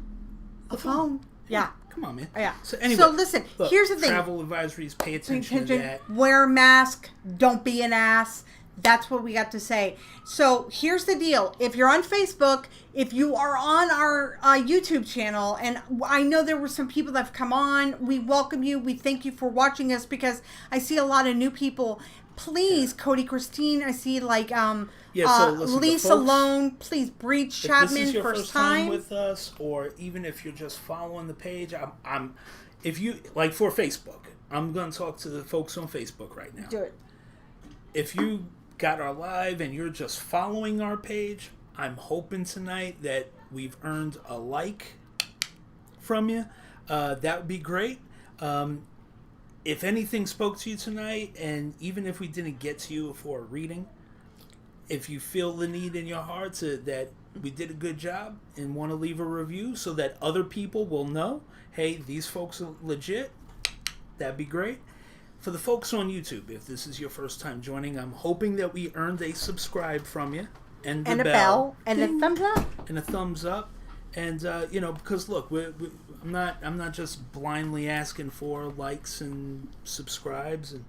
a phone. Yeah. Come on, man. Yeah. So anyway. So listen, here's the thing. Travel advisories, pay attention to that. Wear a mask. Don't be an ass. That's what we got to say. So here's the deal. If you're on Facebook, if you are on our YouTube channel, and I know there were some people that have come on, we welcome you. We thank you for watching us because I see a lot of new people. Please, Cody, Christine, I see Lisa Lone, please, Bree Chapman, if this is your first time with us, or even if you're just following the page, if you like for Facebook, I'm going to talk to the folks on Facebook right now. Do it. If you got our live and you're just following our page, I'm hoping tonight that we've earned a like from you. That would be great. If anything spoke to you tonight, and even if we didn't get to you for a reading, if you feel the need in your heart that we did a good job and want to leave a review so that other people will know, hey, these folks are legit, that'd be great. For the folks on YouTube, if this is your first time joining, I'm hoping that we earned a subscribe from you and a bell and a thumbs up and a thumbs up. And because look, I'm not just blindly asking for likes and subscribes, and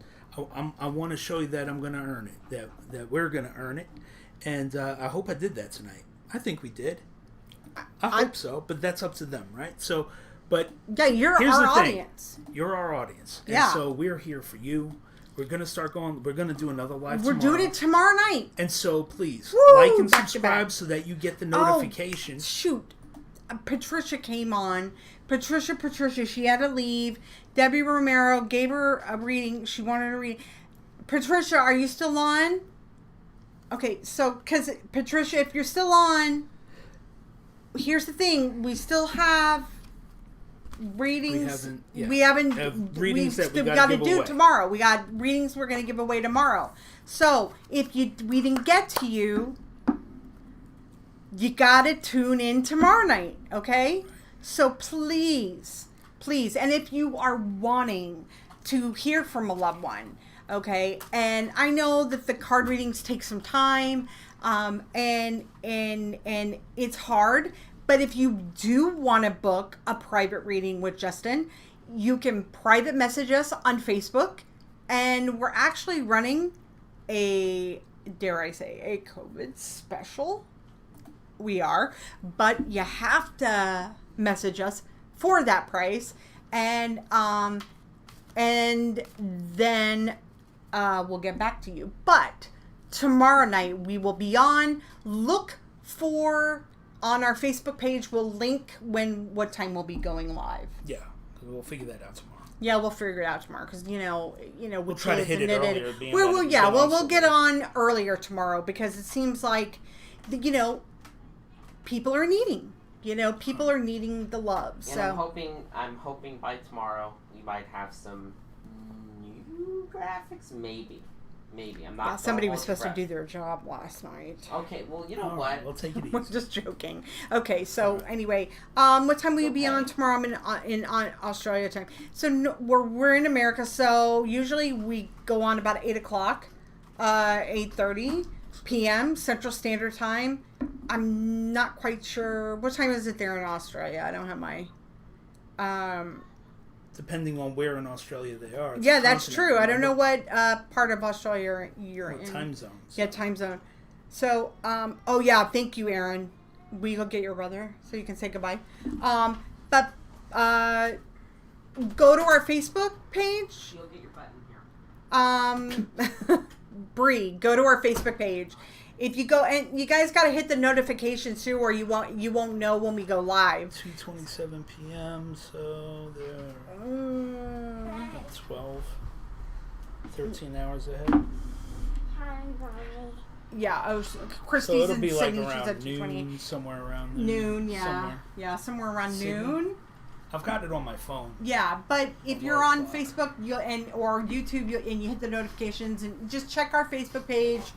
I want to show you that I'm going to earn it, that we're going to earn it, and I hope I did that tonight. I think we did. I hope so, but that's up to them, right? So, but yeah, you're our audience. You're our audience, and yeah. So we're here for you. We're gonna start going. We're gonna do another live. We're doing it tomorrow night, and so please Woo! like and subscribe so that you get the notification. Oh, shoot. Patricia came on. Patricia, she had to leave. Debbie Romero gave her a reading. She wanted a reading. Patricia, are you still on? Okay, so, because, Patricia, if you're still on, here's the thing. We still have readings. We haven't readings that we got to do tomorrow. We got readings we're going to give away tomorrow. So, if we didn't get to you, you gotta tune in tomorrow night, okay? So please, and if you are wanting to hear from a loved one, okay? And I know that the card readings take some time, and it's hard. But if you do want to book a private reading with Justin, you can private message us on Facebook, and we're actually running a, dare I say, a COVID special. We are, but you have to message us for that price, and then we'll get back to you. But tomorrow night we will be on. Look for on our Facebook page. We'll link what time we'll be going live. Yeah, we'll figure that out tomorrow. Yeah, we'll figure it out tomorrow because we'll try to hit it earlier. We'll get on earlier tomorrow because it seems like people are needing. People are needing the love. And so I'm hoping by tomorrow we might have some new graphics. Maybe. I'm not. Yeah, somebody was supposed to do their job last night. Okay, well, you know what? We'll take it easy. I'm just joking. Okay, so anyway, what time will you be on tomorrow? I'm in Australia time. So we're in America. So usually we go on about 8:00, 8:30 p.m. Central Standard Time. I'm not quite sure. What time is it there in Australia? I don't have my... Depending on where in Australia they are. Yeah, that's true. I don't know what part of Australia you're in. Time zones. Yeah, time zone. So, oh yeah, thank you, Aaron. We go get your brother so you can say goodbye. But go to our Facebook page. You'll get your button here. Bree, go to our Facebook page. If you go, and you guys got to hit the notifications too, or you won't know when we go live. 2:27 p.m. So they're 13 hours ahead. Hi, Mommy. Yeah, Christy's so it'll be like she's around at 2:20. noon, somewhere around noon. Yeah, somewhere around noon. I've got it on my phone. Yeah, but if you're on Facebook or YouTube, and you hit the notifications, and just check our Facebook page.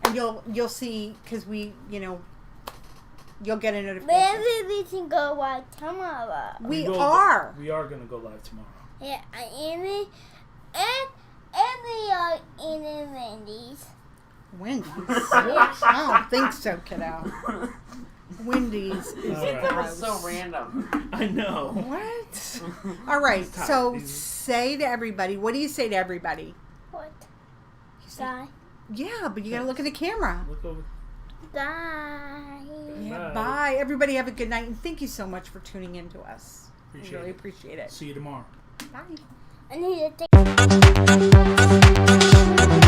And you'll see, because you'll get a notification. Maybe we can go live tomorrow. We are going to go live tomorrow. Yeah, and we are in Wendy's. Wendy's? I don't think so, kiddo. Wendy's is That was so random. I know. What? All right, so say to everybody, what do you say to everybody? What? Bye. Yeah, but you gotta look at the camera. Look over. Bye. Yeah, bye. Everybody have a good night, and thank you so much for tuning in to us. We really appreciate it. See you tomorrow. Bye. I need to take